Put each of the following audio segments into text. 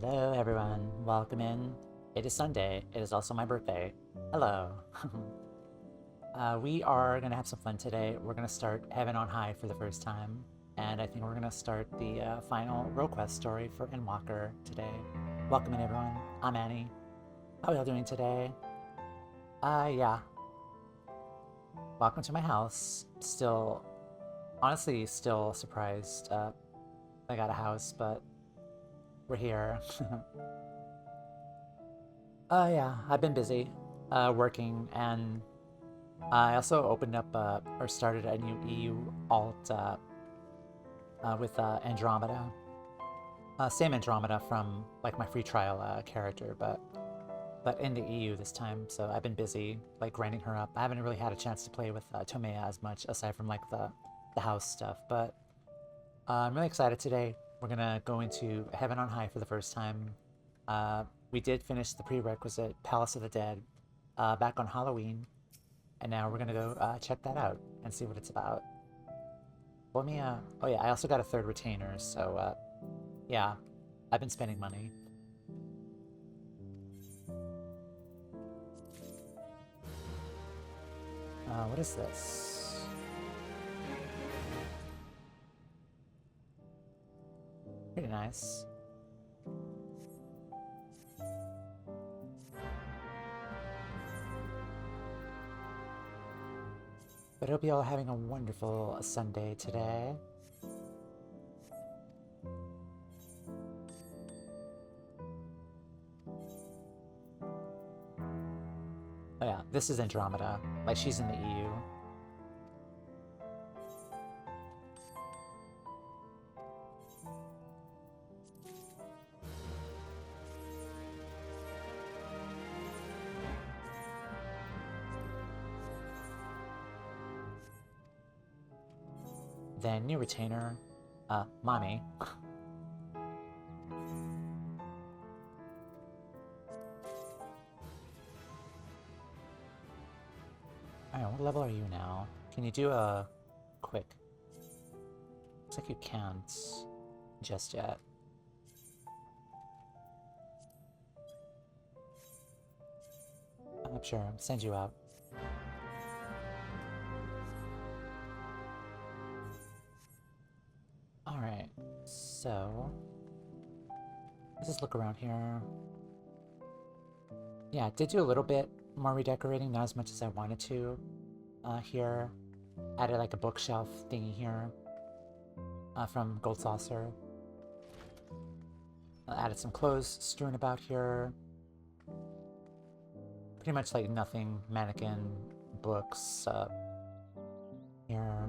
Hello everyone, welcome in. It is Sunday, it is also my birthday. Hello. We are gonna have some fun today. We're gonna start Heaven on High for the first time, and I think we're gonna start the final role quest story for Endwalker today. Welcome in everyone, I'm Annie. How are y'all doing today? Yeah. Welcome to my house. Honestly, still surprised I got a house, but we're here. Yeah, I've been busy working, and I also opened up or started a new EU alt with Andromeda. Same Andromeda from like my free trial character, but in the EU this time. So I've been busy like grinding her up. I haven't really had a chance to play with Tomea as much aside from like the house stuff, but I'm really excited today. We're gonna go into Heaven on High for the first time. We did finish the prerequisite Palace of the Dead back on Halloween, and now we're gonna go check that out and see what it's about. Let me, oh yeah, I also got a third retainer, so yeah, I've been spending money. What is this? Pretty nice. But I hope you all are having a wonderful Sunday today. Oh yeah, this is Andromeda. Like, she's in the EU. Then new retainer, Mommy. Alright, what level are you now? Can you do a quick? Looks like you can't just yet. I'm sure, I'll send you out. Alright, so let's just look around here. Yeah, I did do a little bit more redecorating, not as much as I wanted to. Here, added like a bookshelf thingy here from Gold Saucer. Added some clothes strewn about here. Pretty much like nothing mannequin books here.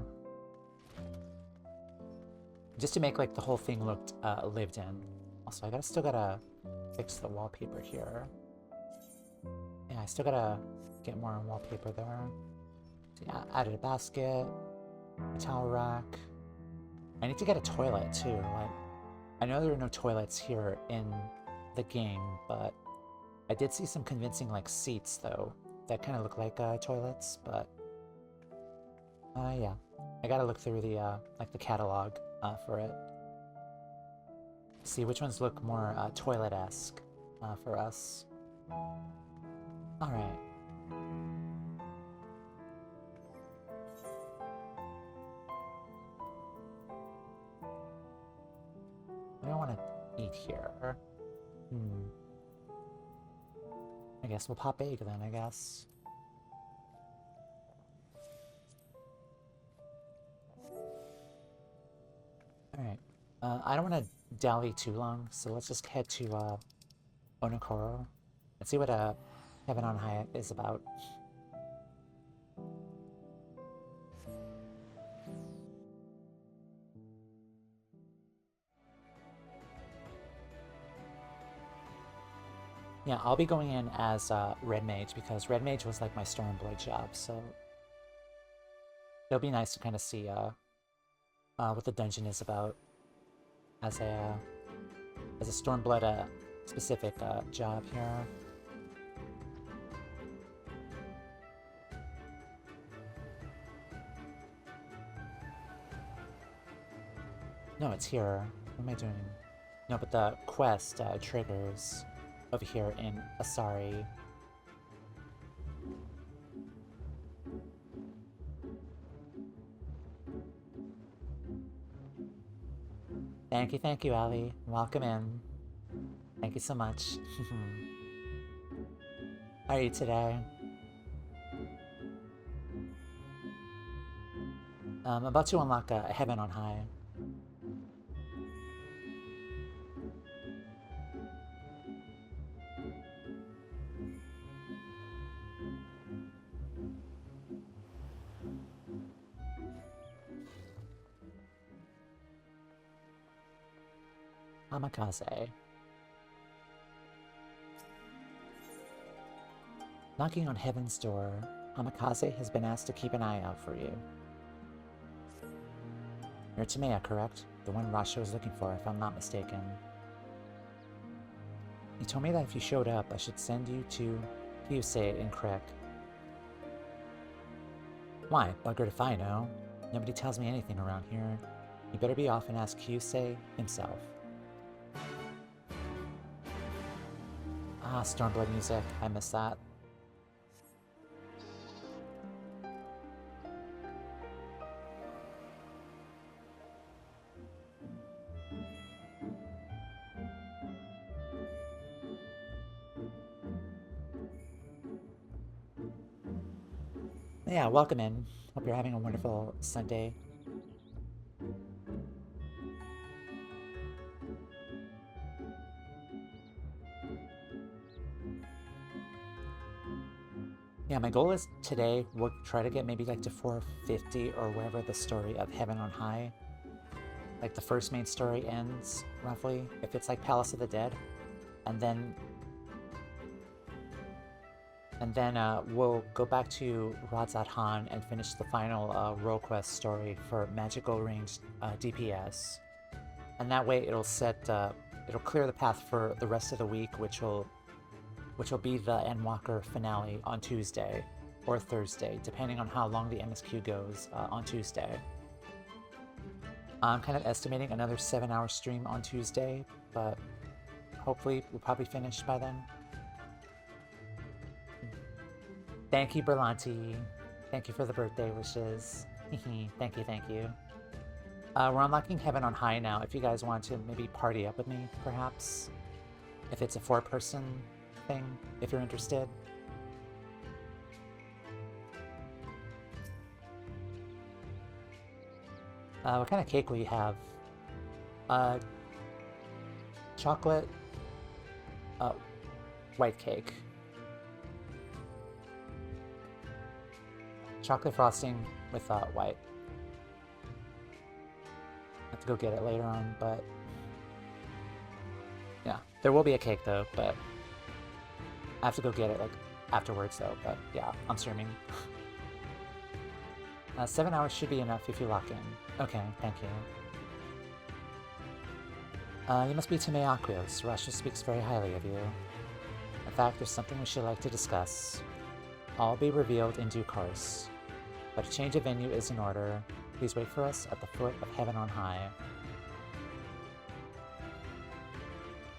Just to make like the whole thing looked lived in. Also, I still gotta fix the wallpaper here. Yeah, I still gotta get more wallpaper there. So yeah, added a basket, a towel rack. I need to get a toilet too. Like, I know there are no toilets here in the game, but I did see some convincing like seats though that kind of look like toilets. But yeah, I gotta look through the like the catalog for it. See which ones look more toilet-esque for us. All right. I don't want to eat here. I guess we'll pop egg then, I guess. Alright. I don't want to dally too long, so let's just head to Onokoro and see what Heaven on High is about. Yeah, I'll be going in as Red Mage because Red Mage was like my Stormblade job, so it'll be nice to kind of see what the dungeon is about as a Stormblood specific job here. No, it's here. What am I doing? No, but the quest triggers over here in Asari. Thank you, Ali. Welcome in. Thank you so much. How are you today? I'm about to unlock a Heaven on High. Kamikaze. Knocking on Heaven's door, Kamikaze has been asked to keep an eye out for you. You're Tamea, correct? The one Rasho is looking for, if I'm not mistaken. He told me that if you showed up, I should send you to Kyusei in Krek. Why? Buggered if I know. Nobody tells me anything around here. You better be off and ask Kyusei himself. Ah, Stormblood music. I missed that. Yeah, welcome in. Hope you're having a wonderful Sunday. Yeah, my goal is today we'll try to get maybe like to 450 or wherever the story of Heaven on High, like the first main story ends, roughly, if it's like Palace of the Dead. And then we'll go back to Radzat Han and finish the final role quest story for Magical Range DPS. And that way it'll it'll clear the path for the rest of the week, which will be the Endwalker finale on Tuesday or Thursday, depending on how long the MSQ goes on Tuesday. I'm kind of estimating another 7-hour stream on Tuesday, but hopefully we'll probably finish by then. Thank you, Berlanti. Thank you for the birthday wishes. Thank you. We're unlocking Heaven on High now, if you guys want to maybe party up with me, perhaps. If it's a 4-person thing, if you're interested. What kind of cake will you have? Chocolate, white cake. Chocolate frosting with white. I have to go get it later on, but yeah, there will be a cake though, but I have to go get it like afterwards though, but yeah, I'm streaming. 7 hours should be enough if you lock in. Okay, thank you. You must be Tamea Aquos. Rasha speaks very highly of you. In fact, there's something we should like to discuss. All be revealed in due course. But a change of venue is in order. Please wait for us at the foot of Heaven on High.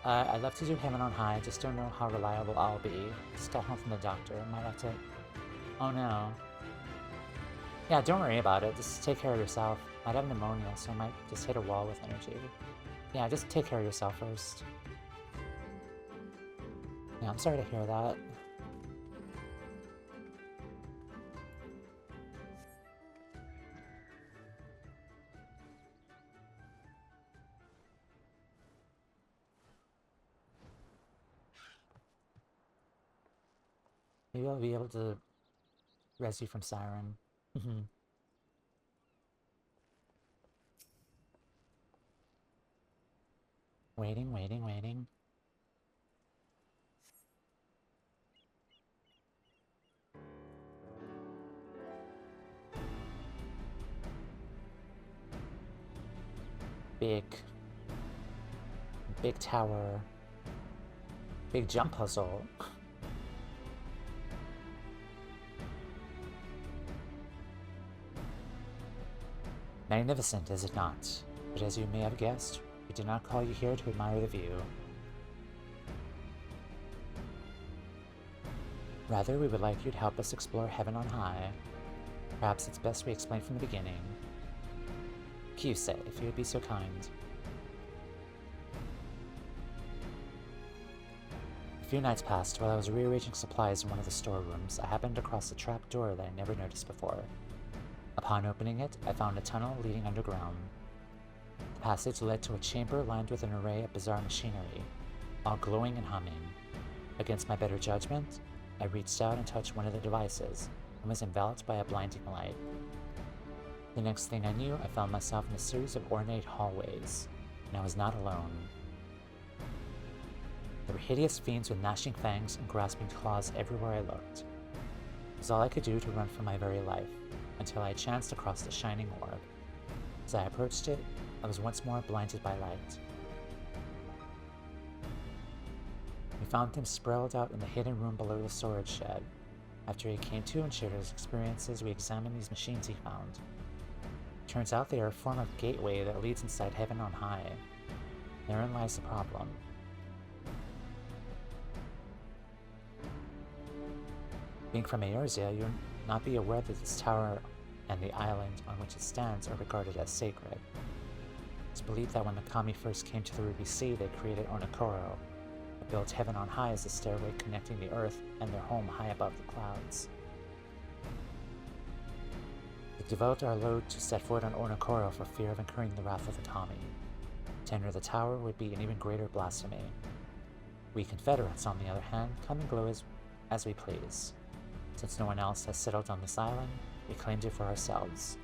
I'd love to do Heaven on High, just don't know how reliable I'll be. Just got home from the doctor, might have to... Oh no. Yeah, don't worry about it, just take care of yourself. I'd have pneumonia, so I might just hit a wall with energy. Yeah, just take care of yourself first. Yeah, I'm sorry to hear that. Maybe I'll be able to rescue from Siren. Waiting. Big tower. Big jump puzzle. Magnificent, is it not? But as you may have guessed, We did not call you here to admire the view. Rather, we would like you to help us explore heaven on high. Perhaps it's best we explain from the beginning. Kyusei, if you would be so kind. A few nights passed while I was rearranging supplies in one of the storerooms. I happened across a trap door that I never noticed before. Upon opening it, I found a tunnel leading underground. The passage led to a chamber lined with an array of bizarre machinery, all glowing and humming. Against my better judgment, I reached out and touched one of the devices, and was enveloped by a blinding light. The next thing I knew, I found myself in a series of ornate hallways, and I was not alone. There were hideous fiends with gnashing fangs and grasping claws everywhere I looked. It was all I could do to run for my very life, until I chanced across the shining orb. As I approached it, I was once more blinded by light. We found him sprawled out in the hidden room below the storage shed. After he came to and shared his experiences, we examined these machines he found. Turns out they are a form of gateway that leads inside heaven on high. Therein lies the problem. Being from Eorzea, you'll not be aware that this tower and the island on which it stands are regarded as sacred. It's believed that when the Kami first came to the Ruby Sea, they created Onokoro, and built heaven on high as a stairway connecting the earth and their home high above the clouds. We devoted our load to set foot on Onokoro for fear of incurring the wrath of the Kami. To enter the tower would be an even greater blasphemy. We Confederates, on the other hand, come and go as we please. Since no one else has settled on this island, we claimed it for ourselves.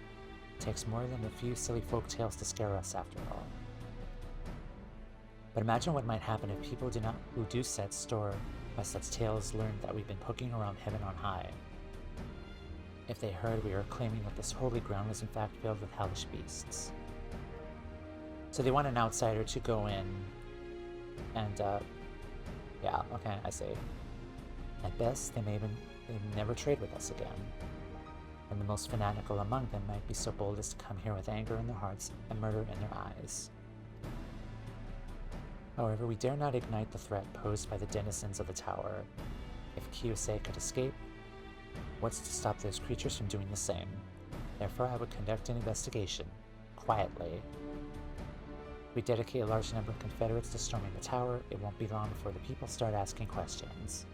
It takes more than a few silly folk tales to scare us, after all. But imagine what might happen if people who do set store by such tales learned that we've been poking around heaven on high. If they heard we were claiming that this holy ground was in fact filled with hellish beasts. So they want an outsider to go in and, yeah, okay, I see. At best, they may never trade with us again. And the most fanatical among them might be so bold as to come here with anger in their hearts and murder in their eyes. However, we dare not ignite the threat posed by the denizens of the tower. If Kyusei could escape, what's to stop those creatures from doing the same? Therefore, I would conduct an investigation, quietly. If we dedicate a large number of Confederates to storming the tower, it won't be long before the people start asking questions.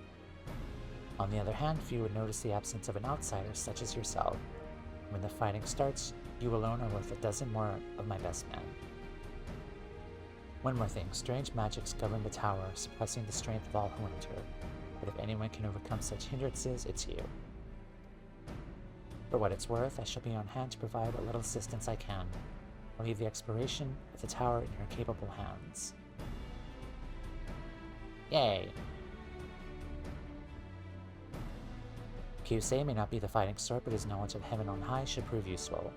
On the other hand, few would notice the absence of an outsider such as yourself. When the fighting starts, you alone are worth a dozen more of my best men. One more thing, strange magics govern the tower, suppressing the strength of all who enter. But if anyone can overcome such hindrances, it's you. For what it's worth, I shall be on hand to provide what little assistance I can. I'll leave the exploration of the tower in your capable hands. Yay! Kyusei may not be the fighting sort, but his knowledge of heaven on high should prove useful.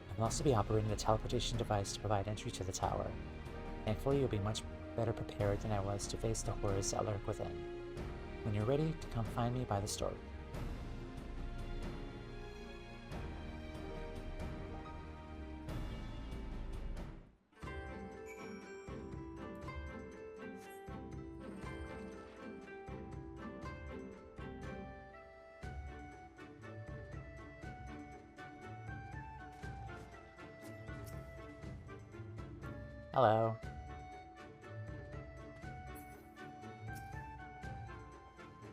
I will also be operating the teleportation device to provide entry to the tower. Thankfully, you'll be much better prepared than I was to face the horrors that lurk within. When you're ready, to come find me by the store. Hello.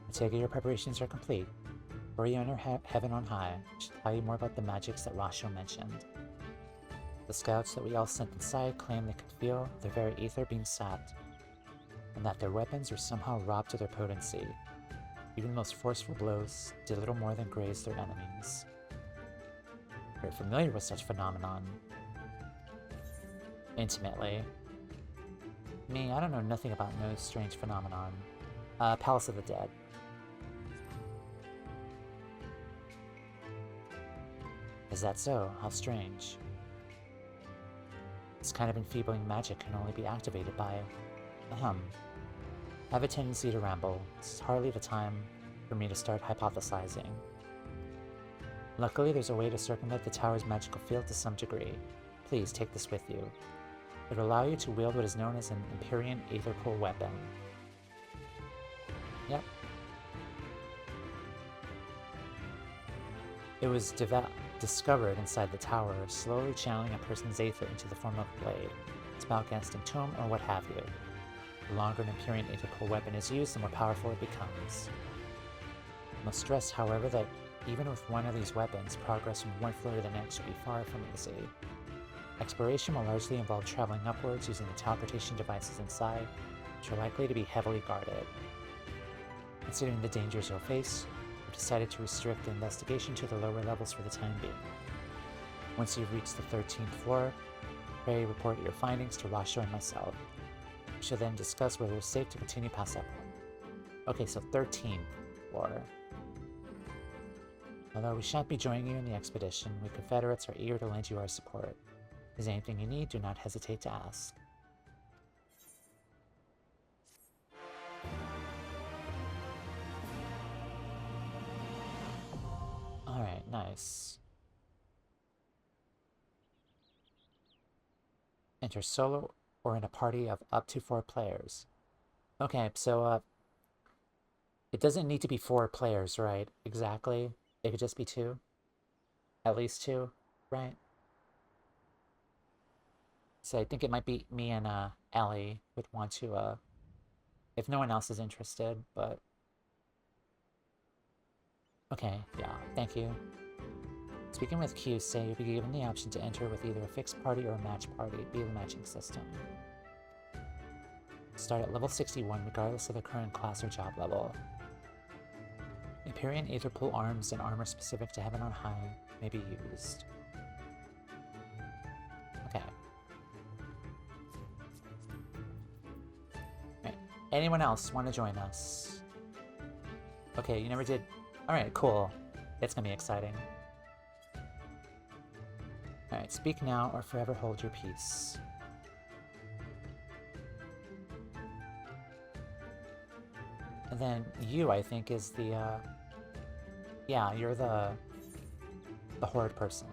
I take it your preparations are complete. Before you enter heaven on high, I should tell you more about the magics that Rasho mentioned. The scouts that we all sent inside claimed they could feel their very ether being sapped, and that their weapons were somehow robbed of their potency. Even the most forceful blows did little more than graze their enemies. You're familiar with such phenomenon. Intimately. Me, I don't know nothing about no strange phenomenon. Palace of the Dead. Is that so? How strange. This kind of enfeebling magic can only be activated by... I have a tendency to ramble. It's hardly the time for me to start hypothesizing. Luckily, there's a way to circumvent the tower's magical field to some degree. Please take this with you. It will allow you to wield what is known as an Aymeric Aether Pool weapon. Yep. It was discovered inside the tower, slowly channeling a person's aether into the form of a blade, spellcasting tome, or what have you. The longer an Aymeric Aether Pool weapon is used, the more powerful it becomes. I must stress, however, that even with one of these weapons, progress from one floor to the next would be far from easy. Exploration will largely involve traveling upwards using the teleportation devices inside, which are likely to be heavily guarded. Considering the dangers you'll face, we've decided to restrict the investigation to the lower levels for the time being. Once you've reached the 13th floor, pray report your findings to Rasho and myself. We shall then discuss whether it's safe to continue past that point. Okay, so 13th floor. Although we shan't be joining you in the expedition, we Confederates are eager to lend you our support. If there's anything you need, do not hesitate to ask. Alright, nice. Enter solo or in a party of up to 4 players. Okay, so, it doesn't need to be 4 players, right? Exactly. It could just be 2. At least 2, right? So I think it might be me and Ellie would want to, if no one else is interested, but... Okay, yeah, thank you. Speaking with Q, say you'll be given the option to enter with either a fixed party or a match party via the matching system. Start at level 61 regardless of the current class or job level. Aymeric Aether Pool arms and armor specific to Heaven on High may be used. Okay. Right. Anyone else want to join us? Okay, you never did. Alright, cool. It's gonna be exciting. Alright, speak now or forever hold your peace. And then you, I think, is the, yeah, you're the horde person.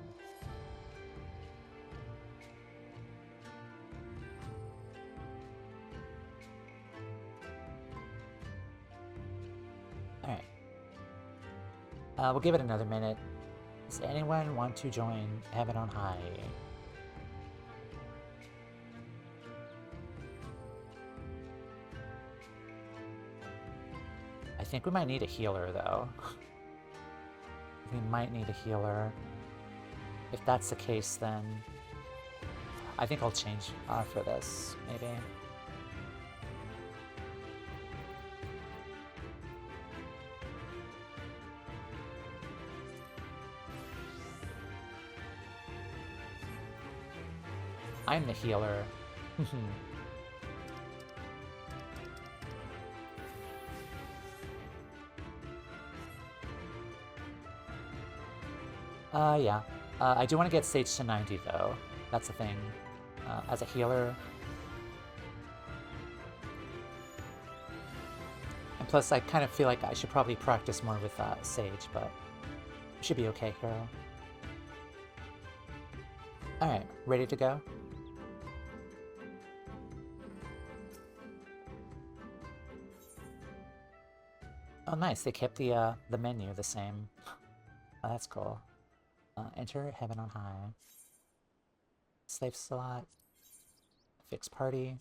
Alright. We'll give it another minute. Does anyone want to join Heaven on High? I think we might need a healer, though. We might need a healer. If that's the case, then I think I'll change for this, maybe. I'm the healer. Yeah. I do want to get stage to 90, though. That's the thing. As a healer. And plus, I kind of feel like I should probably practice more with Sage, but I should be okay here. Alright, ready to go? Oh, nice. They kept the menu the same. Oh, that's cool. Enter Heaven on High. Slave slot. Fixed party.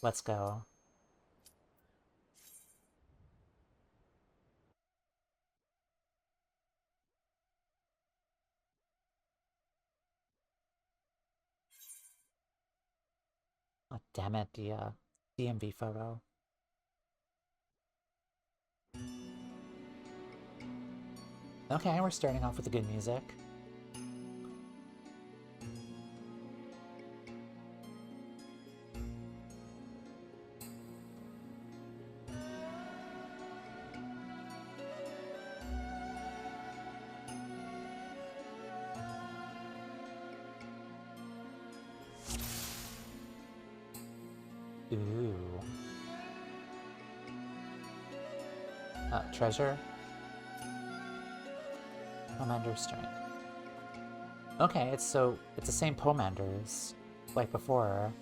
Let's go. Oh, damn it, the DMV photo. Okay, we're starting off with the good music. Ooh. Treasure? Pomander strength. Okay, it's the same Pomanders like before.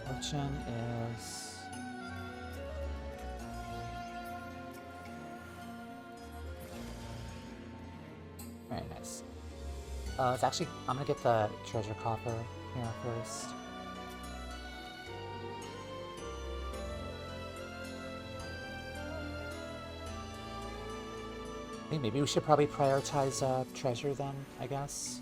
Fortune is... Very nice. It's actually... I'm gonna get the treasure coffer here first. I think maybe we should probably prioritize treasure then, I guess.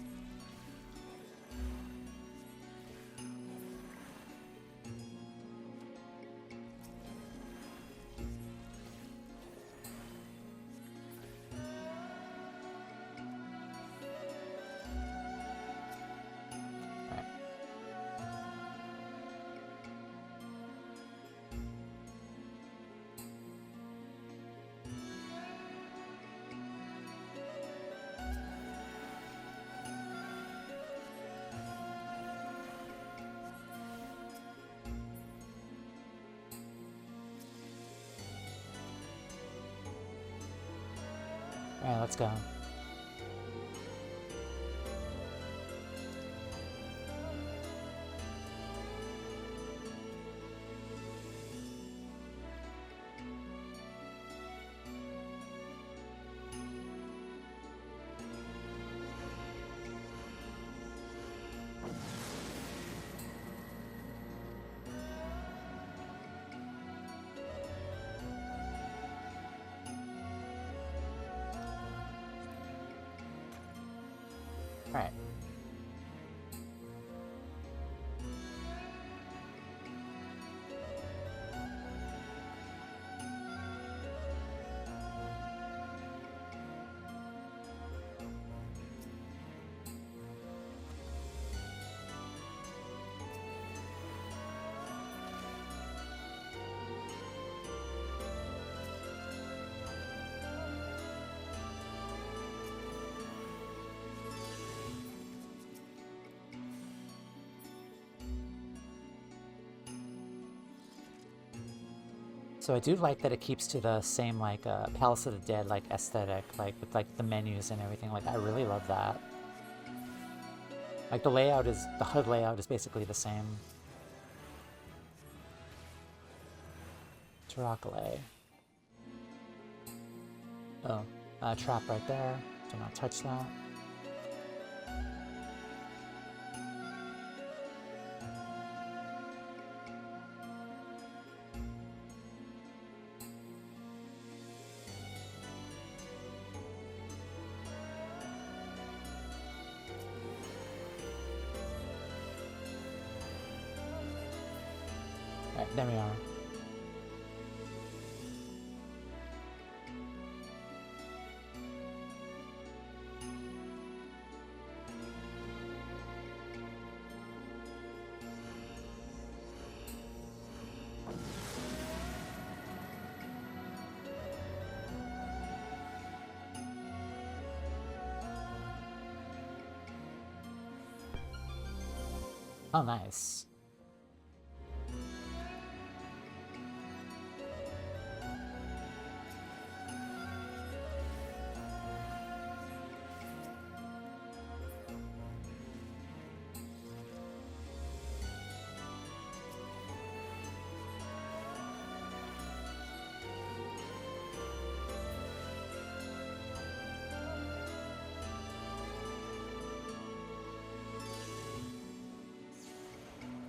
Alright, let's go. Alright. So I do like that it keeps to the same, like, Palace of the Dead, like, aesthetic, like, with, like, the menus and everything. Like, I really love that. Like, the HUD layout is basically the same. Terracolle. Oh, trap right there. Do not touch that. Alright, there we are. Oh, nice.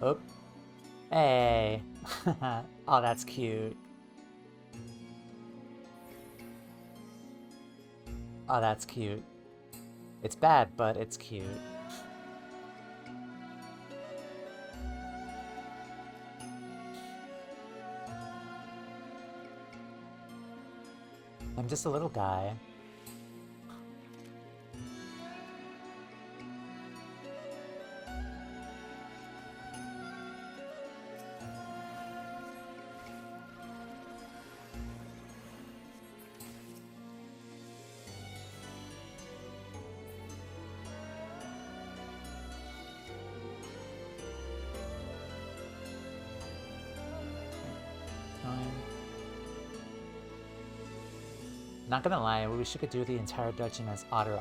Oh. Hey. Oh, that's cute. Oh, that's cute. It's bad, but it's cute. I'm just a little guy. Not gonna lie, we wish we could do the entire dungeon as Otter.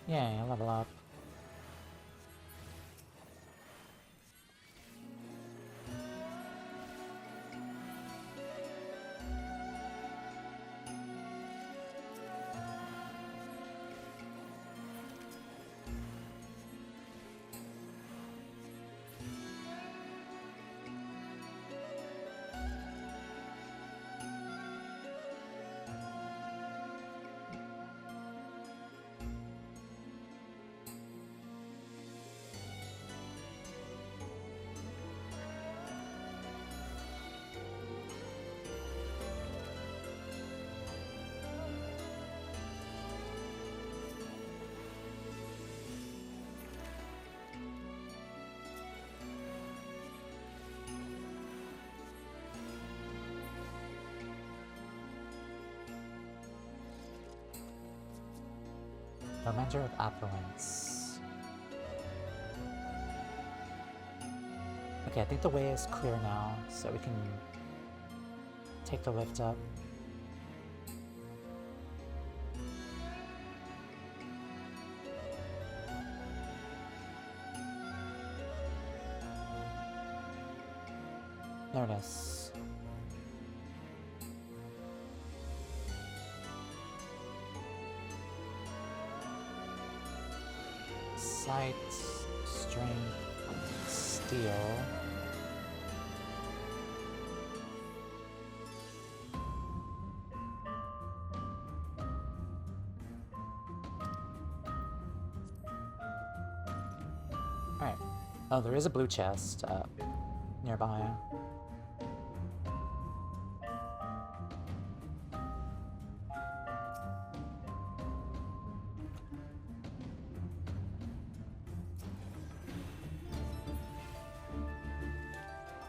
Yay, level up. Reminder of affluence. Okay, I think the way is clear now, so we can take the lift up. There it is. Sight, strength, steel. Alright. Oh, there is a blue chest nearby.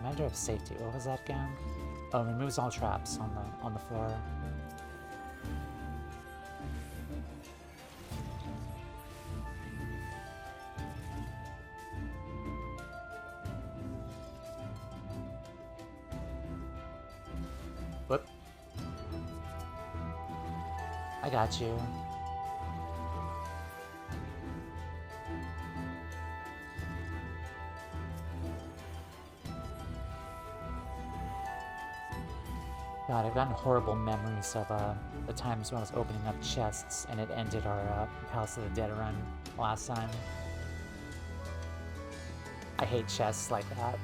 Reminder of safety. What was that again? Oh, removes all traps on the floor. Whoop. I got you. God, I've gotten horrible memories of the times when I was opening up chests and it ended our House of the Dead run last time. I hate chests like that.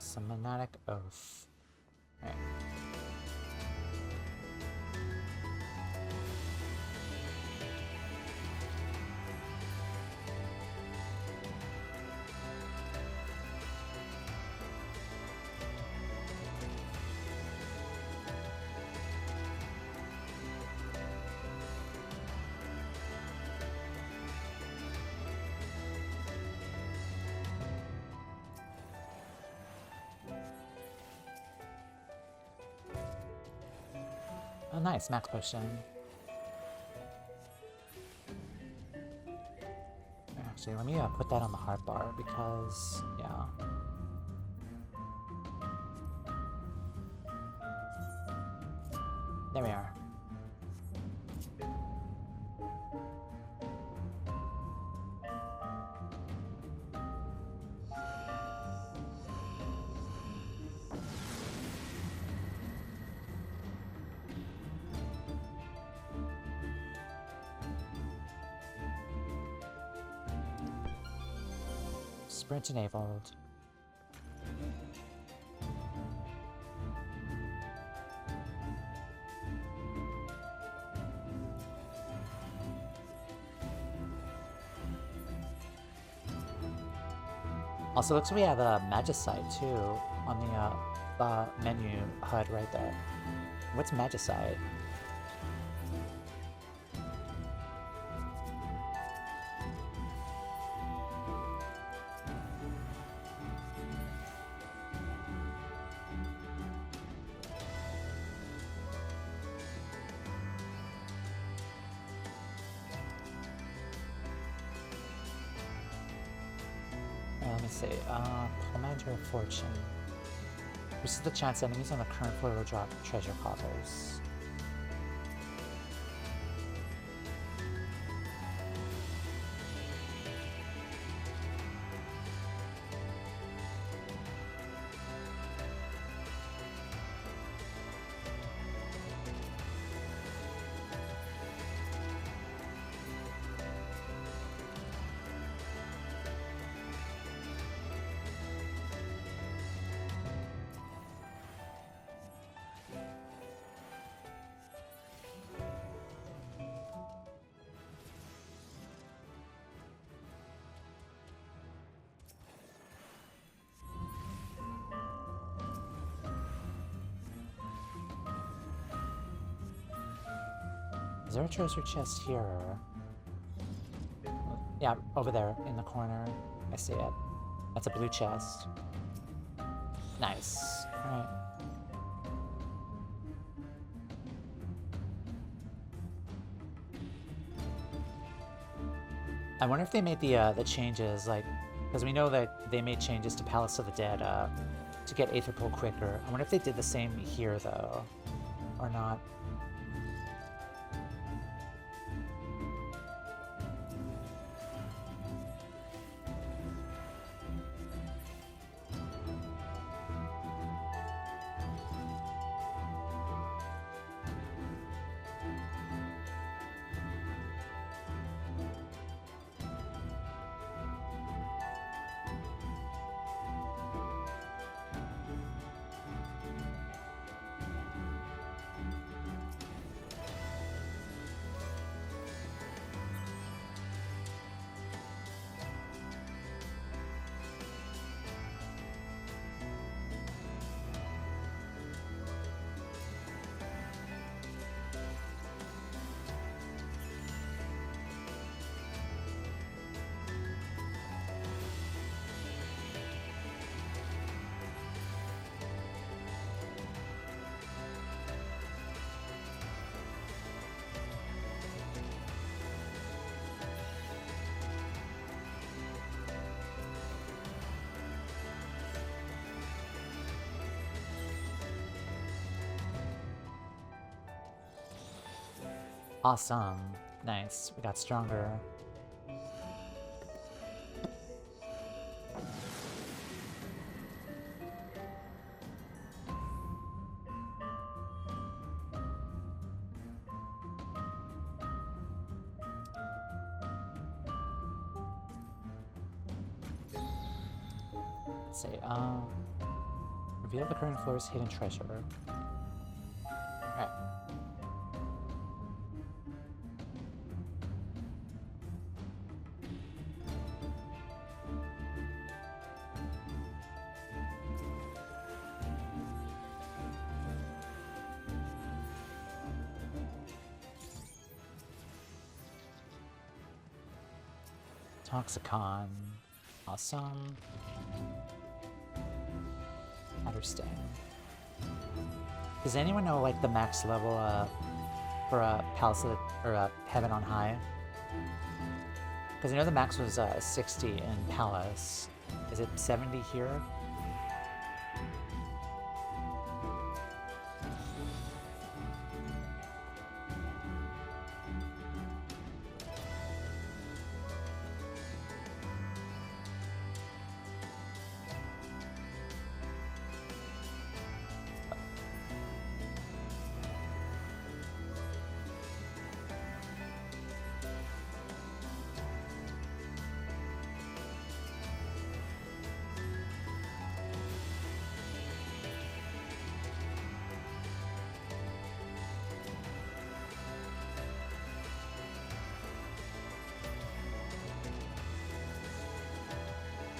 Semiotic Oath. All right. Oh, nice, max potion. Actually, let me put that on the hard bar because, yeah. There we are. Sprint enabled. Also, looks like we have a Magicite too on the menu HUD right there. What's Magicite? Let me see. Commander of Fortune. This is the chance enemies on the current floor will drop treasure coffers. Is there a treasure chest here? Yeah, over there in the corner. I see it. That's a blue chest. Nice. Alright. I wonder if they made the changes, like, because we know that they made changes to Palace of the Dead to get Aether Pull quicker. I wonder if they did the same here, though, or not. Awesome. Nice. We got stronger. Let's see, reveal the current floor's hidden treasure. Alright. Toxicon. Awesome. Sting. Does anyone know like the max level for Palace of the, or Heaven on High? Because I know the max was 60 in Palace. Is it 70 here?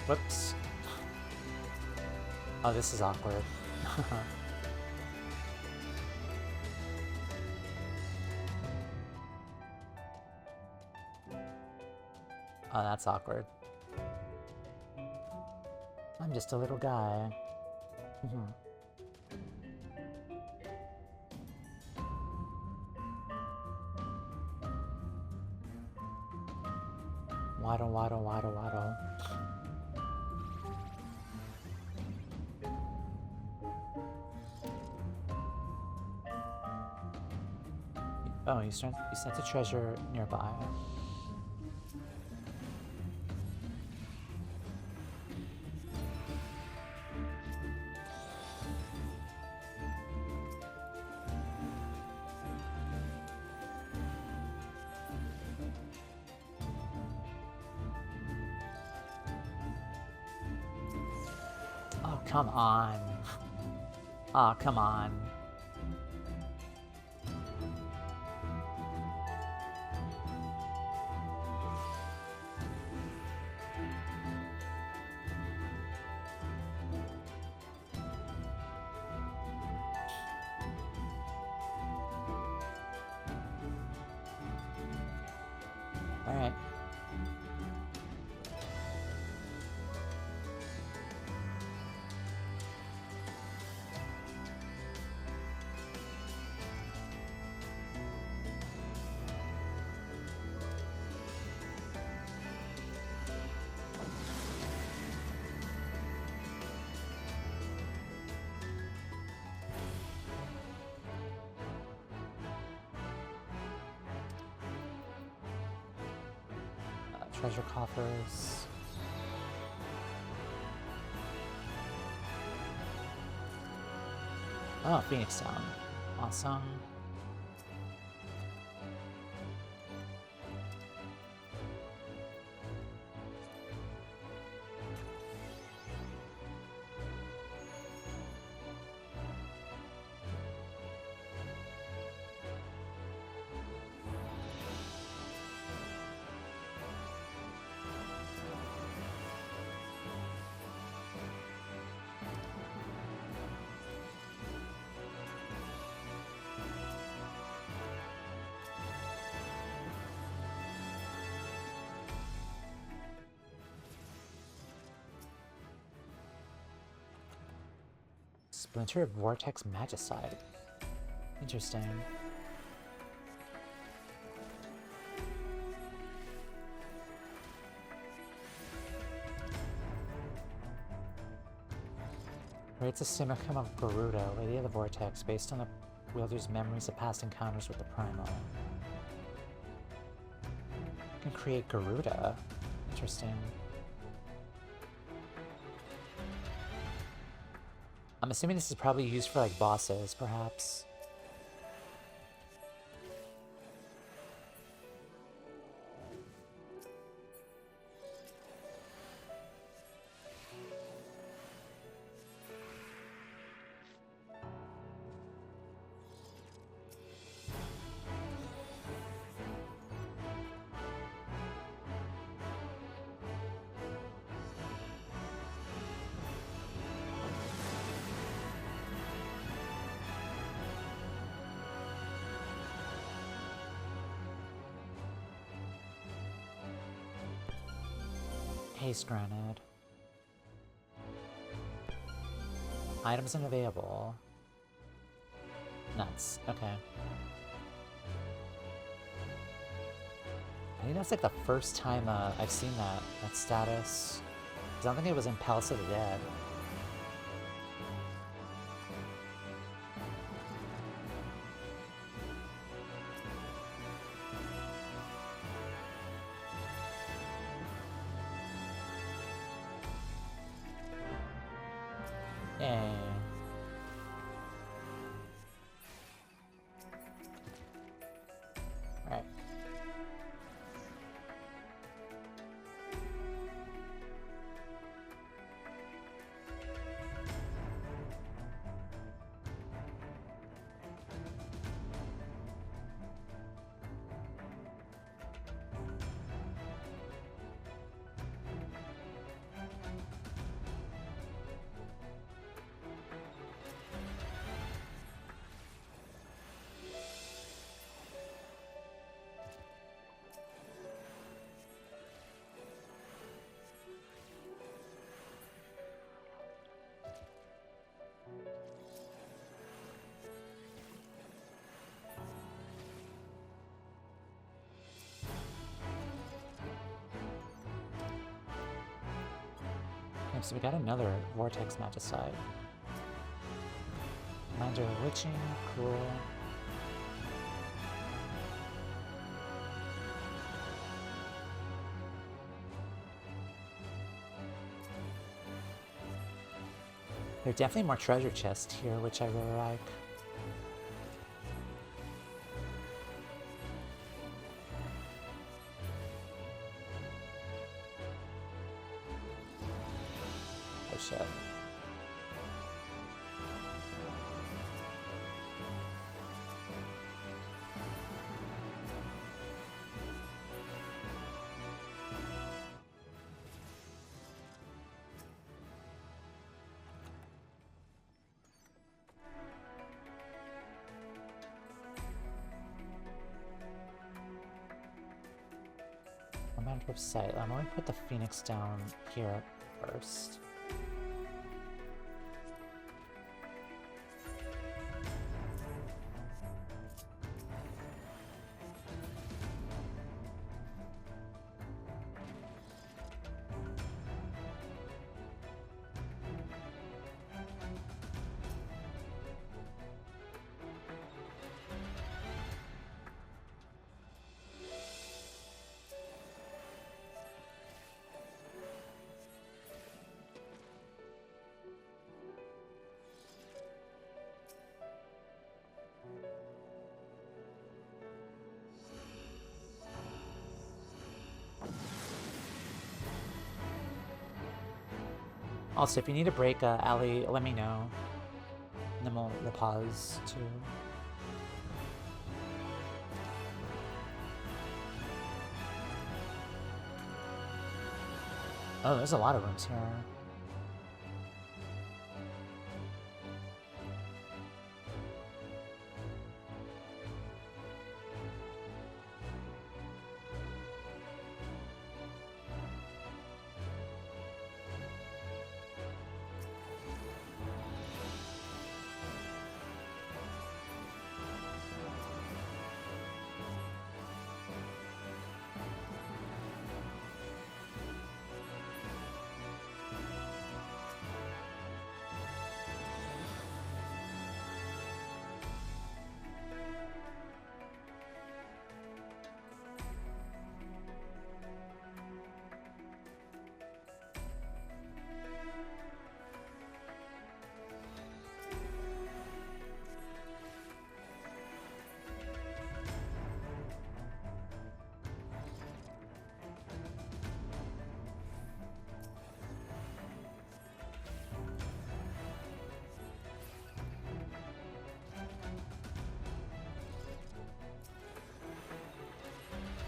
Whoops. Oh, this is awkward. Oh, that's awkward. I'm just a little guy. Waddle, waddle, waddle, waddle. Oh, you sense a treasure nearby. Oh, come on. Oh, come on. Alright. Treasure coffers. Oh, Phoenix Town. Awesome. Splinter of Vortex Magicite. Interesting. Creates a Simicum of Garuda, Lady of the Vortex, based on the wielder's memories of past encounters with the Primal. You can create Garuda. Interesting. I'm assuming this is probably used for like bosses, perhaps. Haste Granite. Items unavailable. Nuts. Okay. I think that's like the first time I've seen that status. I don't think it was in Palace of the Dead. Yay. Alright. Okay, so we got another Vortex Magicide. Commander Witching, cool. There are definitely more treasure chests here, which I really like. Oh shit. Mantrip site. I'm going to put the Phoenix down here first. Also, if you need a break, Ali, let me know. And then we'll pause too. Oh, there's a lot of rooms here.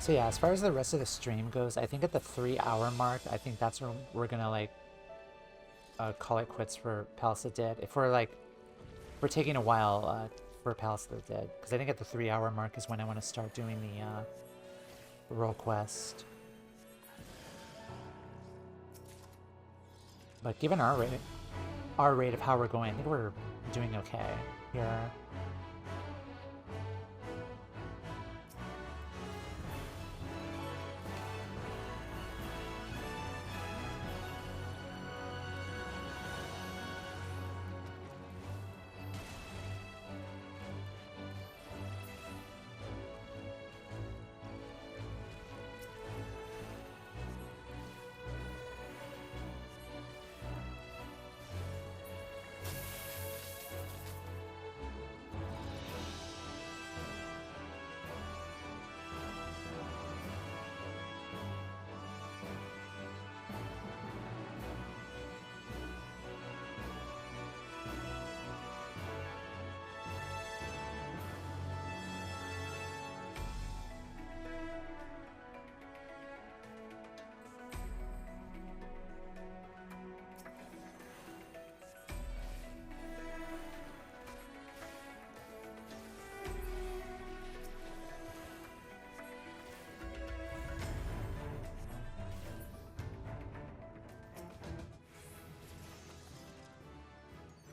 So yeah, as far as the rest of the stream goes, I think at the 3-hour mark, I think that's where we're gonna like call it quits for Palace of the Dead. If we're taking a while for Palace of the Dead, because I think at the 3-hour mark is when I want to start doing the role quest. But given our rate of how we're going, I think we're doing okay here.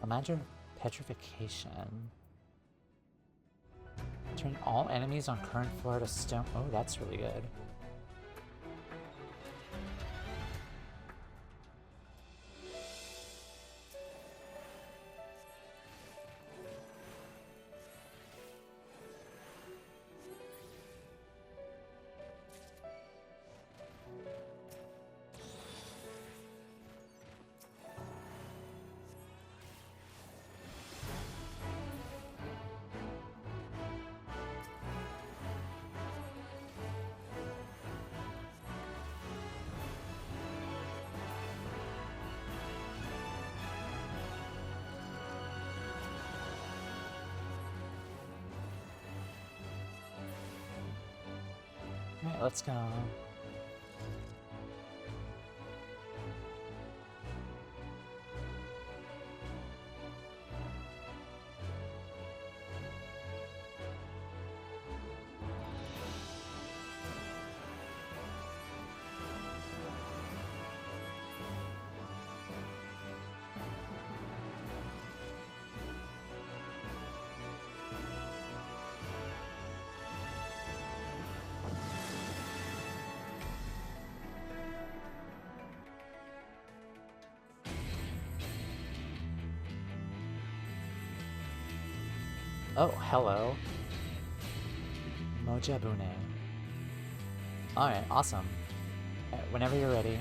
Commander Petrification. Turn all enemies on current floor to stone. Oh, that's really good. Alright, let's go. Oh, hello. Mojabune. Alright, awesome. Alright, whenever you're ready.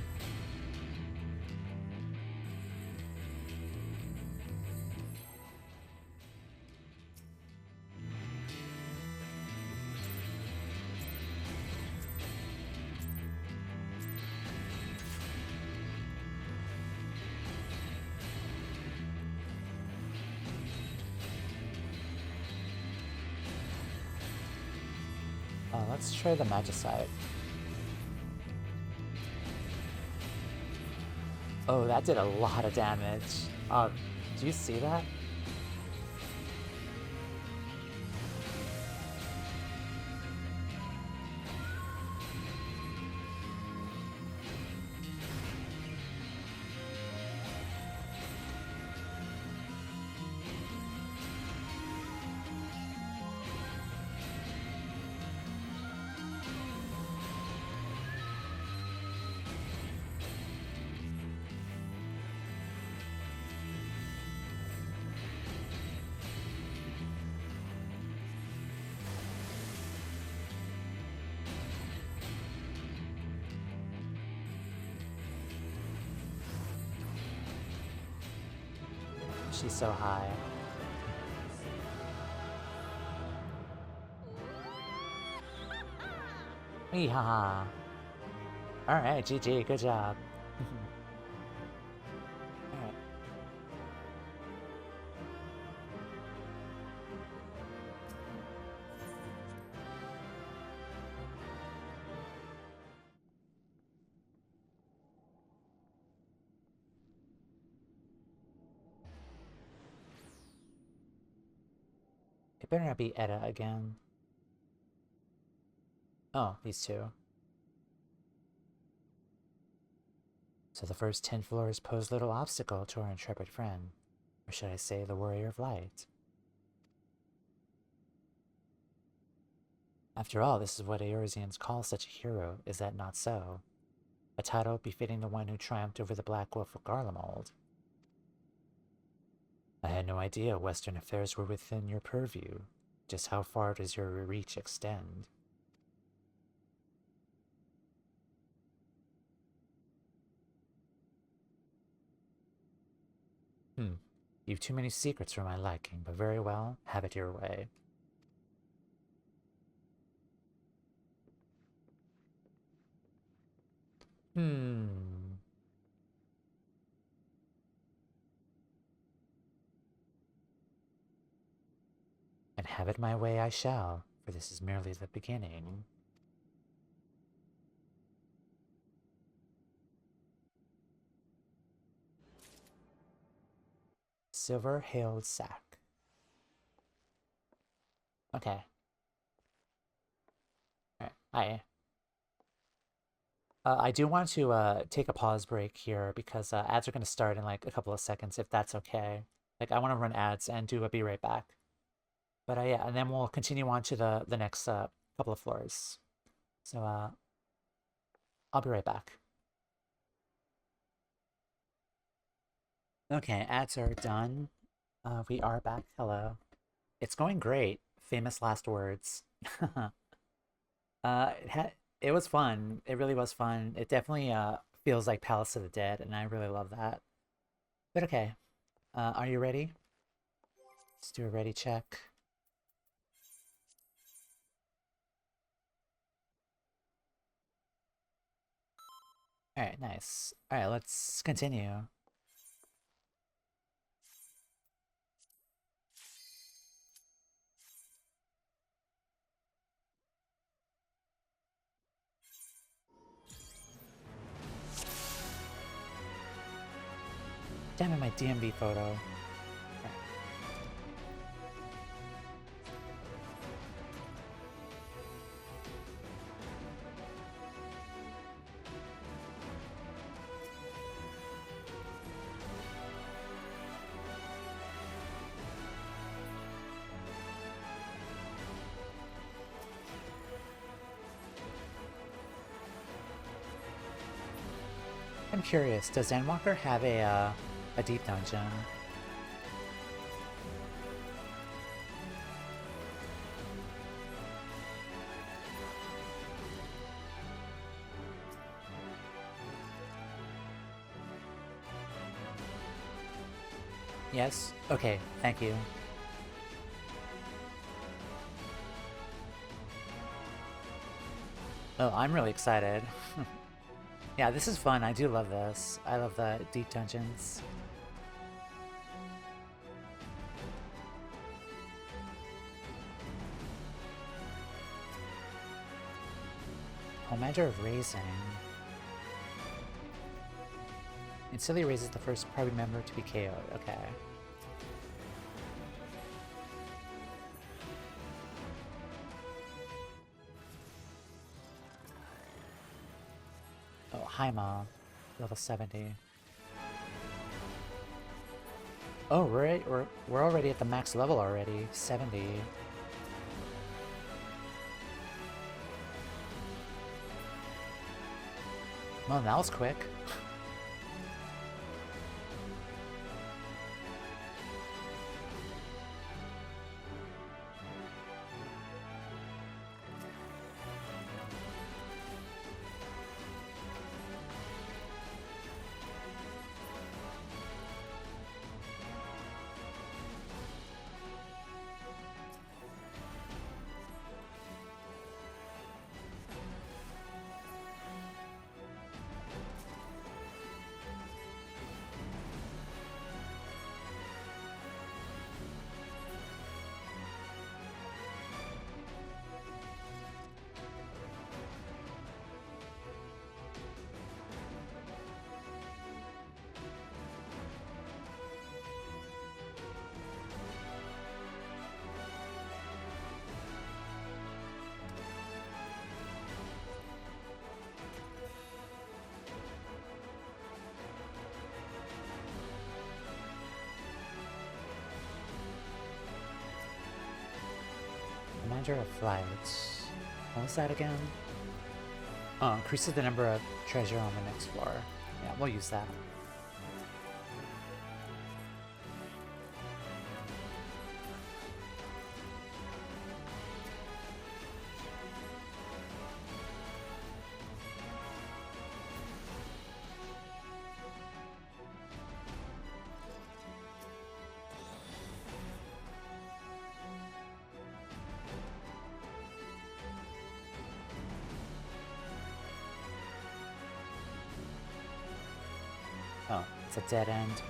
Let's try the Magicite. Oh, that did a lot of damage. Do you see that? She's so high. Yeehaw. Alright, GG, good job. Alright. It better not be Edda again. Oh, these two. So the first 10 floors pose little obstacle to our intrepid friend. Or should I say the Warrior of Light? After all, this is what Eorzeans call such a hero, is that not so? A title befitting the one who triumphed over the Black Wolf of Garlemald. I had no idea Western affairs were within your purview. Just how far does your reach extend? You've too many secrets for my liking, but very well, have it your way. And have it my way I shall, for this is merely the beginning. Silver-hailed sack. Okay. Alright, I do want to take a pause break here because ads are going to start in like a couple of seconds, if that's okay. Like, I want to run ads and do a be right back. But yeah, and then we'll continue on to the next couple of floors. So I'll be right back. Okay, ads are done. We are back. Hello. It's going great. Famous last words. It was fun. It really was fun. It definitely feels like Palace of the Dead, and I really love that. But okay, are you ready? Let's do a ready check. All right, nice. All right, let's continue. Damn it, my DMV photo. I'm curious, does Endwalker have a deep dungeon? Yes? Okay, thank you. Oh, I'm really excited. Yeah, this is fun. I do love this. I love the deep dungeons. Commander of Raising. Instantly raises the first party member to be KO'd. Okay. Oh, hi, Mom. Level 70. Oh, we're already at the max level already. 70. Well, that was quick. Commander of Flights. What was that again? Oh, increases the number of treasure on the next floor. Yeah, we'll use that. Oh, it's a dead end.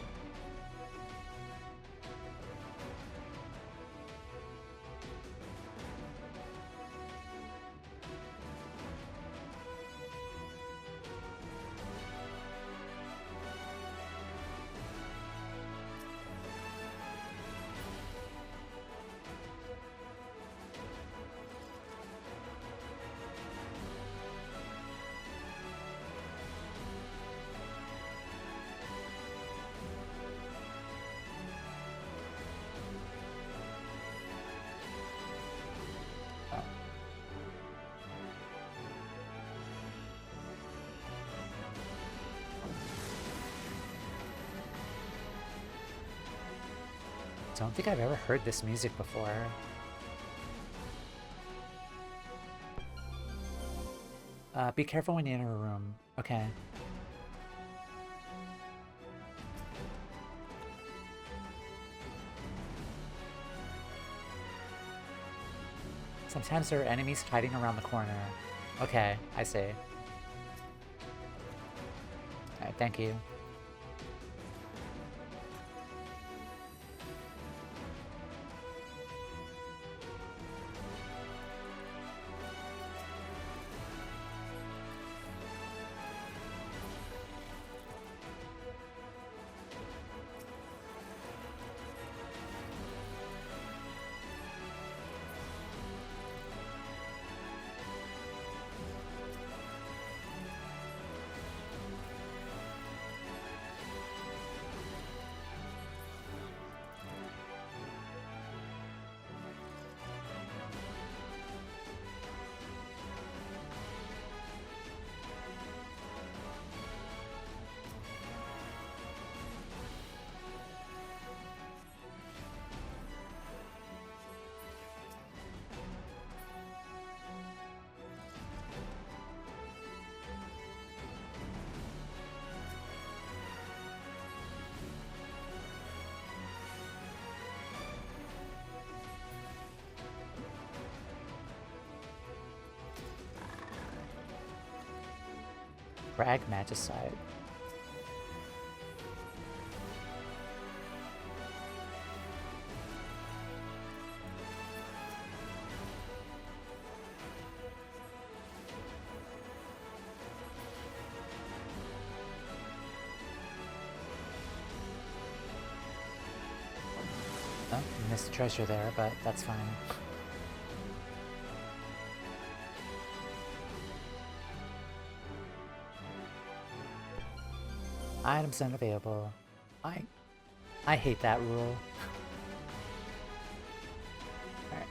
Don't think I've ever heard this music before. Be careful when you enter a room. Okay. Sometimes there are enemies hiding around the corner. Okay, I see. Alright, thank you. Brag Magicide. Oh, missed treasure there, but that's fine. Items unavailable. I hate that rule. Alright.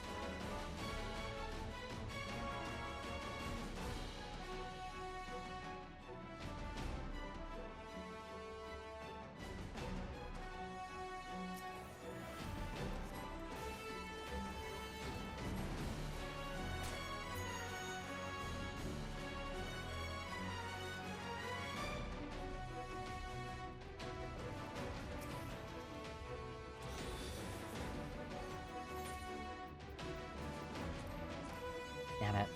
Damn it.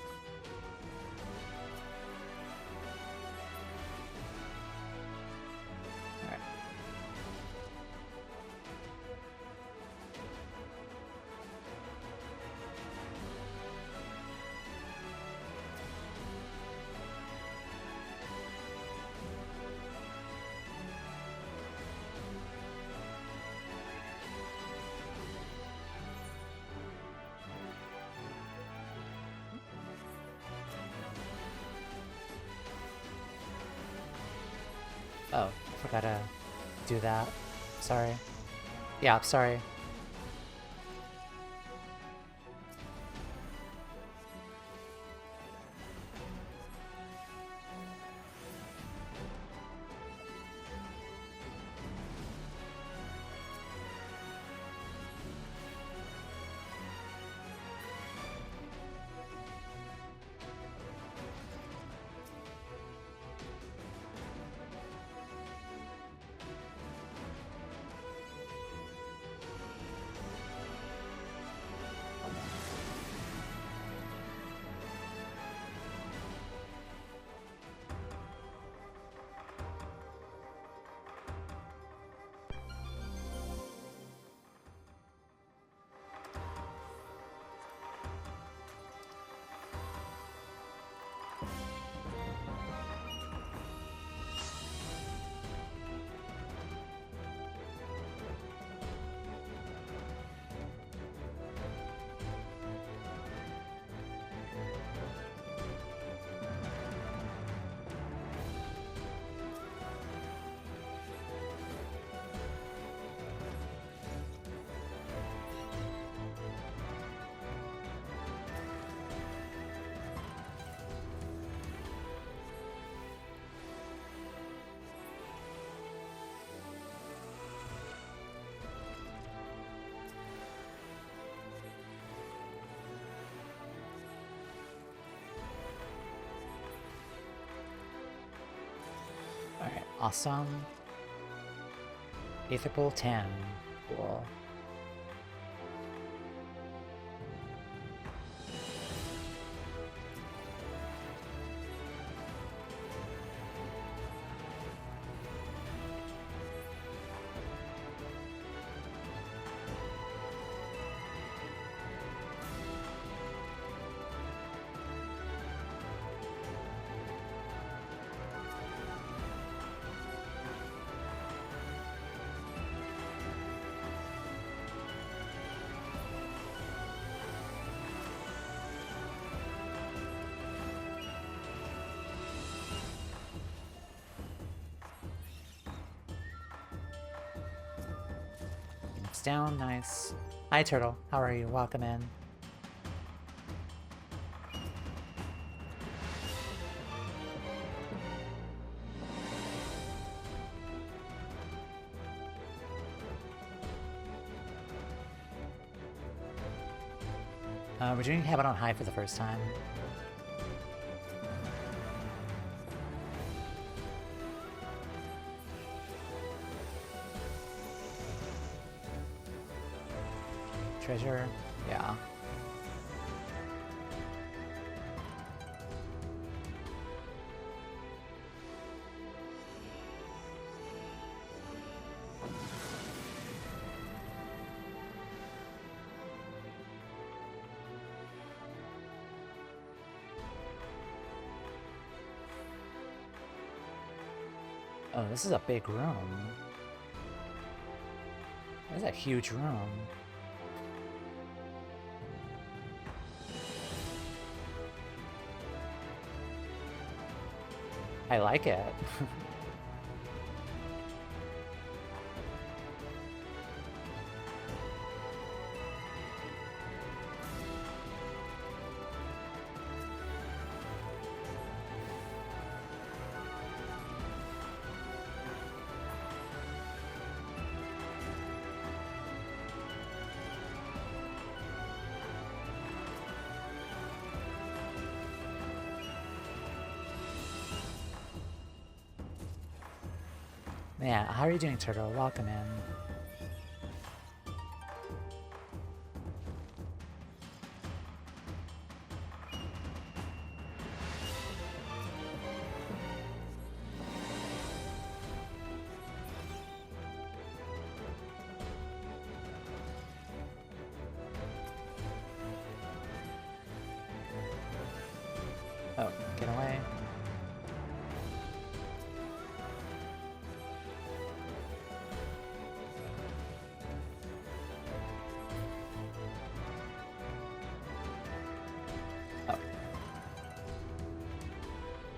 Alright. Oh, I forgot to do that. Sorry. Yeah, sorry. Awesome. Aether Pool 10. Cool. Down, nice. Hi, Turtle. How are you? Welcome in. We're doing Habit on High for the first time. Treasure, yeah. Oh, this is a big room. This is a huge room. I like it. Yeah, how are you doing, Turtle? Welcome in. Oh, get away.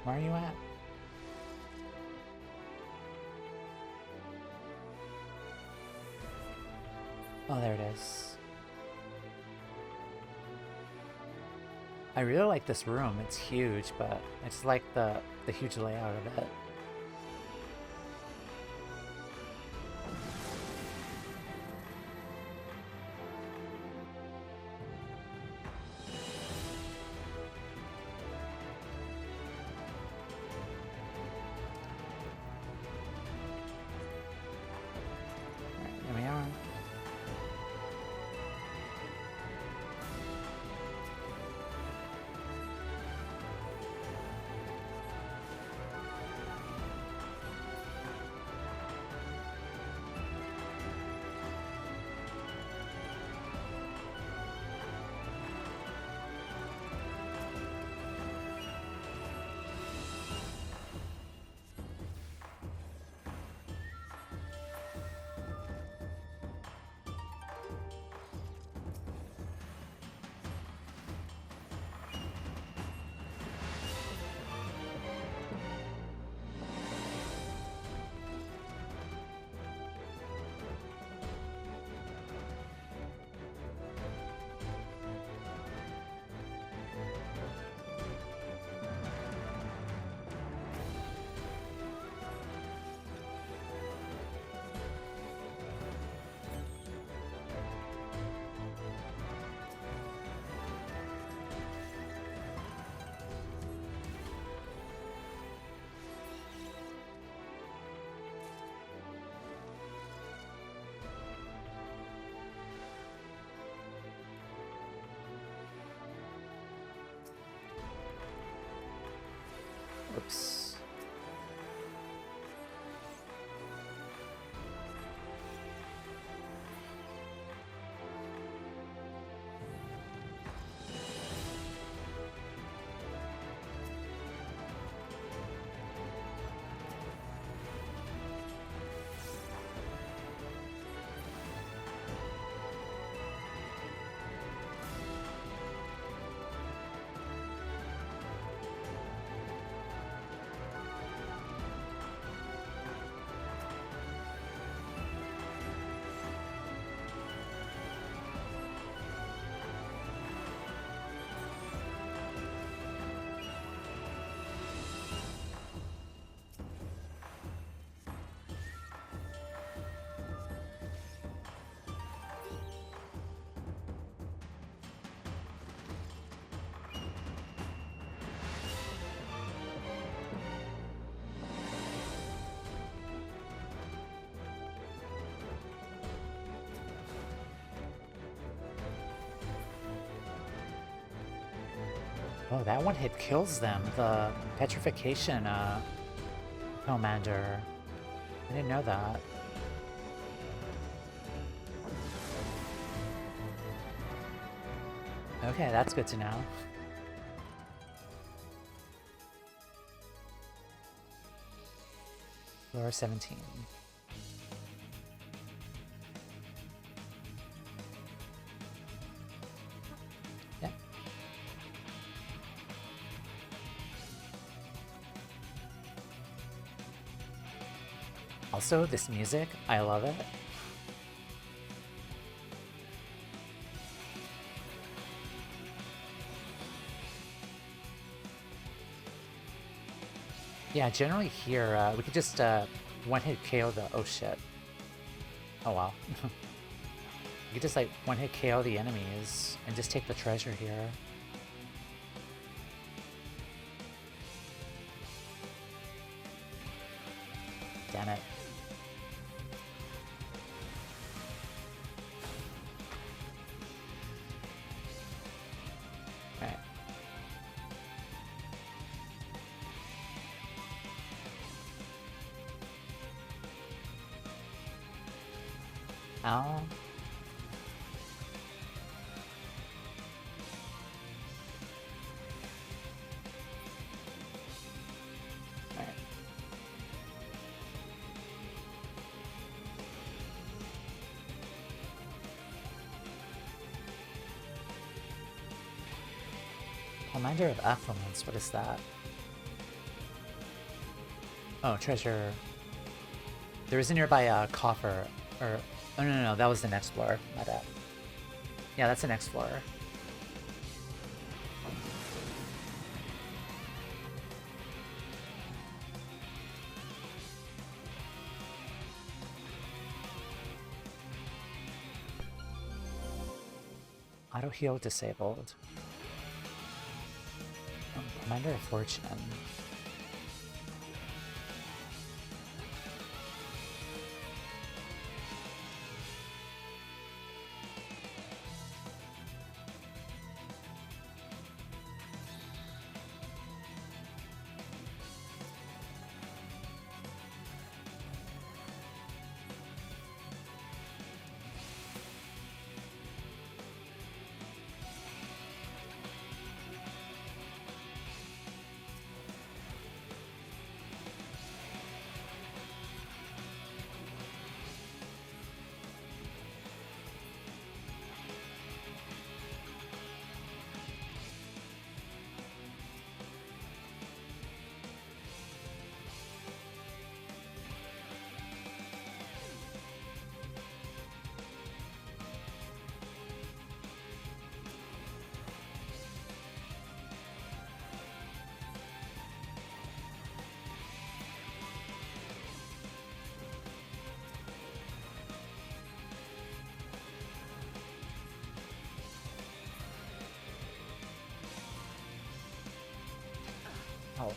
Where are you at? Oh, there it is. I really like this room. It's huge, but it's like the huge layout of it. Oh, that one hit kills them. The petrification commander. I didn't know that. Okay, that's good to know. Floor 17. Yep. Also, this music, I love it. Yeah, generally here, we could just one-hit KO the... Oh shit. Oh wow. You could just like one-hit KO the enemies and just take the treasure here. Damn it. Alright. Ow. Alright. Commander of Affluence, what is that? Oh, treasure. There is a nearby coffer, or... Oh, no, that was the next floor. My bad. Yeah, that's the next floor. Auto heal disabled. Oh, Commander of Fortune. Oh.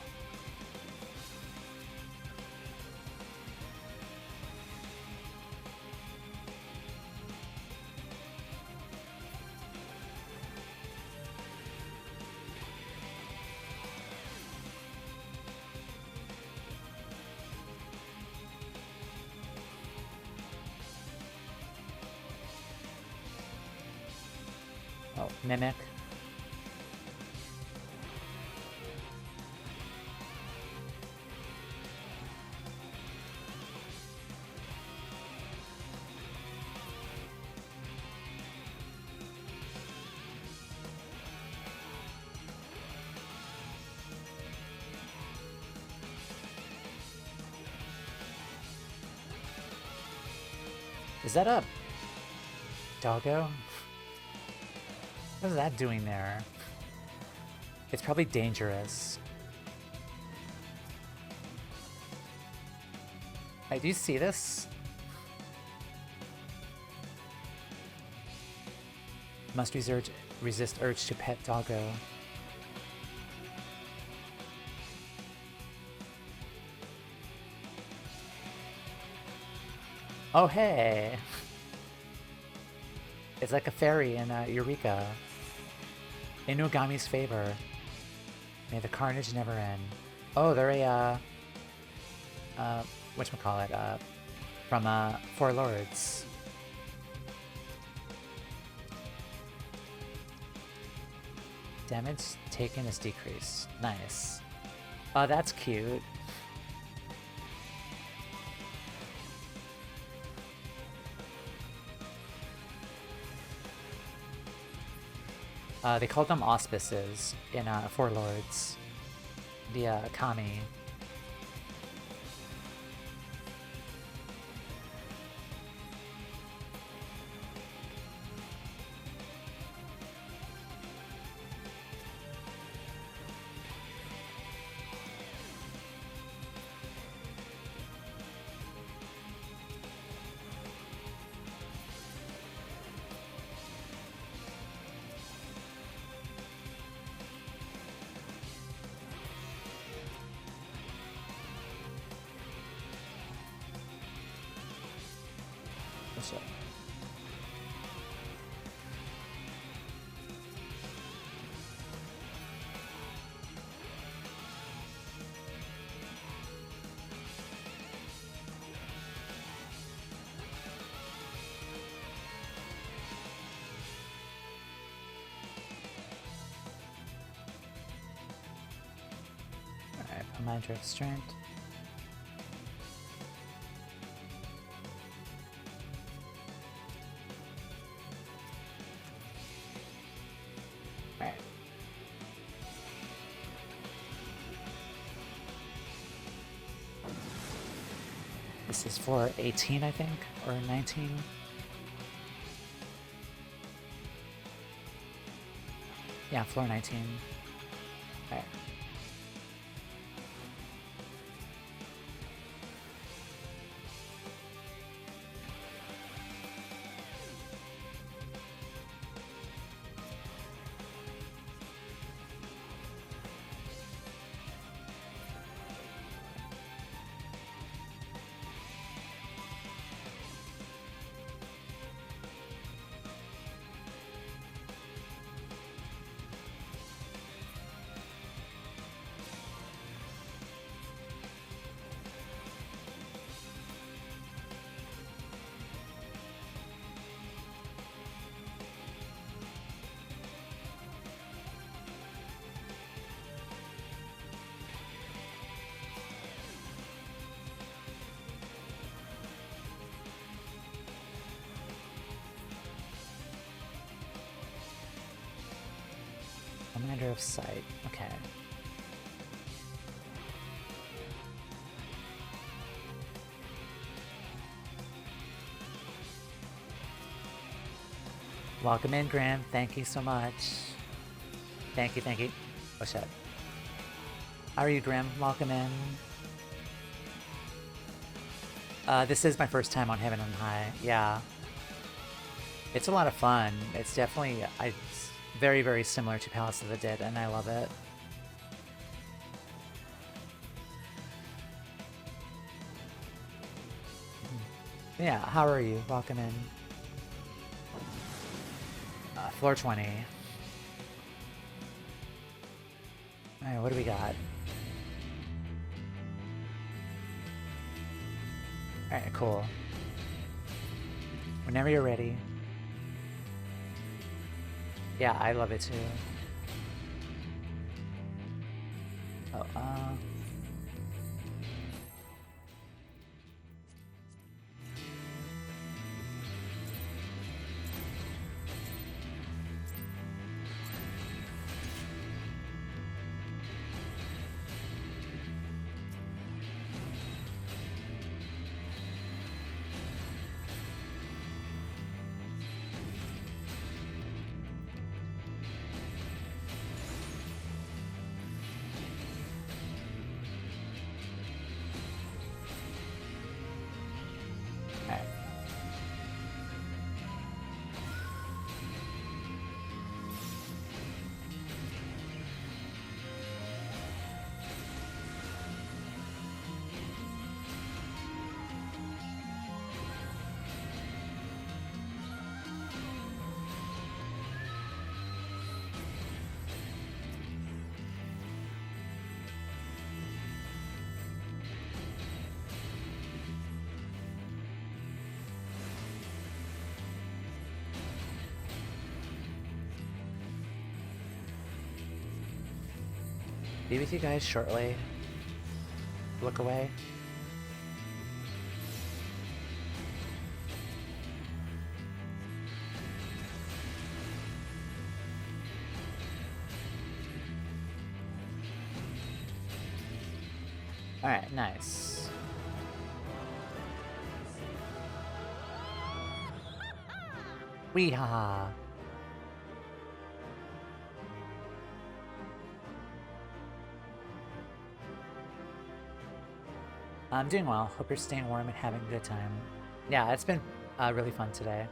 Oh, Mimic. Is that a doggo? What is that doing there? It's probably dangerous. Hey, do you see this? Must resist urge to pet doggo. Oh, hey! It's like a fairy in Eureka. Inugami's favor. May the carnage never end. Oh, they're a, whatchamacallit, from, Four Lords. Damage taken is decreased. Nice. Oh, that's cute. They called them auspices in Four Lords. The Kami. What's up? Alright, Commander of Strength. Alright. This is for 18, I think, or 19. Yeah, floor 19. Alright. Commander of Sight. Okay. Welcome in, Graham. Thank you so much. Thank you, thank you. Oh shit. How are you, Grim? Welcome in. This is my first time on Heaven and High. Yeah. It's a lot of fun. It's definitely it's very, very similar to Palace of the Dead, and I love it. Yeah, how are you? Welcome in. Floor 20. Alright, what do we got? Alright, cool. Whenever you're ready. Yeah, I love it too. Oh, Be with you guys shortly. Look away. Alright, nice. Weehaw! I'm doing well. Hope you're staying warm and having a good time. Yeah, it's been really fun today.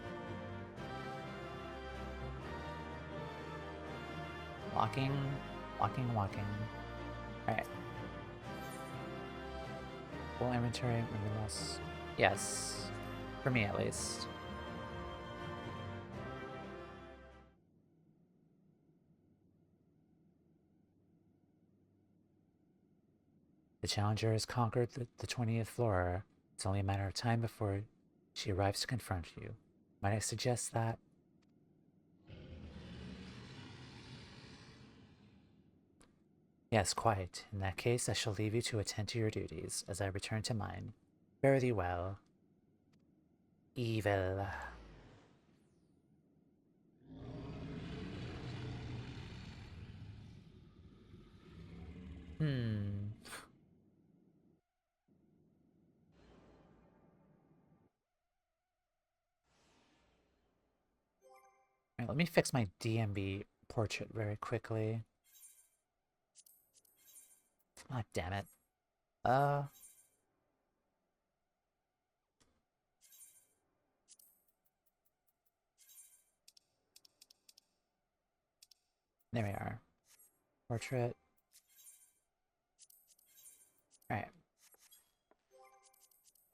Walking, walking, walking. Alright. Full inventory, maybe less. Yes. For me, at least. The Challenger has conquered the 20th floor. It's only a matter of time before she arrives to confront you. Might I suggest that? Yes, quite. In that case, I shall leave you to attend to your duties, as I return to mine. Fare thee well. Evil. Alright, let me fix my DMB portrait very quickly. Ah, damn it. There we are. Portrait. Alright.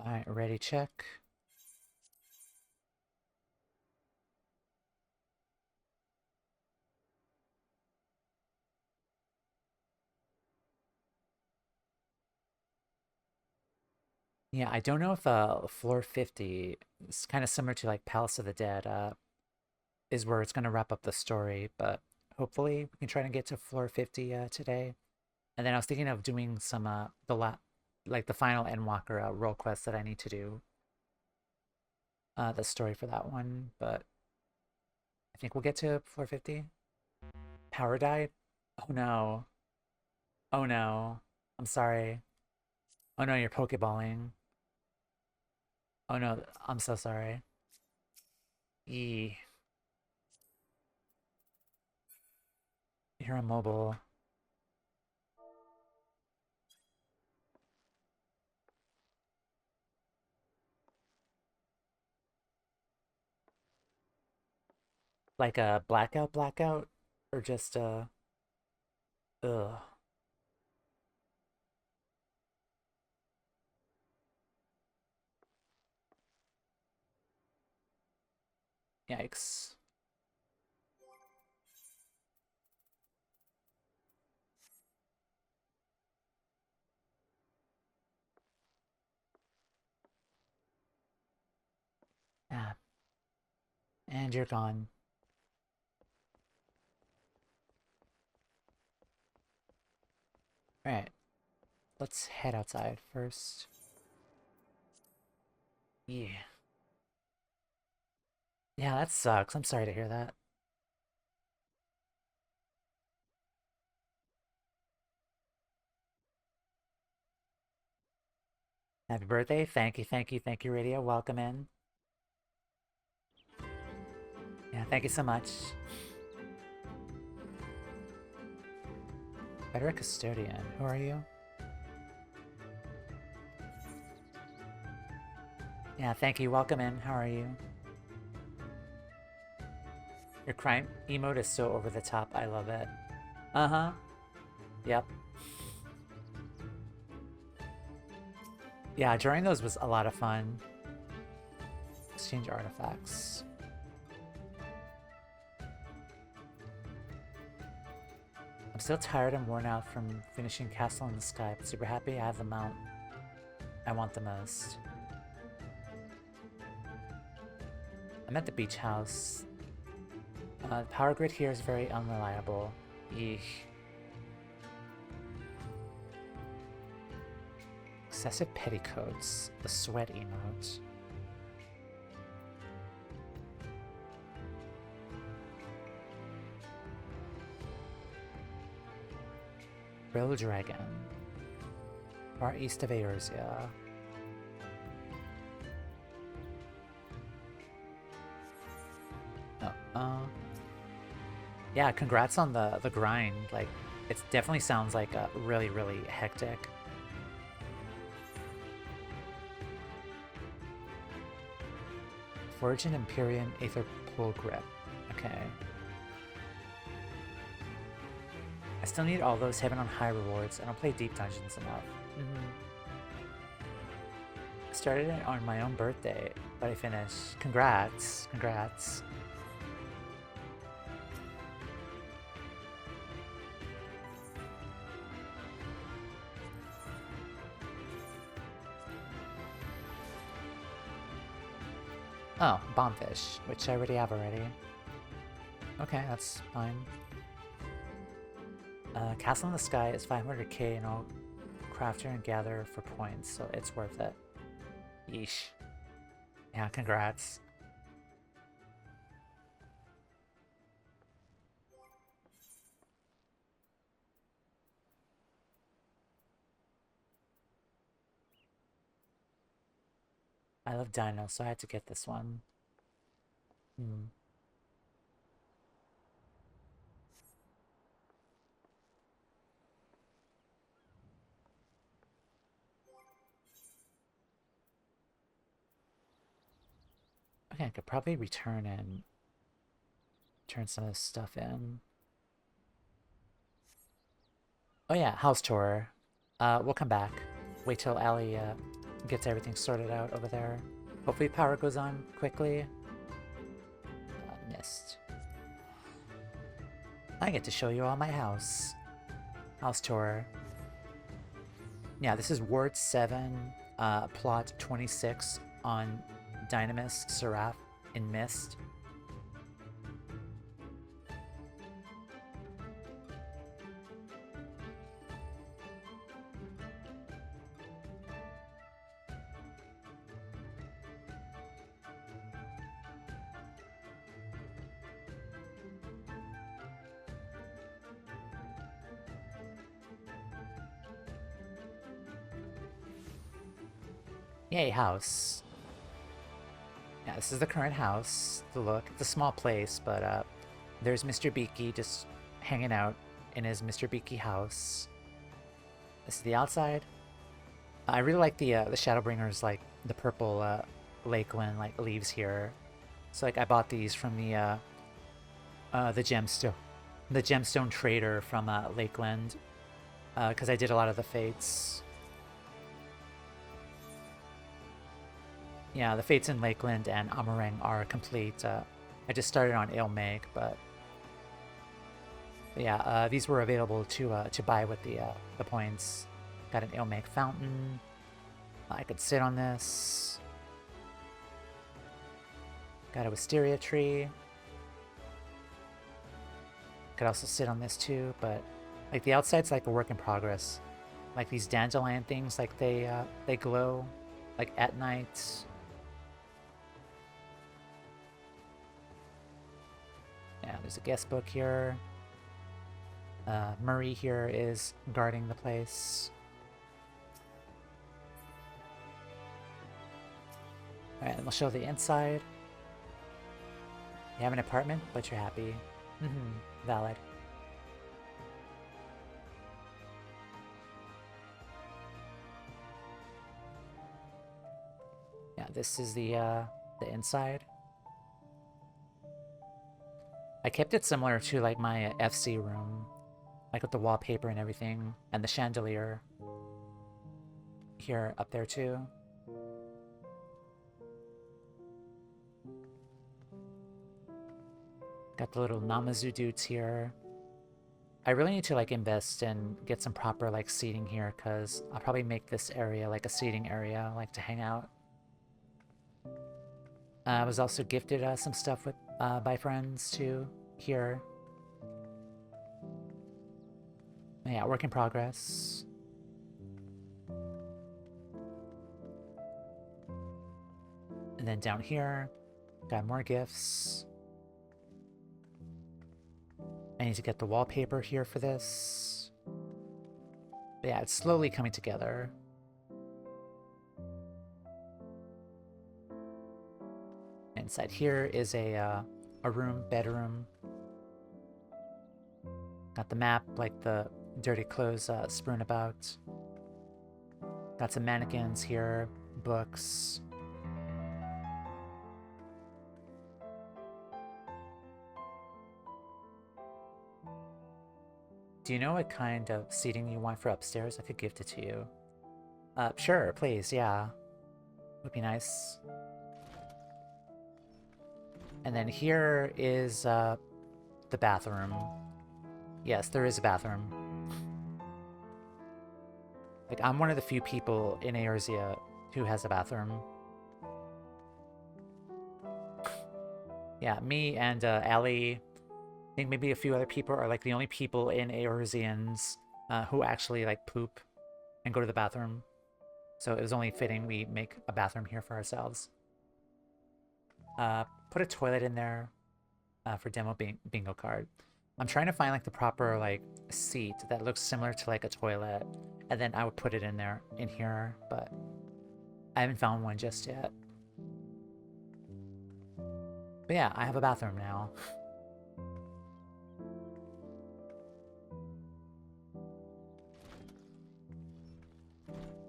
Alright, ready, check. Yeah, I don't know if floor 50 is kind of similar to like Palace of the Dead, is where it's gonna wrap up the story, but hopefully we can try to get to floor 50 today. And then I was thinking of doing some like the final Endwalker role quest that I need to do. The story for that one, but I think we'll get to floor 50. Power died? Oh no. Oh no. I'm sorry. Oh no, you're Pokeballing. Oh no, I'm so sorry. Eee. You're immobile. Like a blackout? Or just ugh. Yikes. Ah. And you're gone. Alright. Let's head outside first. Yeah. Yeah, that sucks. I'm sorry to hear that. Happy birthday. Thank you, thank you, thank you, Radio. Welcome in. Yeah, thank you so much. Better Custodian. Who are you? Yeah, thank you. Welcome in. How are you? Your crime emote is so over the top. I love it. Uh-huh. Yep. Yeah, during those was a lot of fun. Exchange artifacts. I'm still tired and worn out from finishing Castle in the Sky, but super happy I have the mount I want the most. I'm at the beach house. The power grid here is very unreliable. Eesh. Excessive petticoats. The sweat emote. Brill Dragon. Far east of Eorzea. Yeah, congrats on the grind. Like, it definitely sounds like really, really hectic. Forge an Empyrean Aether Pull Grip. Okay. I still need all those heaven on high rewards. I don't play deep dungeons enough. I started it on my own birthday, but I finished. Congrats. Congrats. Oh, Bombfish, which I already have already. Okay, that's fine. Castle in the Sky is 500k and I'll crafter and gather for points, so it's worth it. Yeesh. Yeah, congrats. I love Dino, so I had to get this one. Okay, I could probably return and turn some of this stuff in. Oh yeah, house tour. We'll come back. Wait till Allie gets everything sorted out over there. Hopefully power goes on quickly. Missed. I get to show you all my house. House tour. Yeah, this is Ward 7, plot 26 on Dynamis Seraph in Mist. Yay, house. Yeah, this is the current house. The look. It's a small place, but there's Mr. Beaky just hanging out in his Mr. Beaky house. This is the outside. I really like the Shadowbringers, like the purple Lakeland like leaves here. So like I bought these from the gemstone trader from Lakeland, because I did a lot of the fates. Yeah, the fates in Lakeland and Amarang are complete. I just started on Aymeric, but yeah, these were available to buy with the points. Got an Aymeric fountain. I could sit on this. Got a wisteria tree. Could also sit on this too, but like the outside's like a work in progress. Like these dandelion things, like they glow like at night. Yeah, there's a guest book here. Murray here is guarding the place. Alright, and we'll show the inside. You have an apartment, but you're happy. Valid. Yeah, this is the inside. I kept it similar to like my FC room, like with the wallpaper and everything, and the chandelier here up there too. Got the little Namazu dudes here. I really need to like invest and get some proper like seating here, because I'll probably make this area like a seating area, like to hang out. I was also gifted some stuff with by friends too here. Yeah, work in progress. And then down here, got more gifts. I need to get the wallpaper here for this. But yeah, it's slowly coming together. Inside here is a room, bedroom. Got the map, like the dirty clothes strewn about. Got some mannequins here, books. Do you know what kind of seating you want for upstairs? I could gift it to you. Sure, please, yeah. Would be nice. And then here is the bathroom. Yes, there is a bathroom. Like, I'm one of the few people in Eorzea who has a bathroom. Yeah, me and Allie, I think maybe a few other people are like the only people in Eorzeans who actually like poop and go to the bathroom. So it was only fitting we make a bathroom here for ourselves. Put a toilet in there for demo bingo card. I'm trying to find like the proper like seat that looks similar to like a toilet, and then I would put it in there in here, but I haven't found one just yet. But yeah, I have a bathroom now.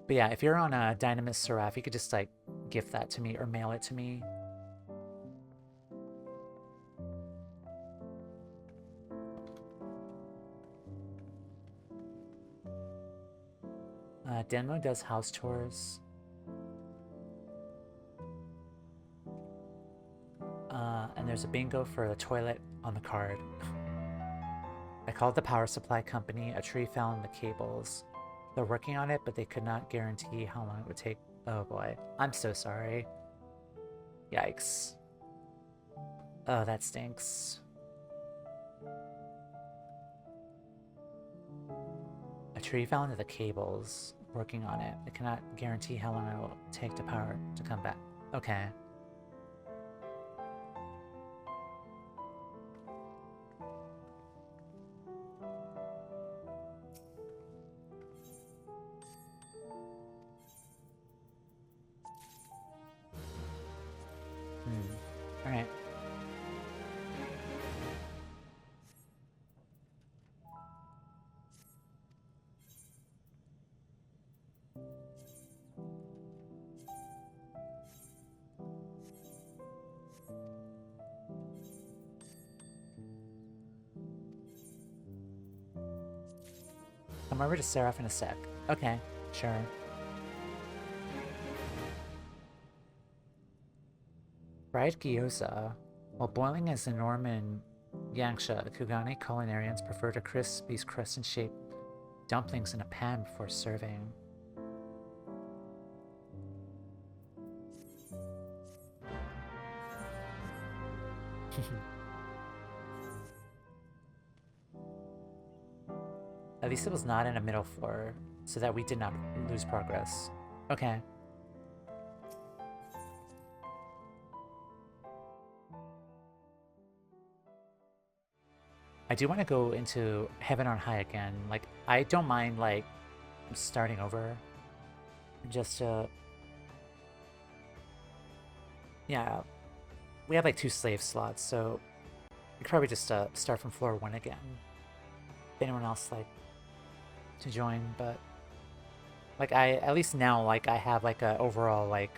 But yeah, if you're on a Dynamis Seraph, you could just like gift that to me or mail it to me. Denmo does house chores. And there's a bingo for the toilet on the card. I called the power supply company. A tree fell in the cables. They're working on it, but they could not guarantee how long it would take. Oh boy. I'm so sorry. Yikes. Oh, that stinks. A tree fell into the cables. Working on it. They cannot guarantee how long it will take to power to come back. Okay. Alright. Come over to Seraph in a sec. Okay, sure. Fried gyoza. While boiling as the Norman Yangsha, Kugani culinarians prefer to crisp these crescent-shaped dumplings in a pan before serving. At least it was not in a middle floor, so that we did not lose progress. Okay. I do want to go into Heaven on High again. Like, I don't mind, like, starting over. Just, yeah. We have, like, 2 slave slots, so we could probably just start from floor 1 again. If anyone else, like, to join, but... Like, at least now, like, I have, like, a overall, like,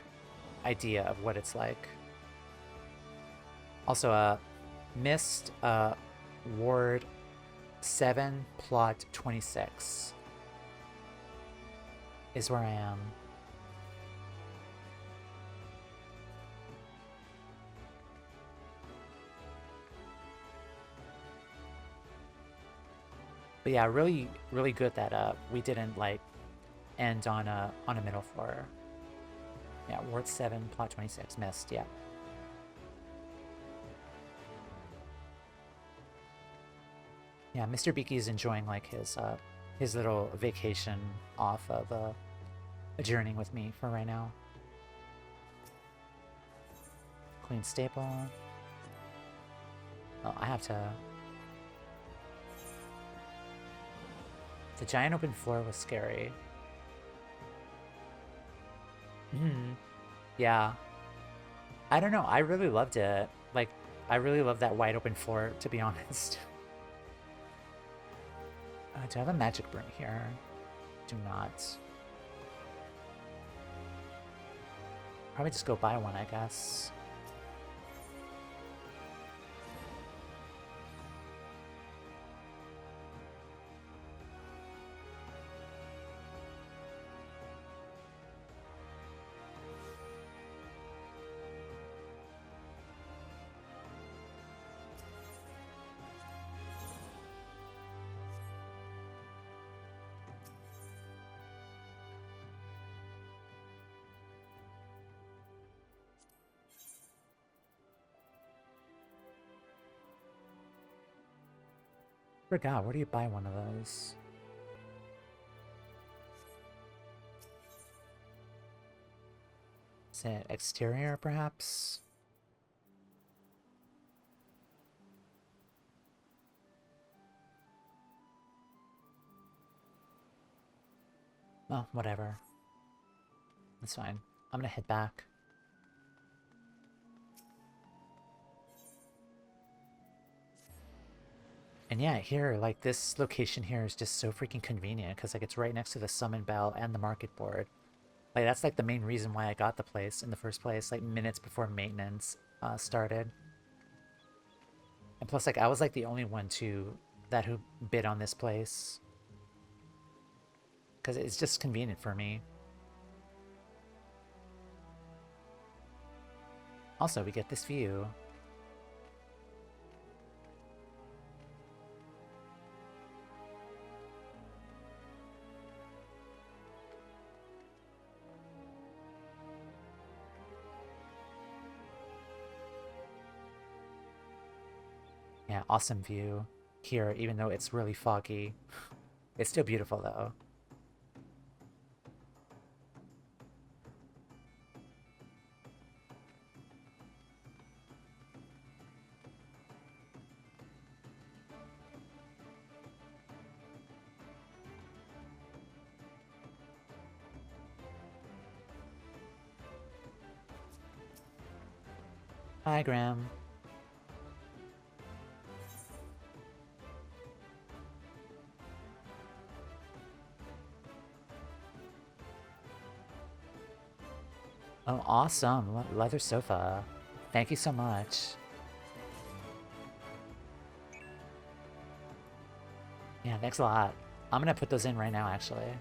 idea of what it's like. Also, Mist, Ward 7, Plot 26 is where I am. But yeah, really good that we didn't like end on a middle floor. Yeah, Ward 7, Plot 26, Mist, yeah. Yeah, Mr. Beaky's enjoying like his little vacation off of adjourning with me for right now. Clean stable. Oh, I have to... The giant open floor was scary. Yeah. I don't know, I really loved it. Like, I really love that wide open floor, to be honest. Do I have a magic burn here? Do not. Probably just go buy one, I guess. Forgot, where do you buy one of those? Is it exterior, perhaps? Oh, whatever. That's fine. I'm gonna head back. And yeah, here, like, this location here is just so freaking convenient, because, like, it's right next to the summon bell and the market board. Like, that's, like, the main reason why I got the place in the first place, like, minutes before maintenance started. And plus, like, I was, like, the only one, too, who bid on this place. Because it's just convenient for me. Also, we get this view. Yeah, awesome view here, even though it's really foggy. It's still beautiful, though. Hi, Graham. Oh, awesome. Leather sofa. Thank you so much. Yeah, thanks a lot. I'm gonna put those in right now, actually.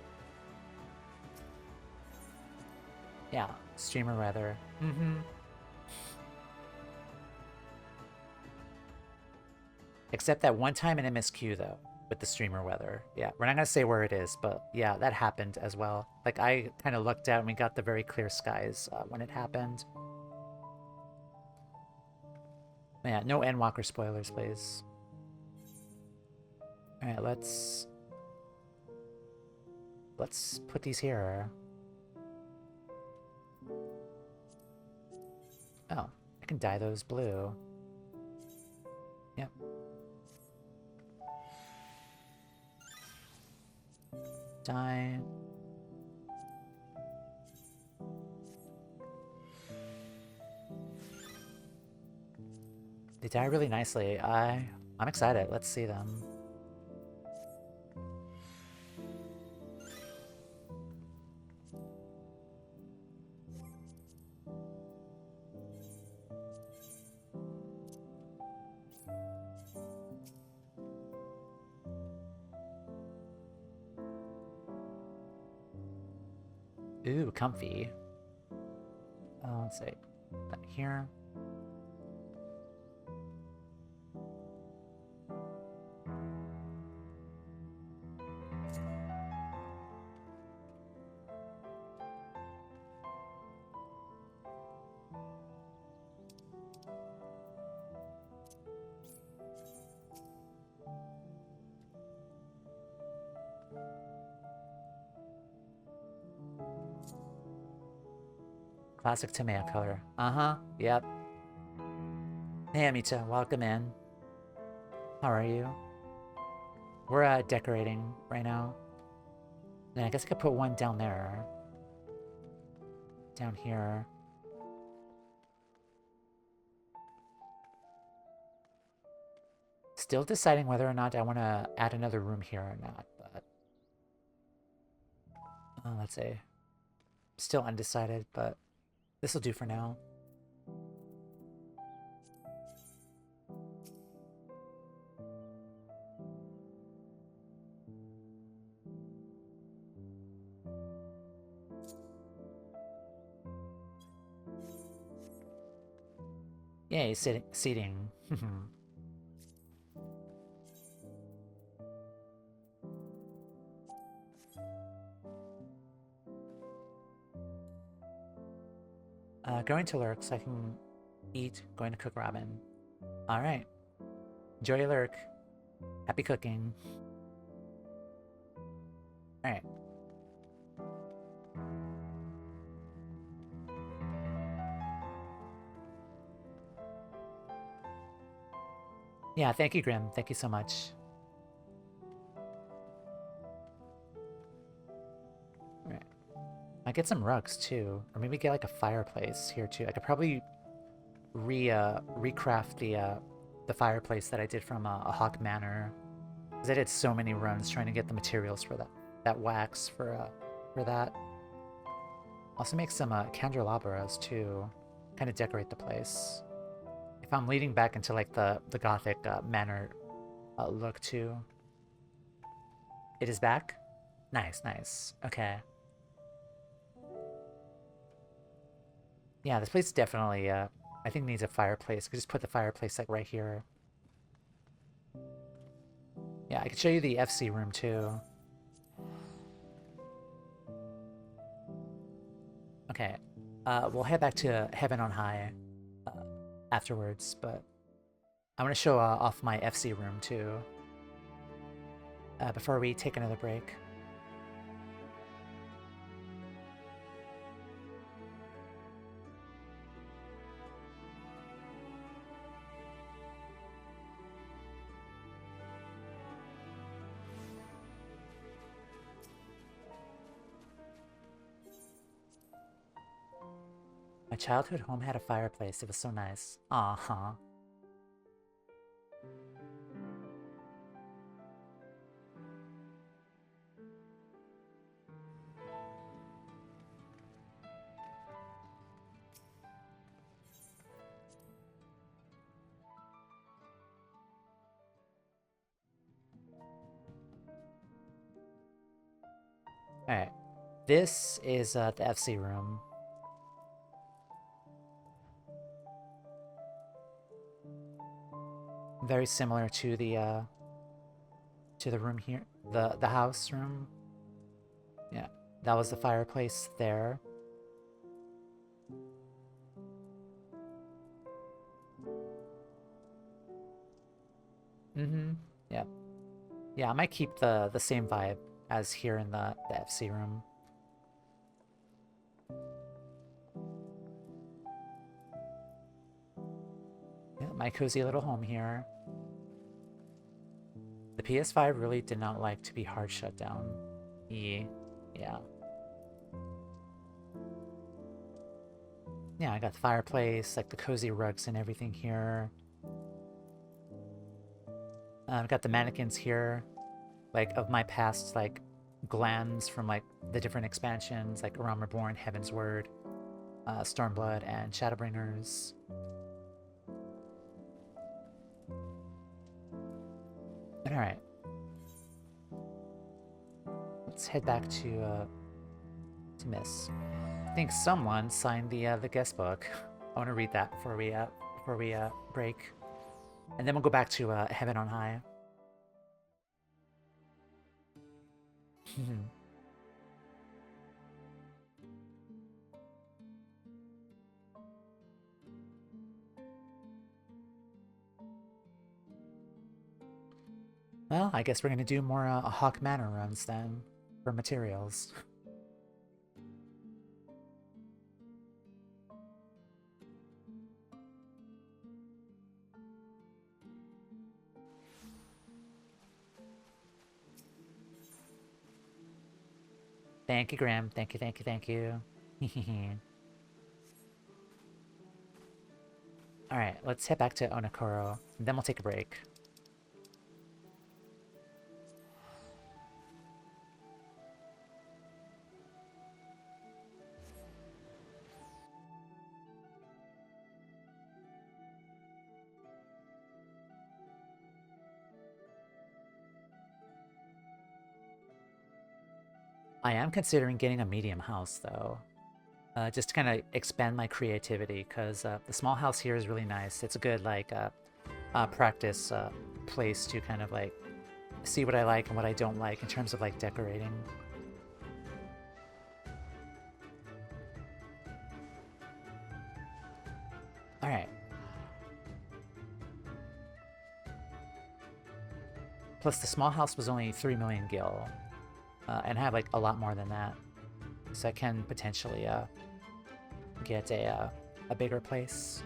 Yeah, streamer weather. Except that one time in MSQ, though, with the streamer weather. Yeah, we're not gonna say where it is, but yeah, that happened as well. Like, I kind of looked out and we got the very clear skies when it happened. Yeah, no Endwalker spoilers, please. Alright, let's put these here. Oh, I can dye those blue. Yep. Dye. They dye really nicely. I'm excited. Let's see them. Ooh, comfy. Let's see. That here. Classic tomato color. Uh-huh. Yep. Hey Amita, welcome in. How are you? We're decorating right now. And I guess I could put one down there. Down here. Still deciding whether or not I want to add another room here or not, but... let's see. Still undecided, but this will do for now. Yay, seating. Going to lurk so I can eat, going to cook ramen. Alright. Enjoy your lurk. Happy cooking. Alright. Yeah, thank you, Grim. Thank you so much. Alright. I get some rugs too. Or maybe get like a fireplace here too. I could probably recraft the fireplace that I did from a Hawk Manor. Because I did so many runs trying to get the materials for that wax for that. Also make some candelabras too. Kind of decorate the place. If I'm leading back into like the Gothic manor look too. It is back? Nice, nice. Okay. Yeah, this place definitely, I think needs a fireplace. I could just put the fireplace like right here. Yeah, I could show you the FC room too. Okay, we'll head back to Heaven on High afterwards, but I want to show off my FC room too before we take another break. My childhood home had a fireplace. It was so nice. Uh-huh. Alright. This is the FC room. Very similar to the room here, the house room. Yeah, that was the fireplace there. Mm-hmm. Yeah. Yeah, I might keep the same vibe as here in the FC room. Yeah, my cozy little home here. The PS5 really did not like to be hard shut down. Yeah. Yeah, I got the fireplace, like the cozy rugs and everything here. I've got the mannequins here, like of my past, like glands from like the different expansions, like Realm Reborn, Heaven's Word, Stormblood, and Shadowbringers. Alright. Let's head back to Miss. I think someone signed the guest book. I want to read that before we break. And then we'll go back to Heaven on High. Well, I guess we're going to do more Hawk Manor runs then, for materials. Thank you, Grim. Thank you, thank you, thank you. Alright, let's head back to Onokoro, and then we'll take a break. I am considering getting a medium house, though. Just to kind of expand my creativity, because the small house here is really nice. It's a good, like, practice place to kind of, like, see what I like and what I don't like in terms of, like, decorating. Alright. Plus, the small house was only 3 million gil, and I have, like, a lot more than that. So I can potentially, get a bigger place.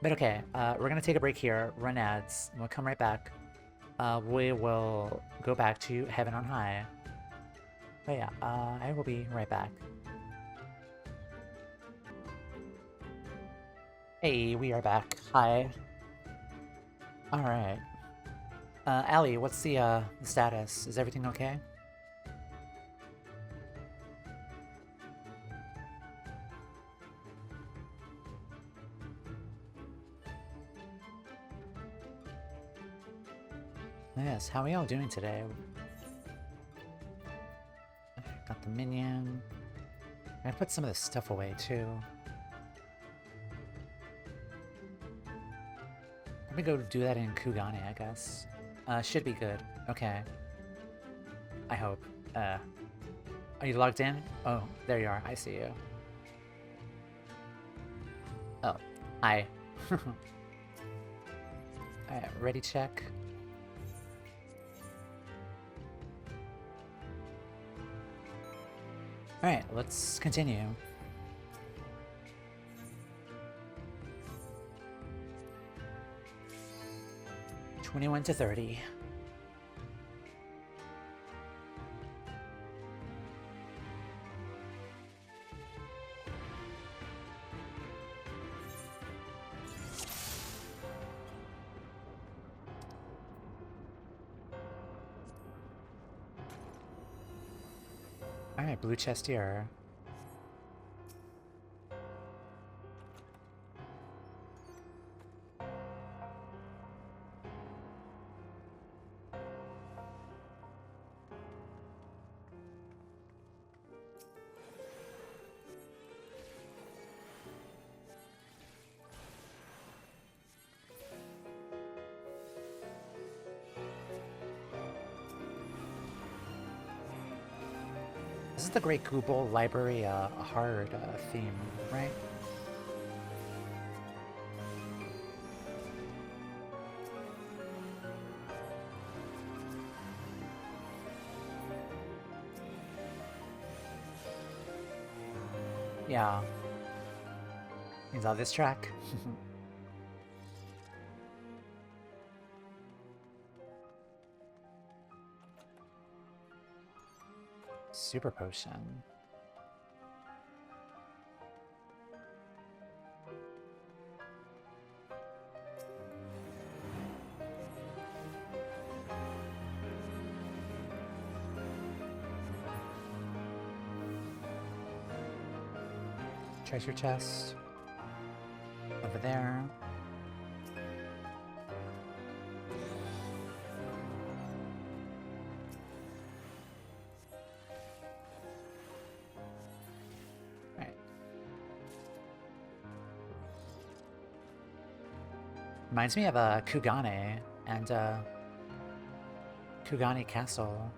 But okay, we're gonna take a break here, run ads, and we'll come right back. We will go back to Heaven on High. But yeah, I will be right back. Hey, we are back. Hi. Alright. Allie, what's the status? Is everything okay? Yes, how are y'all doing today? Got the minion. I put some of this stuff away too. Let me go do that in Kugane, I guess. Should be good. Okay. I hope. Are you logged in? Oh, there you are. I see you. Oh, hi. Alright, ready check. Alright, let's continue. $21 to $30. Alright, blue chest here. This is the Great Google Library hard theme, right? Yeah. Means on this track. Super potion. Treasure chest. Over there. Right. Reminds me of Kugane and Kugane Castle.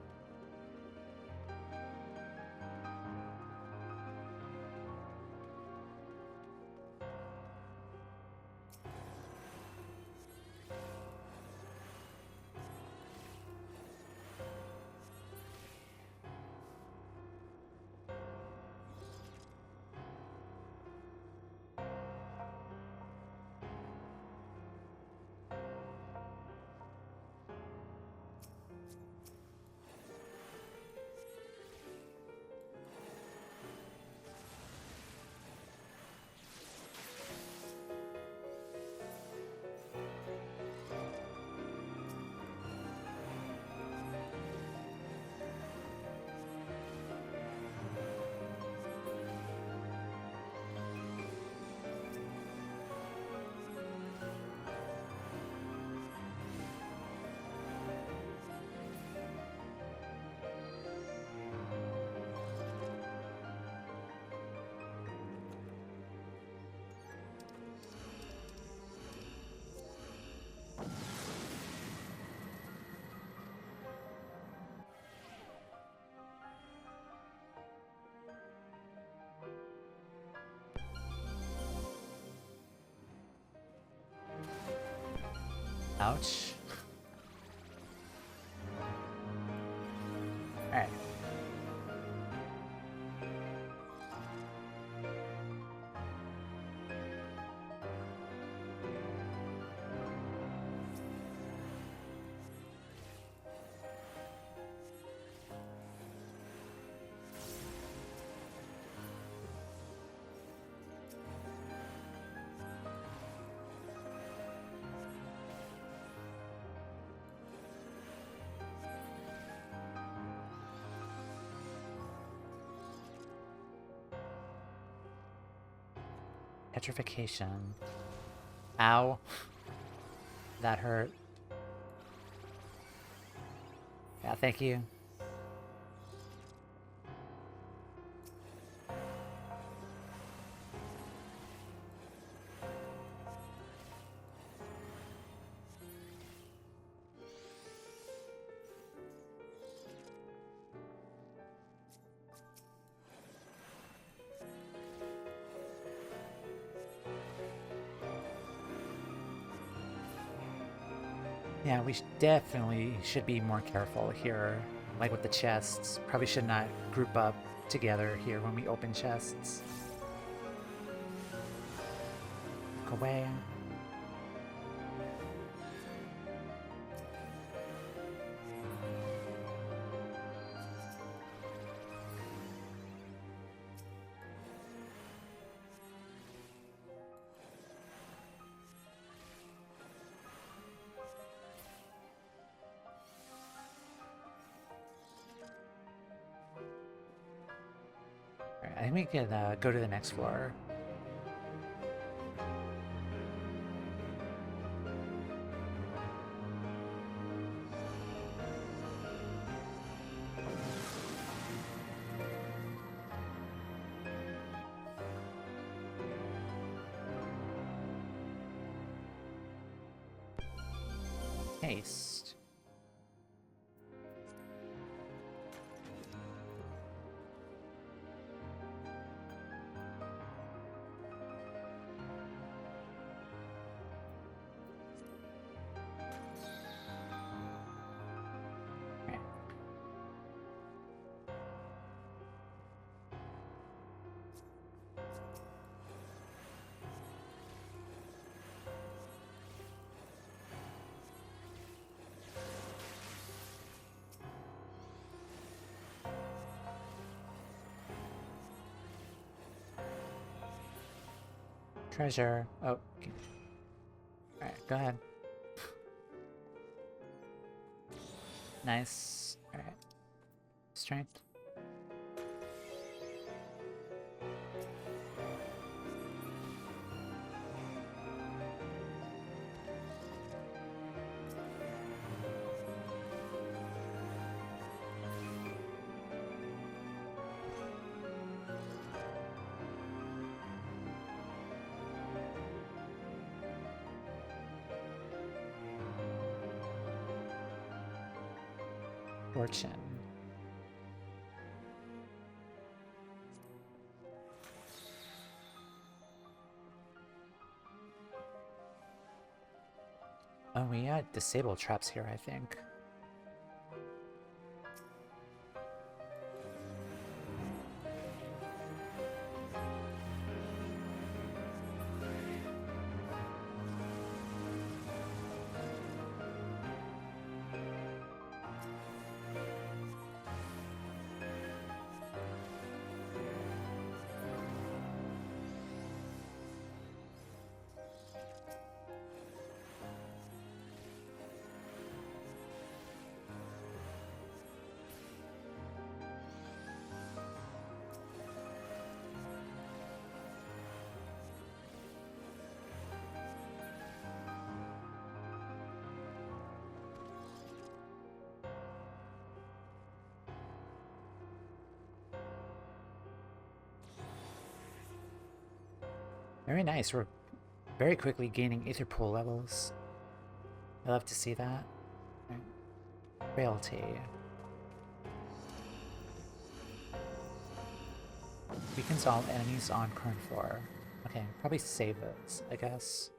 Ouch. Alright. Petrification. Ow. That hurt. Yeah, thank you. Yeah, we definitely should be more careful here, like with the chests. Probably should not group up together here when we open chests. Look away. I think we could go to the next floor. Haste. Treasure. Oh. Okay. Alright, go ahead. Nice. Alright. Strength. Fortune. Oh, we had disable traps here, I think. Very nice. We're very quickly gaining Aether Pool levels. I love to see that. Frailty. Weakens all enemies on current floor. Okay, probably save those, I guess.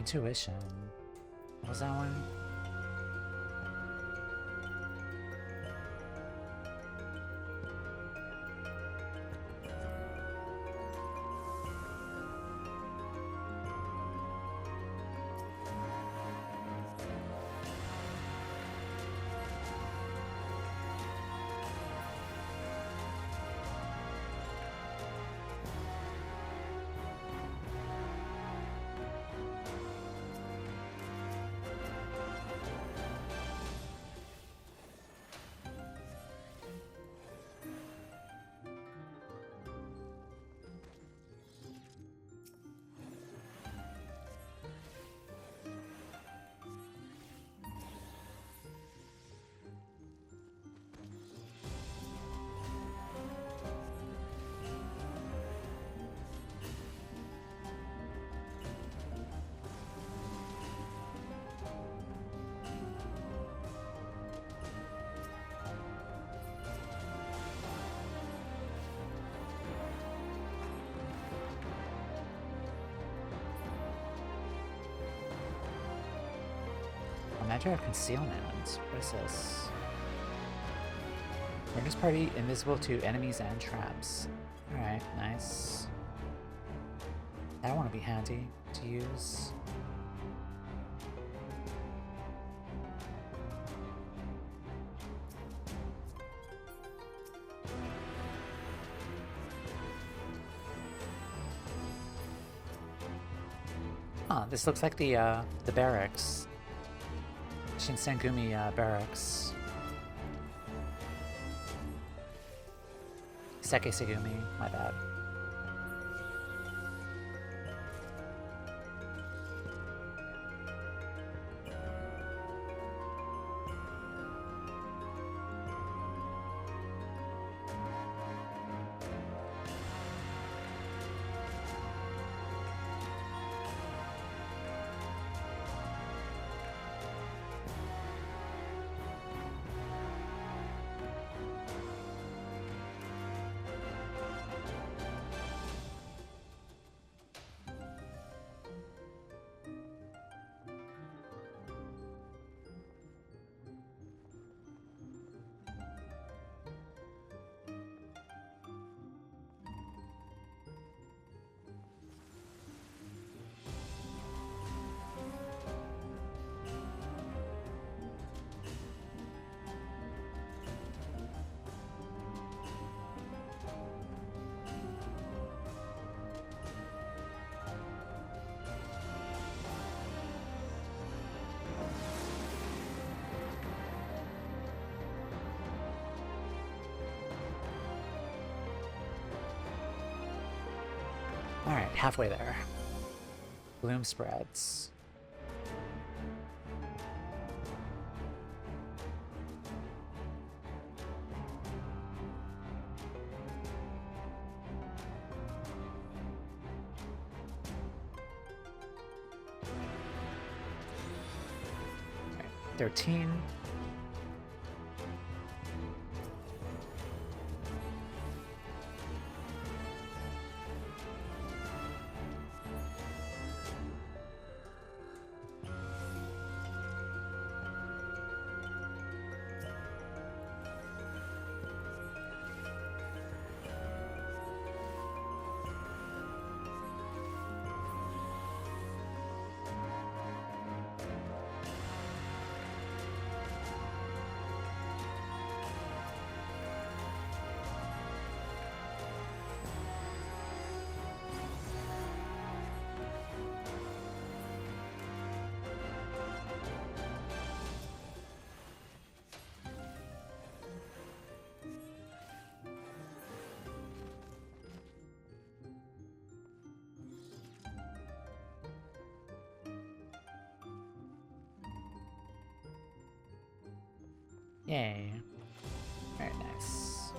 Intuition. What was that one? Matter of Concealment. What is this? Renders party invisible to enemies and traps. Alright, nice. That want to be handy to use. Huh, this looks like the barracks. Shinsengumi barracks. Sekisegumi, my bad. Alright, halfway there. Bloom spreads. Alright, 13. Yay. Very nice.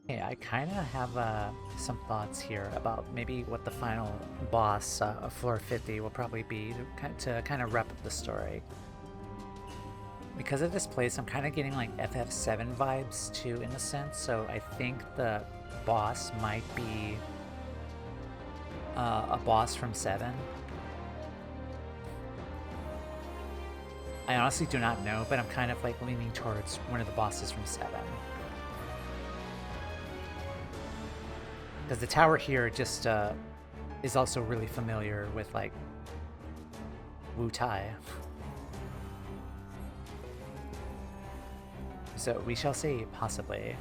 Hey, I kind of have some thoughts here about maybe what the final boss of floor 50 will probably be to kind of wrap up the story. Because of this place, I'm kind of getting like FF7 vibes too, in a sense, so I think the boss might be a boss from 7. I honestly do not know, but I'm kind of like leaning towards one of the bosses from 7. Because the tower here just is also really familiar with like Wu Tai. So we shall see, possibly.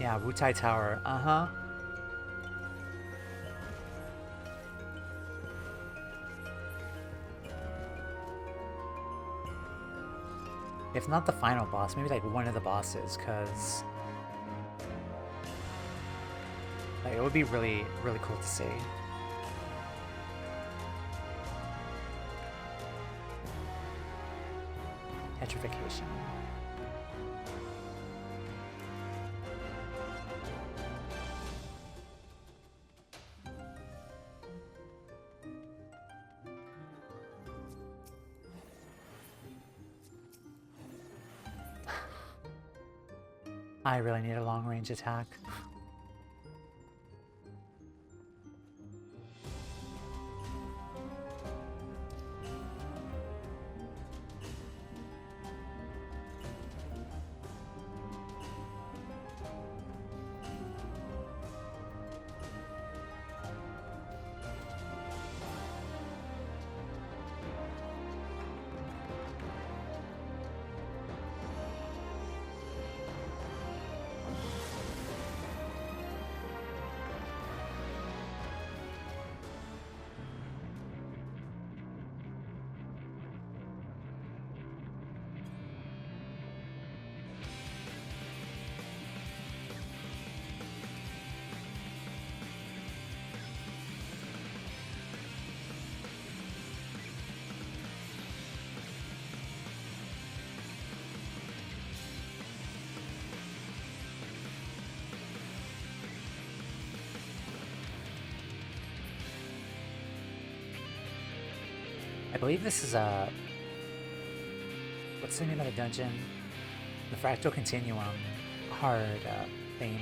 Yeah, Wu Tai Tower, uh-huh. If not the final boss, maybe like one of the bosses, because like, it would be really, really cool to see. Petrification. I really need a long-range attack. I believe this is a... What's the name of the dungeon? The Fractal Continuum hard theme.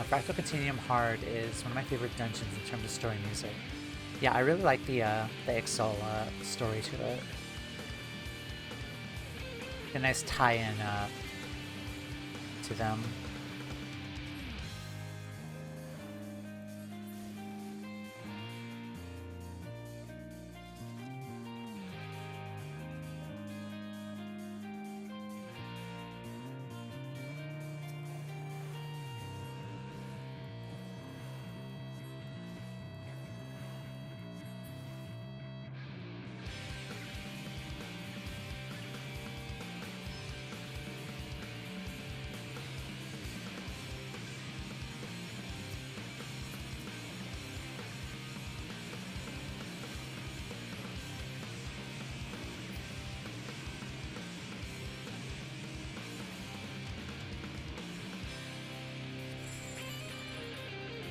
Fractal Continuum Hard is one of my favorite dungeons in terms of story music. Yeah, I really like the Ixal story to it. A nice tie-in to them.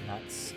Nuts.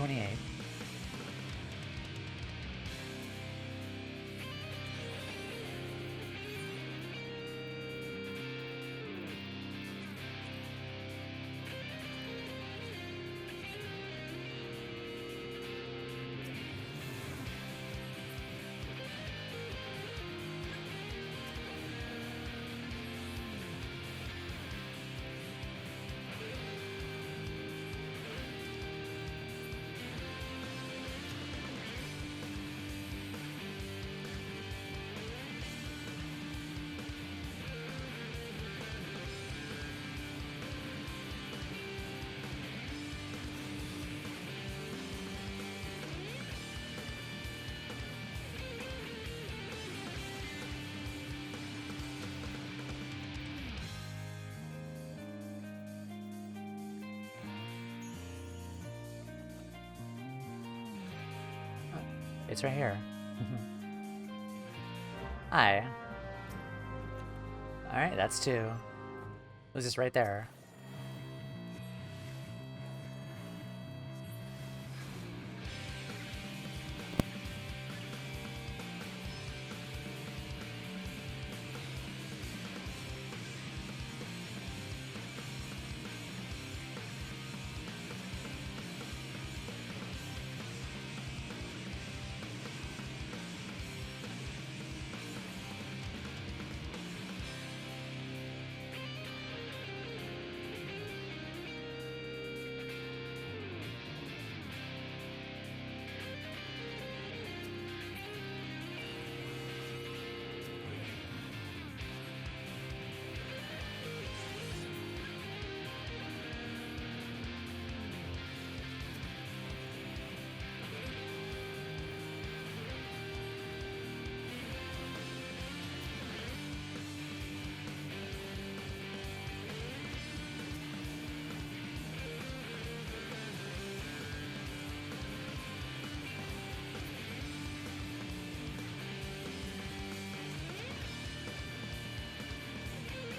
only 28. It's right here. Hi. Alright, that's 2. It was just right there.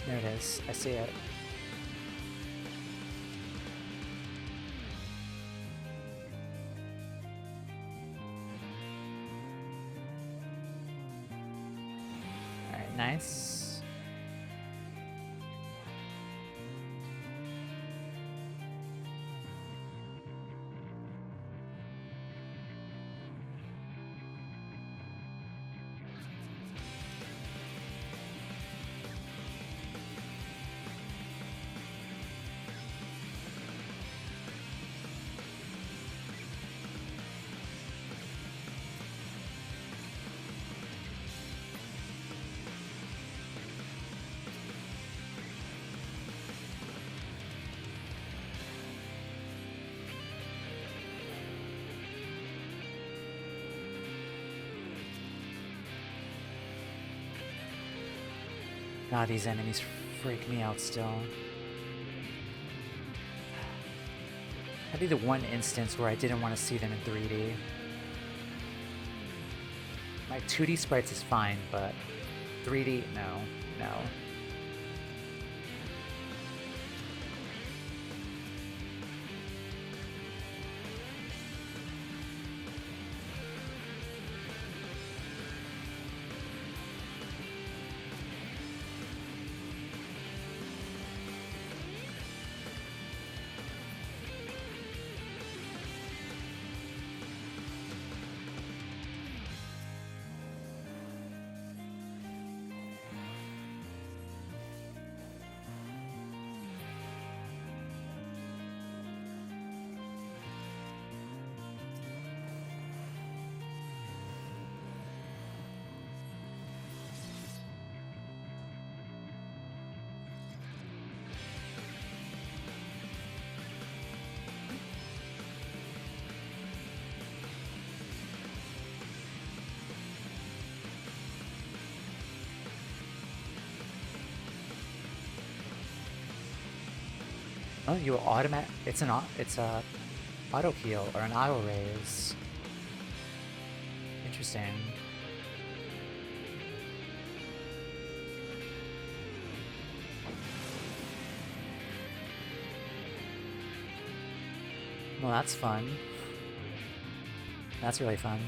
There it is. I see it. Alright, nice. God, these enemies freak me out still. That'd be the one instance where I didn't want to see them in 3D. My 2D sprites is fine, but 3D, no, no. Oh, you automatic. It's a auto heal or an auto raise. Interesting. Well, that's fun. That's really fun.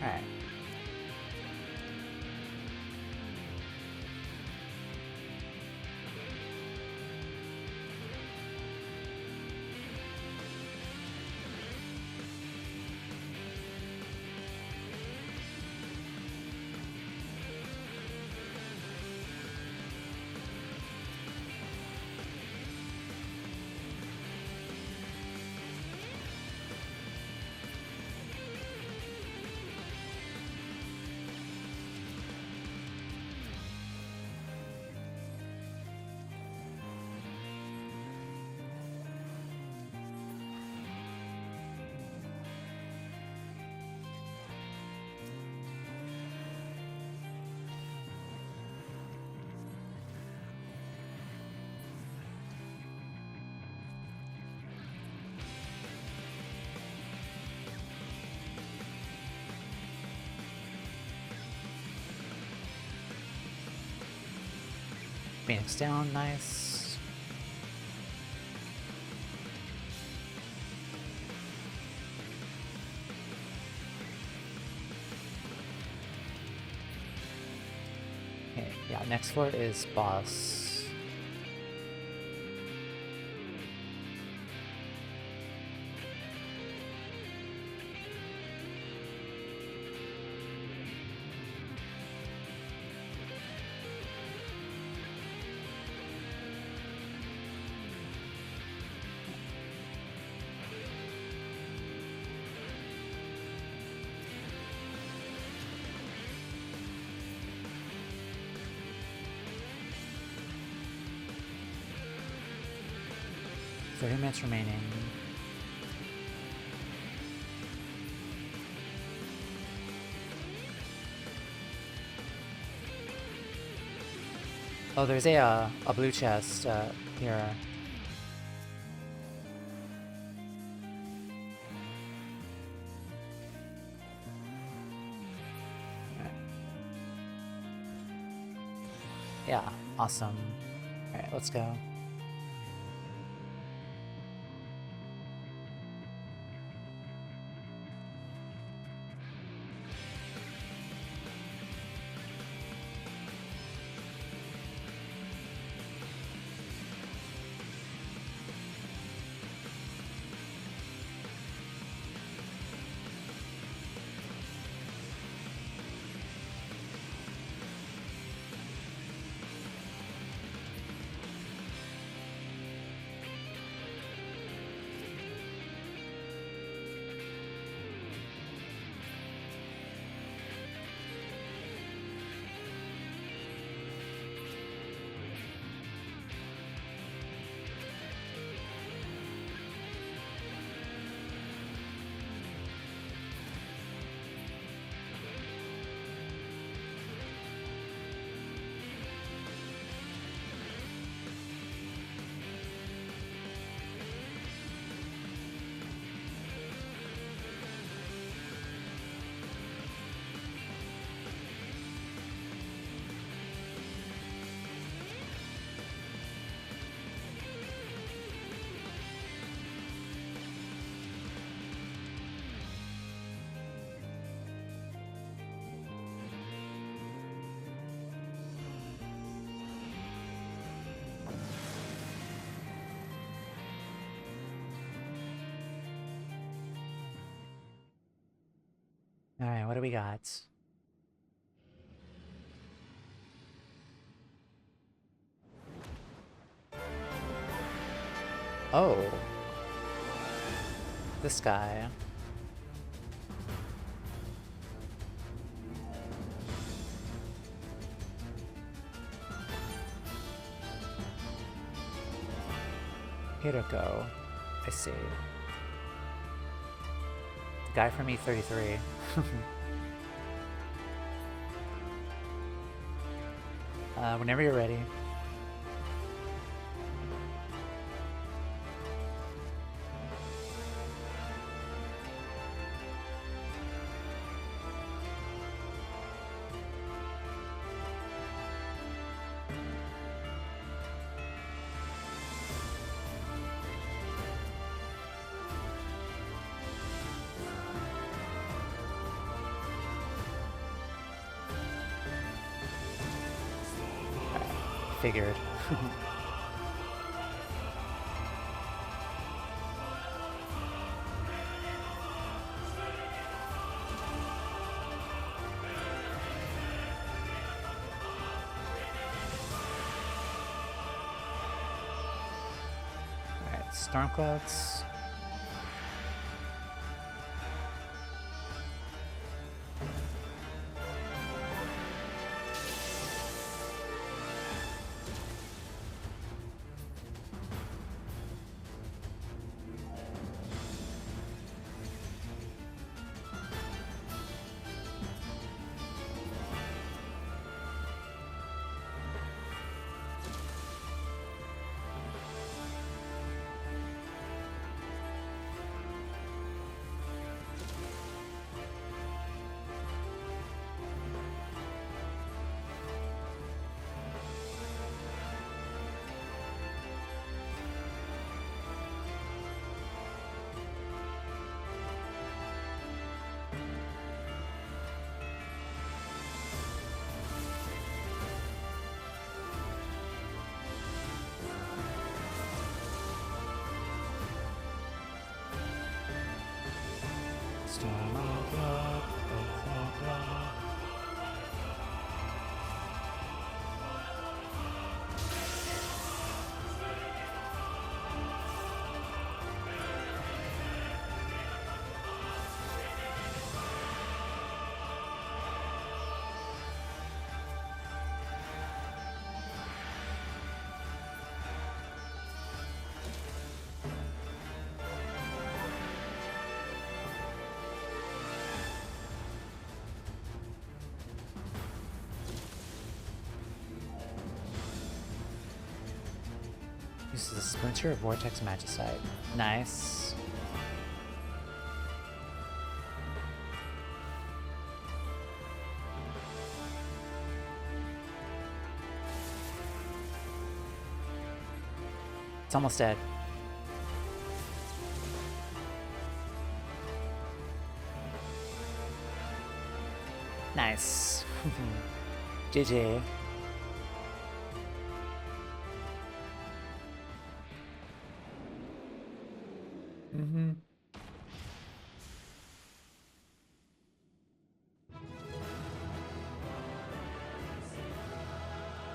Alright. Phoenix down, nice. Okay, yeah, next floor is boss. Thirty minutes remaining. Oh, there's a blue chest here. Right. Yeah, awesome. All right, let's go. All right, what do we got? Oh. This guy. Here to go. I see. The guy from E33. Whenever you're ready. figured. Alright, Stormclouds. Uses a Splinter of Vortex Magicite. Nice. It's almost dead. Nice. GG.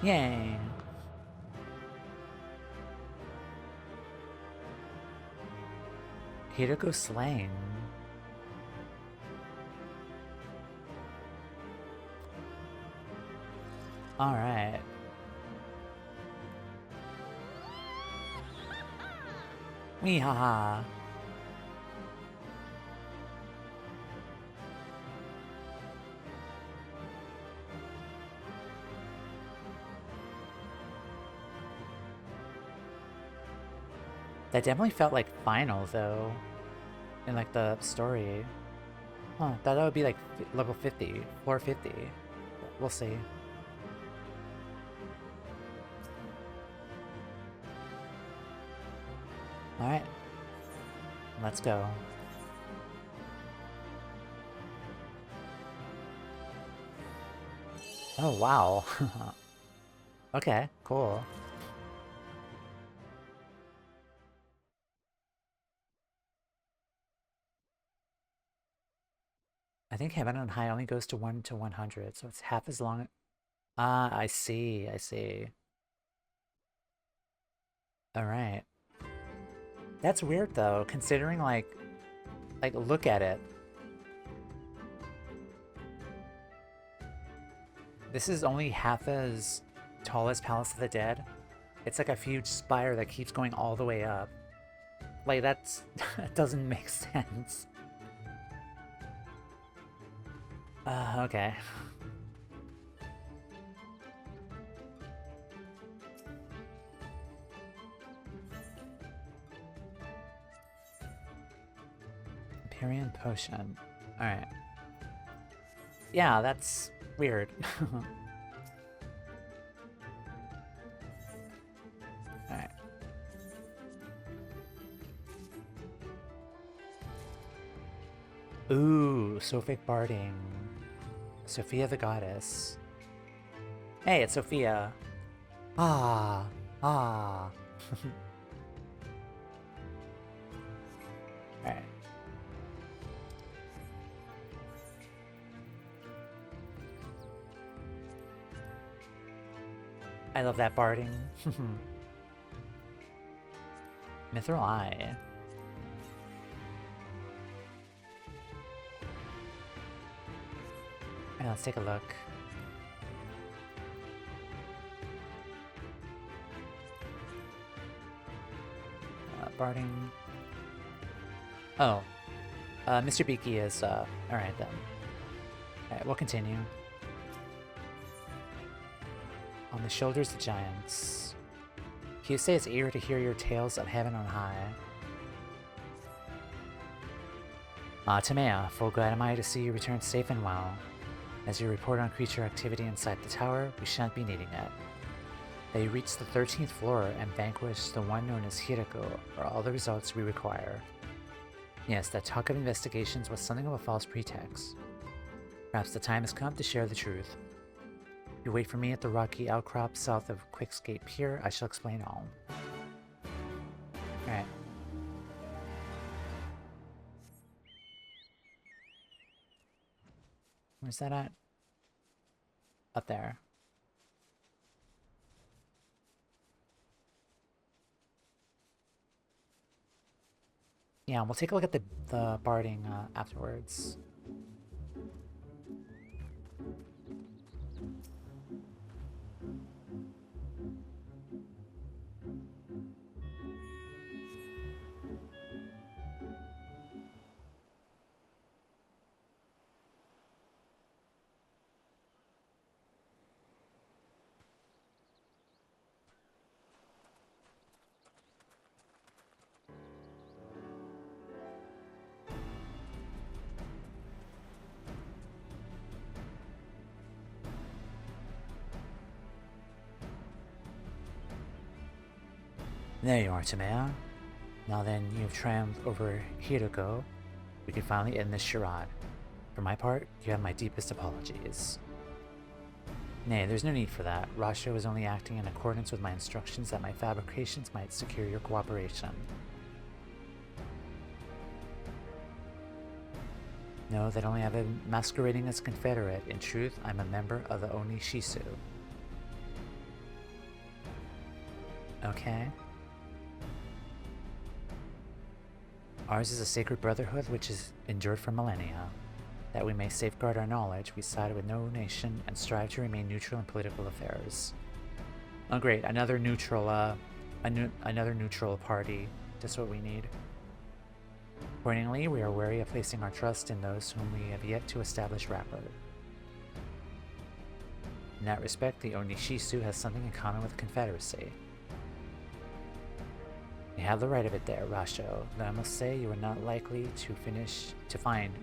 Yay. Hiroko slain. Alright. Wee haha. That definitely felt like final, though, in like the story. Huh, thought that would be like level 50, 450. We'll see. Alright. Let's go. Oh, wow. Okay, cool. I think Heaven on High only goes to 1 to 100, so it's half as long. Ah, I see, I see. Alright. That's weird, though, considering, like, look at it. This is only half as tall as Palace of the Dead. It's like a huge spire that keeps going all the way up. Like, that doesn't make sense. Okay. Empyrean Potion. Alright. Yeah, that's weird. Alright. Ooh, Sophic Barding. Sophia the Goddess. Hey, it's Sophia. Ah, ah. Alright. I love that barding. Mithril Eye. Alright, let's take a look. Barding. Oh. Mr. Beaky is, alright then. Alright, we'll continue. On the shoulders of giants. Can you say it's eager to hear your tales of heaven on high? Timea, full glad am I to see you return safe and well. As you report on creature activity inside the tower, we shan't be needing it. That you reach the 13th floor and vanquish the one known as Hirako are all the results we require. Yes, that talk of investigations was something of a false pretext. Perhaps the time has come to share the truth. If you wait for me at the rocky outcrop south of Quickscape Pier, I shall explain all. Alright. Where's that at? Up there. Yeah, we'll take a look at the barding afterwards. There you are, Timea. Now then, you've triumphed over Hiroko. We can finally end this charade. For my part, you have my deepest apologies. Nay, there's no need for that. Rasha was only acting in accordance with my instructions that my fabrications might secure your cooperation. Know that only I've been masquerading as Confederate. In truth, I'm a member of the Oni Shisu. Okay. Ours is a sacred brotherhood which has endured for millennia. That we may safeguard our knowledge, we side with no nation and strive to remain neutral in political affairs. Oh great, another neutral party. Just what we need. Accordingly, we are wary of placing our trust in those whom we have yet to establish rapport. In that respect, the Onishisu has something in common with the Confederacy. You have the right of it there, Rasho, though I must say you are not likely to find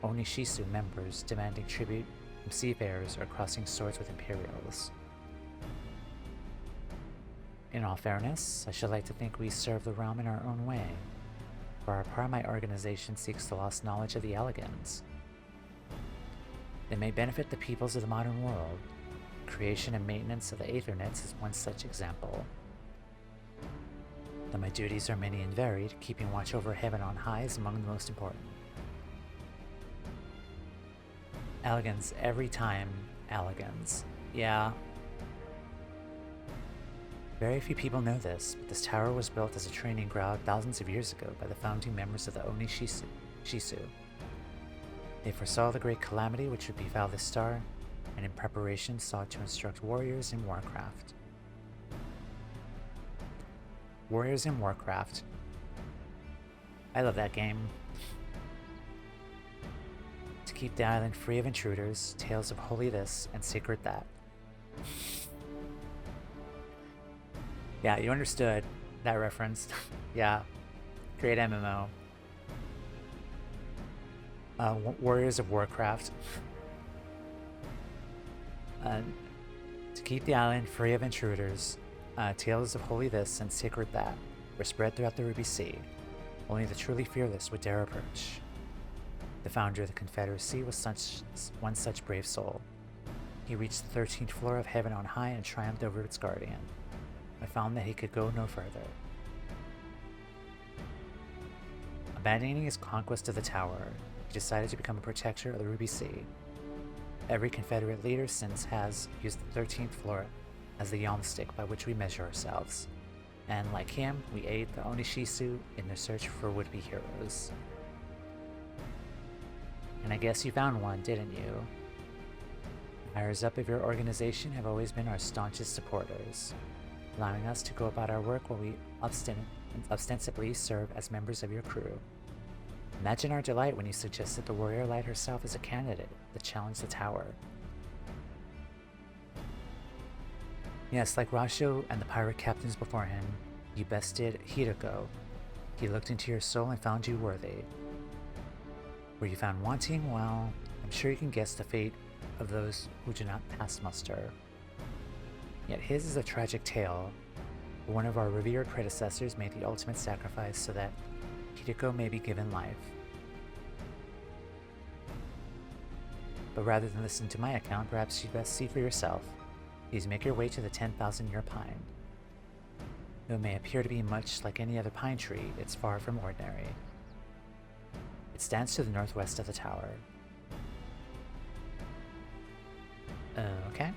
Onishisu members demanding tribute from seafarers or crossing swords with Imperials. In all fairness, I should like to think we serve the realm in our own way. For our part, my organization seeks the lost knowledge of the Elegans. They may benefit the peoples of the modern world. Creation and maintenance of the Aethernets is one such example. Though my duties are many and varied, keeping watch over heaven on high is among the most important. Elegans every time. Elegans. Yeah. Very few people know this, but this tower was built as a training ground thousands of years ago by the founding members of the Oni Shisu. They foresaw the great calamity which would befall this star, and in preparation sought to instruct warriors in warcraft. Warriors in Warcraft. I love that game. To keep the island free of intruders, tales of holy this and sacred that. Yeah, you understood that reference. Yeah. Great MMO. Warriors of Warcraft. To keep the island free of intruders, tales of holy this and sacred that were spread throughout the Ruby Sea. Only the truly fearless would dare approach. The founder of the Confederacy was one such brave soul. He reached the 13th floor of heaven on high and triumphed over its guardian. I found that he could go no further. Abandoning his conquest of the tower, he decided to become a protector of the Ruby Sea. Every Confederate leader since has used the 13th floor as the yardstick by which we measure ourselves, and like him, we aid the Onishisu in their search for would-be heroes. And I guess you found one, didn't you? The higher up of your organization have always been our staunchest supporters, allowing us to go about our work while we ostensibly serve as members of your crew. Imagine our delight when you suggested the Warrior Light herself as a candidate to challenge the tower. Yes, like Rasho and the pirate captains before him, you bested Hideko. He looked into your soul and found you worthy. Were you found wanting? Well, I'm sure you can guess the fate of those who do not pass muster. Yet his is a tragic tale. One of our revered predecessors made the ultimate sacrifice so that Hideko may be given life. But rather than listen to my account, perhaps you'd best see for yourself. Please make your way to the 10,000-year pine. Though it may appear to be much like any other pine tree, it's far from ordinary. It stands to the northwest of the tower. Okay.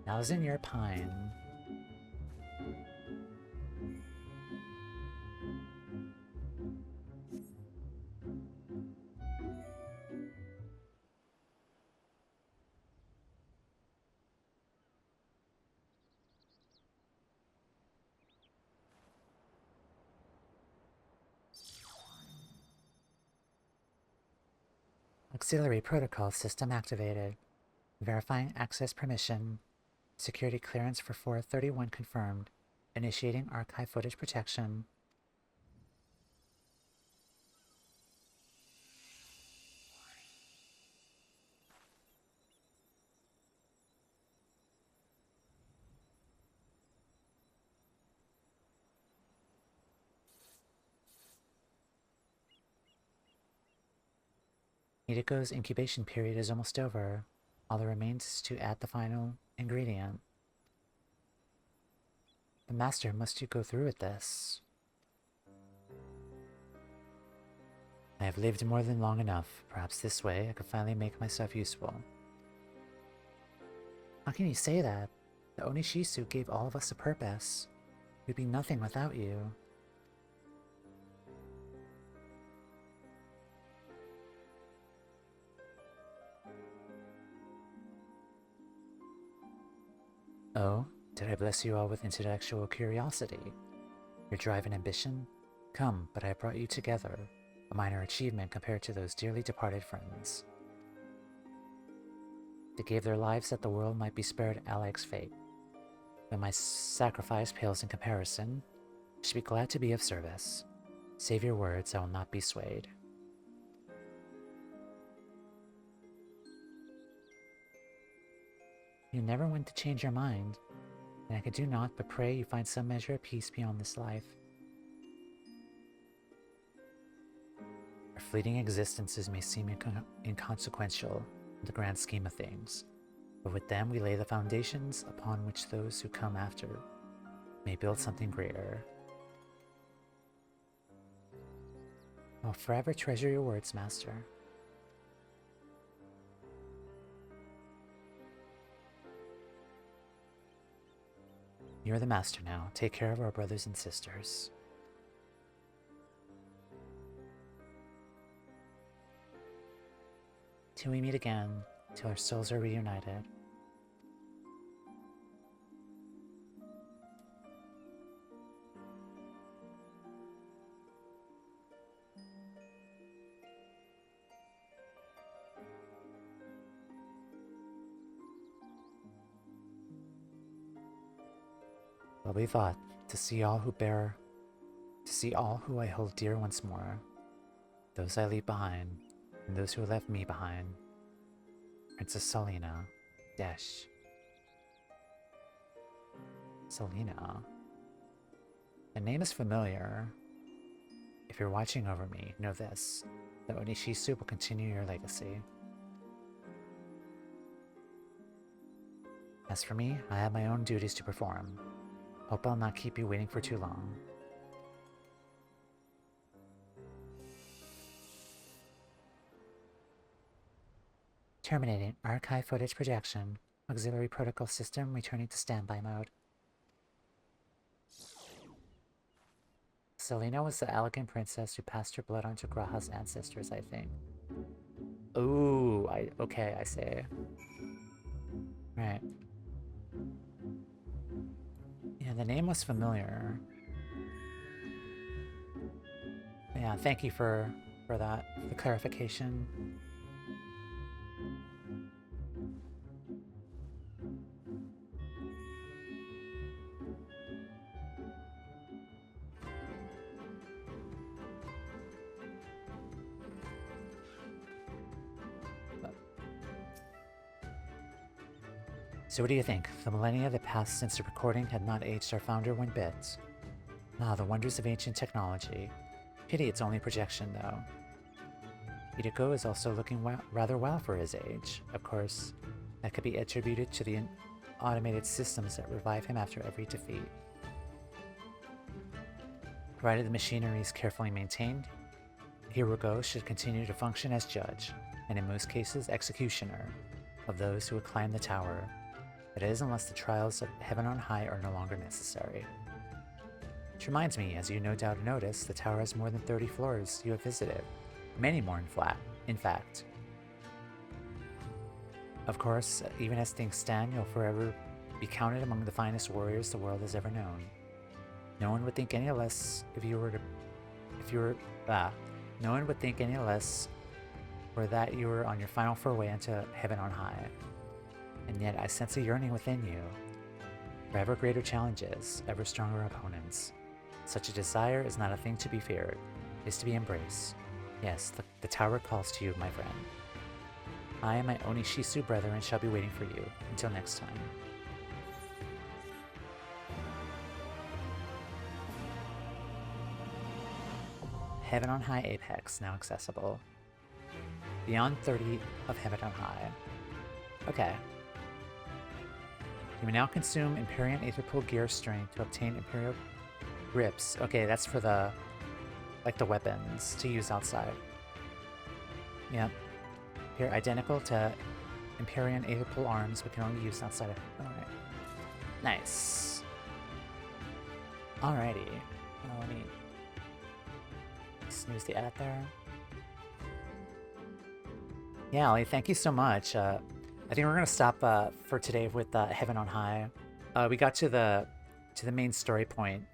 Thousand-year pine. Auxiliary protocol system activated. Verifying access permission. Security clearance for 431 confirmed. Initiating archive footage protection. Hideko's incubation period is almost over. All that remains is to add the final ingredient. But Master, must you go through with this? I have lived more than long enough. Perhaps this way I could finally make myself useful. How can you say that? The Onishisu gave all of us a purpose. We'd be nothing without you. Oh, did I bless you all with intellectual curiosity? Your drive and ambition? Come, but I brought you together. A minor achievement compared to those dearly departed friends. They gave their lives that the world might be spared Alec's fate. But my sacrifice pales in comparison. I should be glad to be of service. Save your words, I will not be swayed. You never went to change your mind, and I could do naught but pray you find some measure of peace beyond this life. Our fleeting existences may seem inconsequential in the grand scheme of things, but with them we lay the foundations upon which those who come after may build something greater. I'll forever treasure your words, Master. You're the Master now. Take care of our brothers and sisters. Till we meet again, till our souls are reunited. Lovely thought, to see all who I hold dear once more. Those I leave behind, and those who left me behind. Princess Selena. Dash. Selena. The name is familiar. If you're watching over me, know this. The Onishisu will continue your legacy. As for me, I have my own duties to perform. Hope I'll not keep you waiting for too long. Terminating archive footage projection. Auxiliary protocol system returning to standby mode. Selena was the elegant princess who passed her blood on to Graha's ancestors, I think. Ooh, okay, I say. Right. Yeah, the name was familiar. Yeah, thank you for that, the clarification. So what do you think? The millennia that passed since the recording had not aged our founder one bit. Ah, the wonders of ancient technology. Pity it's only projection, though. Hideko is also looking rather well for his age. Of course, that could be attributed to the automated systems that revive him after every defeat. Provided the machinery is carefully maintained, Hideko should continue to function as judge, and in most cases, executioner, of those who would climb the tower. That is, unless the trials of heaven on high are no longer necessary. Which reminds me, as you no doubt noticed, the tower has more than 30 floors you have visited. Many more in fact. Of course, even as things stand, you'll forever be counted among the finest warriors the world has ever known. No one would think any less no one would think any less or that you were on your final foray into heaven on high. And yet I sense a yearning within you for ever greater challenges, ever stronger opponents. Such a desire is not a thing to be feared, it is to be embraced. Yes, the tower calls to you, my friend. I and my Onishisu brethren shall be waiting for you. Until next time. Heaven on High Apex, now accessible. Beyond 30 of Heaven on High. Okay. You may now consume Empyrean Aetherpool Gear Strength to obtain Imperial Grips. Okay, that's for the weapons to use outside. Yep. Here, identical to Empyrean Aetherpool Arms, but can only use outside of... Alright. Nice. Alrighty. Let me snooze the ad there. Yeah, Ollie, thank you so much. I think we're gonna stop for today with Heaven on High. We got to the main story point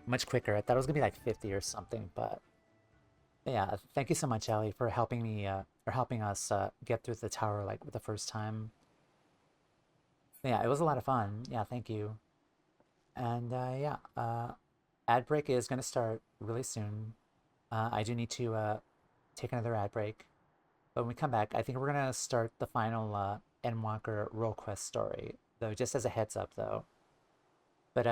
much quicker. I thought it was gonna be like 50 or something, but yeah, thank you so much, Allie, for helping me or helping us get through the tower like the first time. Yeah, it was a lot of fun. Yeah, thank you. And yeah, ad break is gonna start really soon. I do need to take another ad break. But when we come back, I think we're gonna start the final Endwalker role quest story, though just as a heads up, though. But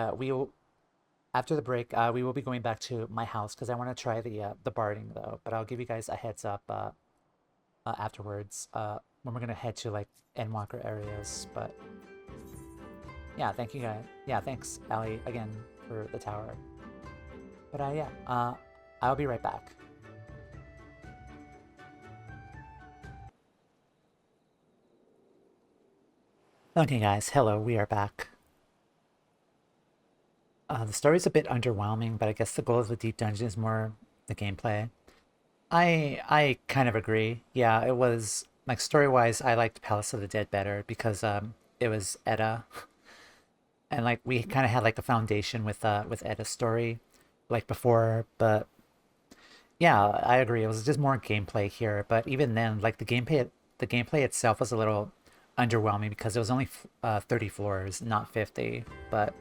after the break, we will be going back to my house because I want to try the barding, though. But I'll give you guys a heads up afterwards when we're gonna head to like Endwalker areas. But yeah, thank you guys. Yeah, thanks, Allie, again for the tower. But yeah, I'll be right back. Okay guys, hello, we are back. The story's a bit underwhelming, but I guess the goal of the Deep Dungeon is more the gameplay. I kind of agree. Yeah, it was, like, story-wise, I liked Palace of the Dead better because it was Edda. And like we kind of had like a foundation with Edda's story like before, but yeah, I agree. It was just more gameplay here, but even then, like the gameplay itself was a little underwhelming because it was only 30 floors, not 50. But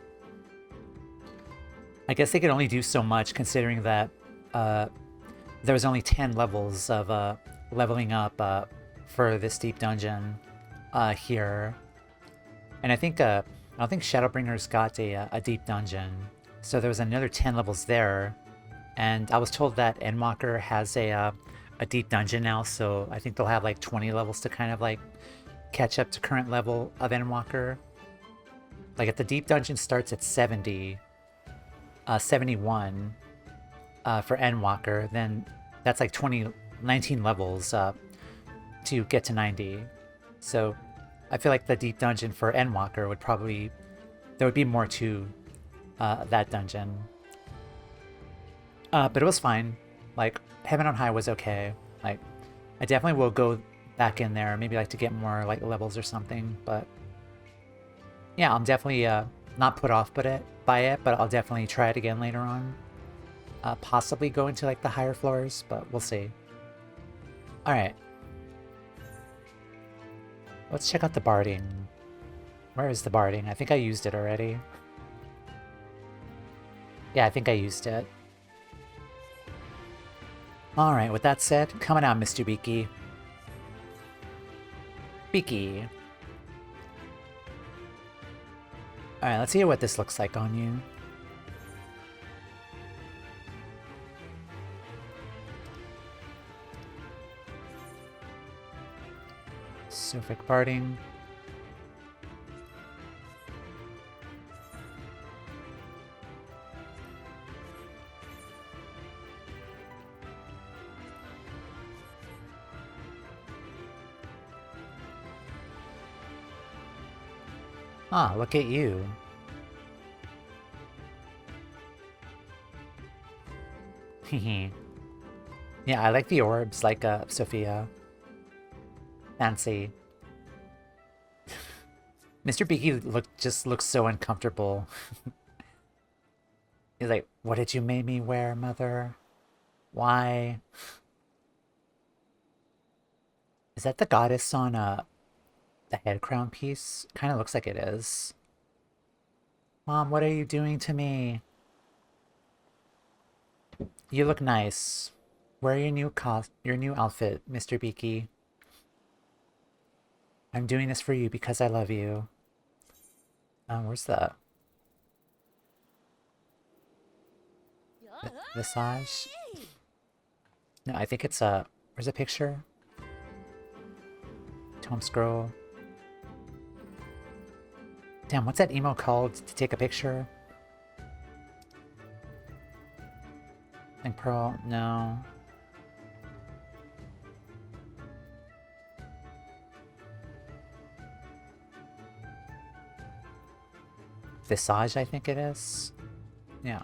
I guess they could only do so much considering that there was only 10 levels of leveling up for this deep dungeon here. And I don't think Shadowbringers got a deep dungeon. So there was another 10 levels there. And I was told that Endwalker has a deep dungeon now, so I think they'll have like 20 levels to kind of like catch up to current level of Endwalker. Like if the deep dungeon starts at 70, 71 for Endwalker, then that's like 19 levels to get to 90. So I feel like the deep dungeon for Endwalker would probably, there would be more to that dungeon. But it was fine. Like, Heaven on High was okay. Like, I definitely will go back in there, maybe like to get more like levels or something. But yeah, I'm definitely not put off by it, but I'll definitely try it again later on. Possibly go into like the higher floors, but we'll see. All right. Let's check out the barding. Where is the barding? I think I used it already. Yeah, I think I used it. Alright, with that said, coming out, Mr. Beaky. Beaky. Alright, let's hear what this looks like on you. Sophic barding. Ah, look at you. Hehe. Yeah, I like the orbs, like Sophia. Fancy. Mr. Beaky just looks so uncomfortable. He's like, what did you make me wear, mother? Why? Is that the goddess on the head crown piece? Kind of looks like it is. Mom, what are you doing to me? You look nice. Wear your new outfit, Mr. Beaky. I'm doing this for you because I love you. Where's the visage? No, I think it's where's the picture? Tome scroll. Damn, what's that emo called to take a picture? Think Pearl? No. Visage, I think it is. Yeah.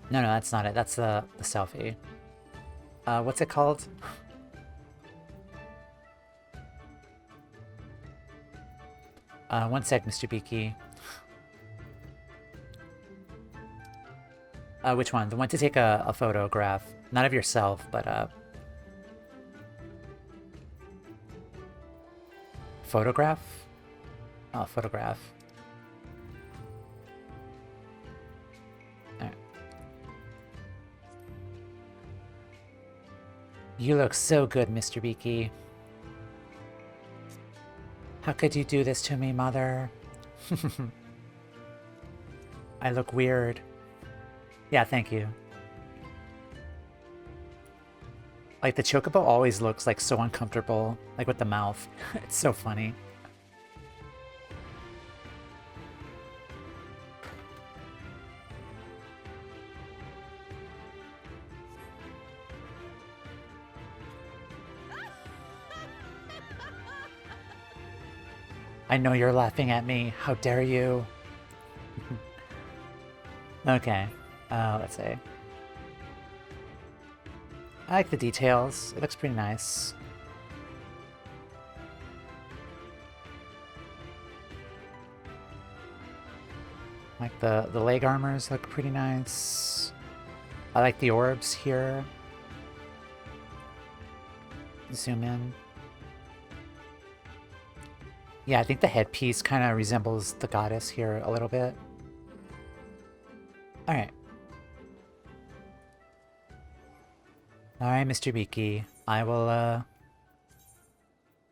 No, that's not it. That's the selfie. What's it called? One sec, Mr. Beaky. Which one? The one to take a photograph. Not of yourself, but photograph? Oh, photograph. Alright. You look so good, Mr. Beaky. How could you do this to me, mother? I look weird. Yeah, thank you. Like, the Chocobo always looks, like, so uncomfortable. Like, with the mouth. It's so funny. I know you're laughing at me. How dare you? Okay. Let's see. I like the details. It looks pretty nice. Like the leg armors look pretty nice. I like the orbs here. Zoom in. Yeah, I think the headpiece kind of resembles the goddess here a little bit. Alright. Alright, Mr. Beaky. I will,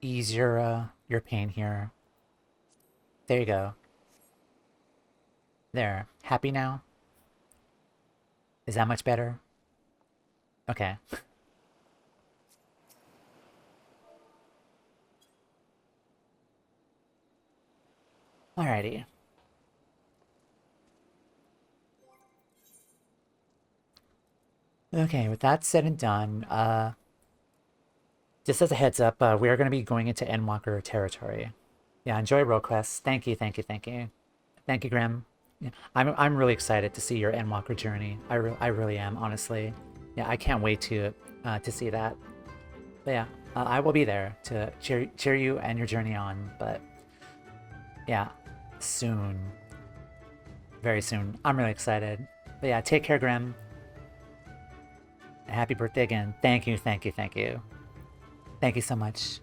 ease your pain here. There you go. There. Happy now? Is that much better? Okay. Alrighty. Okay, with that said and done, just as a heads up, we are going to be going into Endwalker territory. Yeah, enjoy RollQuest. Thank you, thank you, thank you. Thank you, Grim. Yeah, I'm really excited to see your Endwalker journey. I really am, honestly. Yeah, I can't wait to see that. But yeah, I will be there to cheer you and your journey on. But yeah, soon, very soon. I'm really excited. But yeah, take care, Grim. Happy birthday again. Thank you, thank you, thank you. Thank you so much.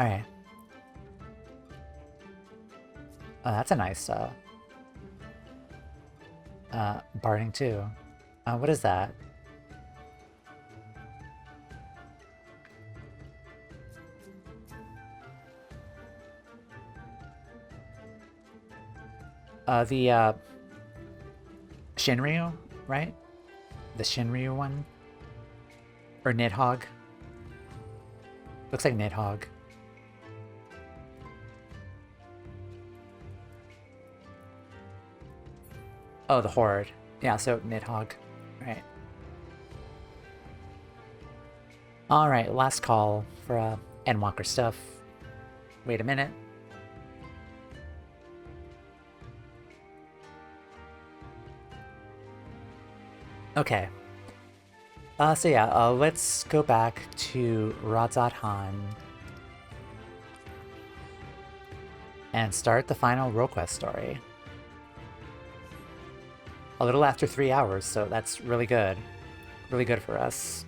Alright. Oh, that's a nice, barding too. What is that? The, Shinryu, right? The Shinryu one? Or Nidhogg? Looks like Nidhogg. Oh, the Horde. Yeah, so Nidhogg. Right. Alright, last call for Endwalker stuff. Wait a minute. Okay. So yeah, let's go back to Radzat-Han and start the final RollQuest story. A little after 3 hours, so that's really good. Really good for us.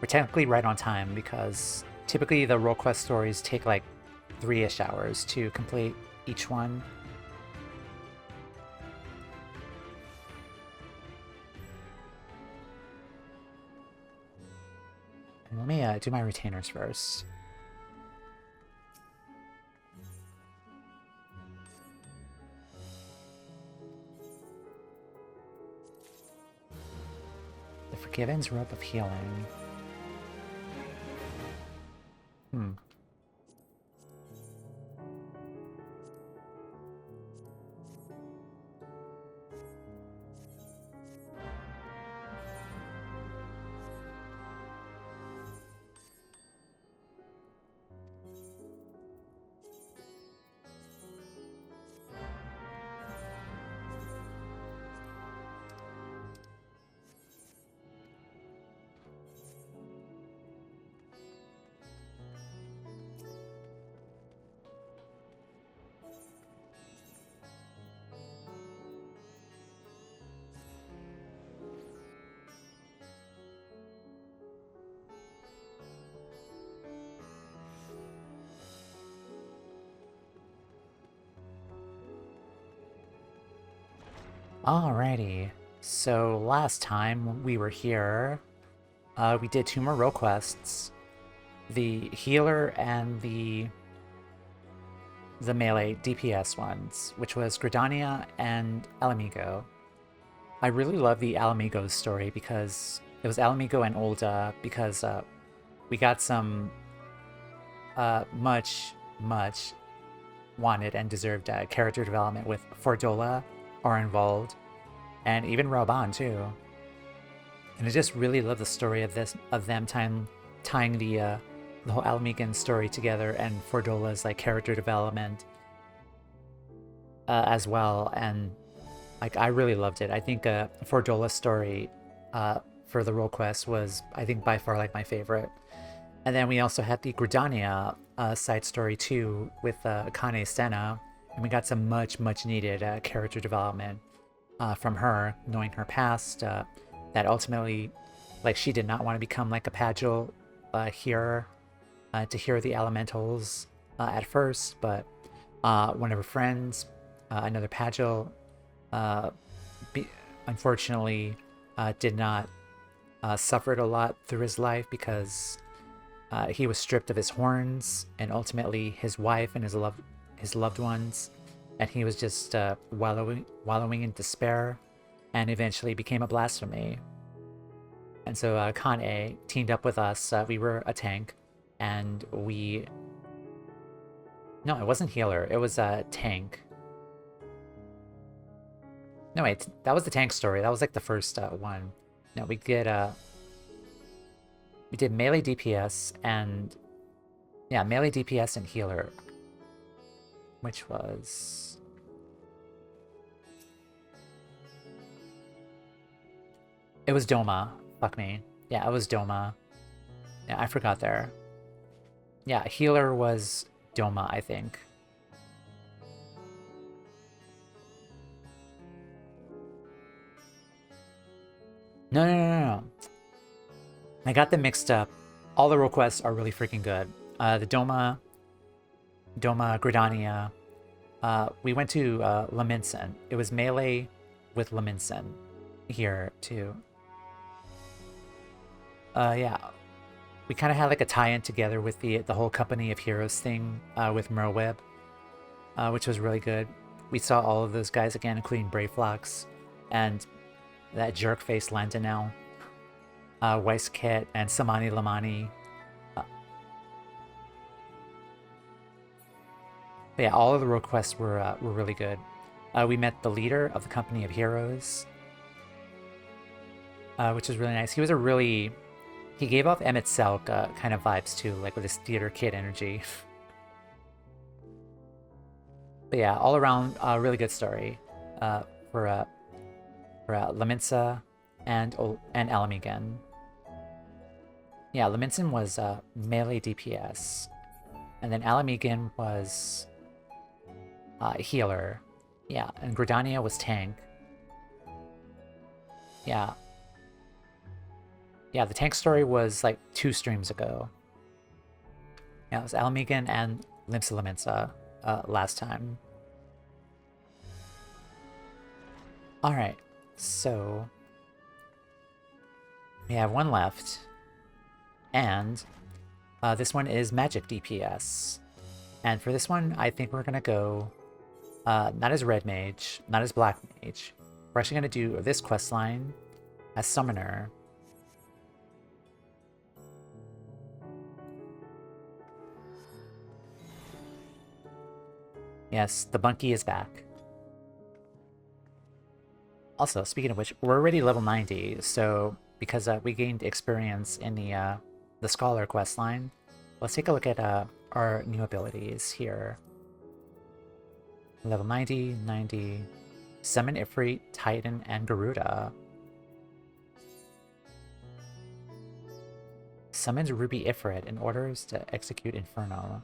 We're technically right on time because typically the RollQuest stories take like 3-ish hours to complete each one. Let me do my retainers first. The Forgiven's Rope of Healing. Alrighty, so last time we were here, we did 2 more roll quests. The healer and the melee DPS ones, which was Gridania and Alamigo. I really love the Alamigo story because it was Alamigo and Ulda because we got some much wanted and deserved character development with Fordola are involved, and even Raban too. And I just really love the story of them tying the whole Alamigan story together and Fordola's like character development as well. And like I really loved it. I think Fordola's story for the roll quest was I think by far like my favorite. And then we also had the Gridania side story too with Akane Senna. And we got some much needed character development from her, knowing her past, that ultimately, like, she did not want to become like a Pagil hearer to hear the elementals at first, but one of her friends another Pagil, uh, unfortunately, did not suffered a lot through his life because he was stripped of his horns and ultimately his wife and his loved ones, and he was just wallowing in despair, and eventually became a Blasphemy. And so Kane teamed up with us. We were a tank, and we... No, it wasn't healer. It was a tank. No, wait. That was the tank story. That was like the first one. No, we did melee DPS and... Yeah, melee DPS and healer. Which was... It was Doma. Fuck me. Yeah, it was Doma. Yeah, I forgot there. Yeah, healer was Doma, I think. No. I got them mixed up. All the role quests are really freaking good. The Doma Gridania. We went to Laminsen. It was melee with Laminsen here too. Yeah, we kind of had like a tie-in together with the whole Company of Heroes thing with Merweb, which was really good. We saw all of those guys again, including Braveflox and that jerk-face Landonel, Weiskit, and Samani Lamani. But yeah, all of the role quests were really good. We met the leader of the Company of Heroes, which was really nice. He was a really... He gave off Emmett Selk kind of vibes too, like with his theater kid energy. But yeah, all around, really good story for Laminsa and Alamigan. Yeah, Laminsen was melee DPS, and then Alamigan was healer. Yeah, and Gridania was tank. Yeah. Yeah, the tank story was like 2 streams ago. Yeah, it was Alamigan and Limsa Laminsa last time. Alright, so we have one left. And this one is magic DPS. And for this one, I think we're going to go not as red mage, not as black mage. We're actually going to do this quest line as summoner. Yes, the Bunky is back. Also, speaking of which, we're already level 90, so because we gained experience in the Scholar quest line, let's take a look at our new abilities here. Level 90, 90, Summon Ifrit, Titan, and Garuda. Summons Ruby Ifrit in orders to execute Inferno.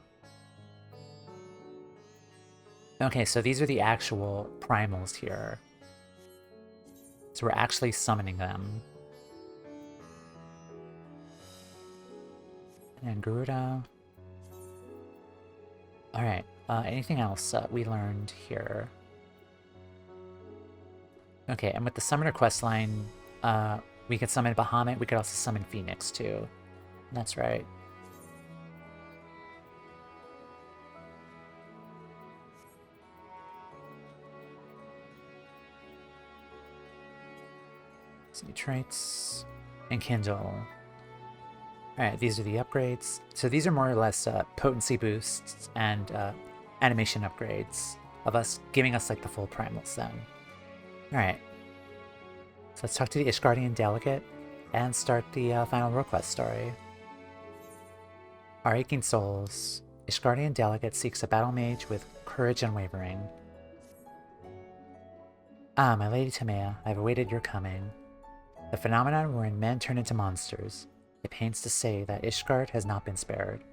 Okay, so these are the actual primals here. So we're actually summoning them. And Garuda. Alright, anything else we learned here? Okay, and with the Summoner questline, we could summon Bahamut, we could also summon Phoenix too. That's right. See traits and Kindle. Alright, these are the upgrades. So these are more or less potency boosts and animation upgrades of us, giving us like the full primals then. Alright. So let's talk to the Ishgardian Delegate and start the final request story. Our Aching Souls. Ishgardian Delegate seeks a battle mage with courage unwavering. Ah, my lady Tamea, I have awaited your coming. The phenomenon wherein men turn into monsters. It pains to say that Ishgard has not been spared.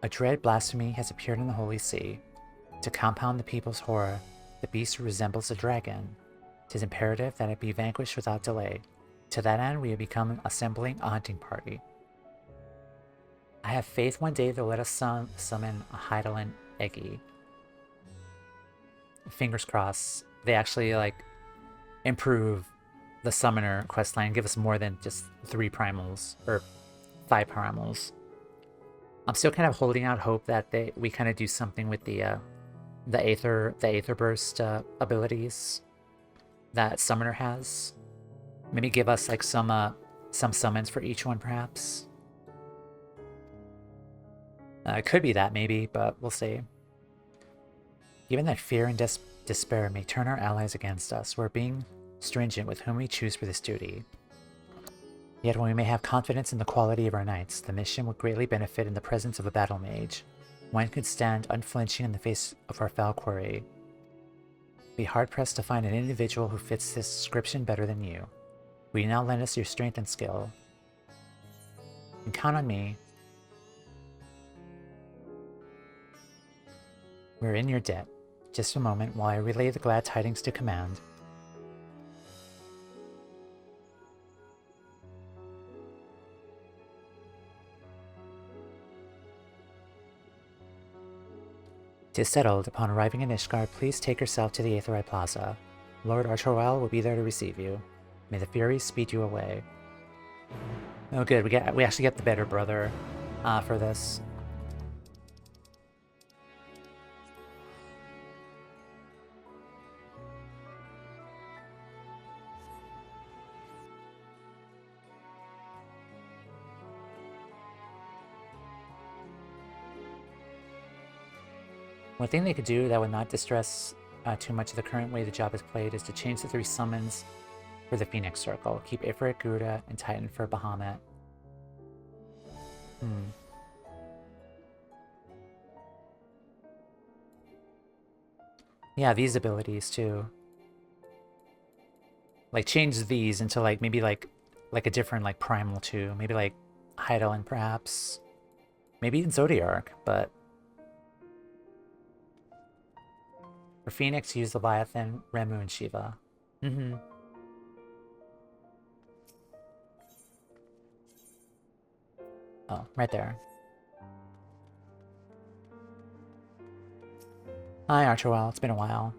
A dread blasphemy has appeared in the Holy See. To compound the people's horror, the beast resembles a dragon. 'Tis imperative that it be vanquished without delay. To that end, we have become assembling a hunting party. I have faith one day they'll let us summon a Hydaelyn eggy. Fingers crossed they actually like improve the summoner questline, give us more than just 3 primals or 5 primals. I'm still kind of holding out hope that we kind of do something with the Aether Burst abilities that summoner has. Maybe give us like some summons for each one, perhaps. It could be that, maybe, but we'll see. Given that fear and despair may turn our allies against us, we're being stringent with whom we choose for this duty. Yet when we may have confidence in the quality of our knights, the mission would greatly benefit in the presence of a battle mage. One could stand unflinching in the face of our foul quarry. Be hard-pressed to find an individual who fits this description better than you. Will you now lend us your strength and skill? And count on me. We're in your debt. Just a moment while I relay the glad tidings to command. Tis settled. Upon arriving in Ishgard, please take yourself to the Aetherai Plaza. Lord Artoriel will be there to receive you. May the Furies speed you away. Oh good, we actually get the better brother for this. One thing they could do that would not distress too much of the current way the job is played is to change the 3 summons for the Phoenix Circle. Keep Ifrit, Garuda, and Titan for Bahamut. Yeah, these abilities too. Like change these into like maybe like a different like primal too. Maybe like Hydaelyn perhaps. Maybe even Zodiark, but for Phoenix, use Leviathan, Remu, and Shiva. Oh, right there. Hi, Artoriel. It's been a while.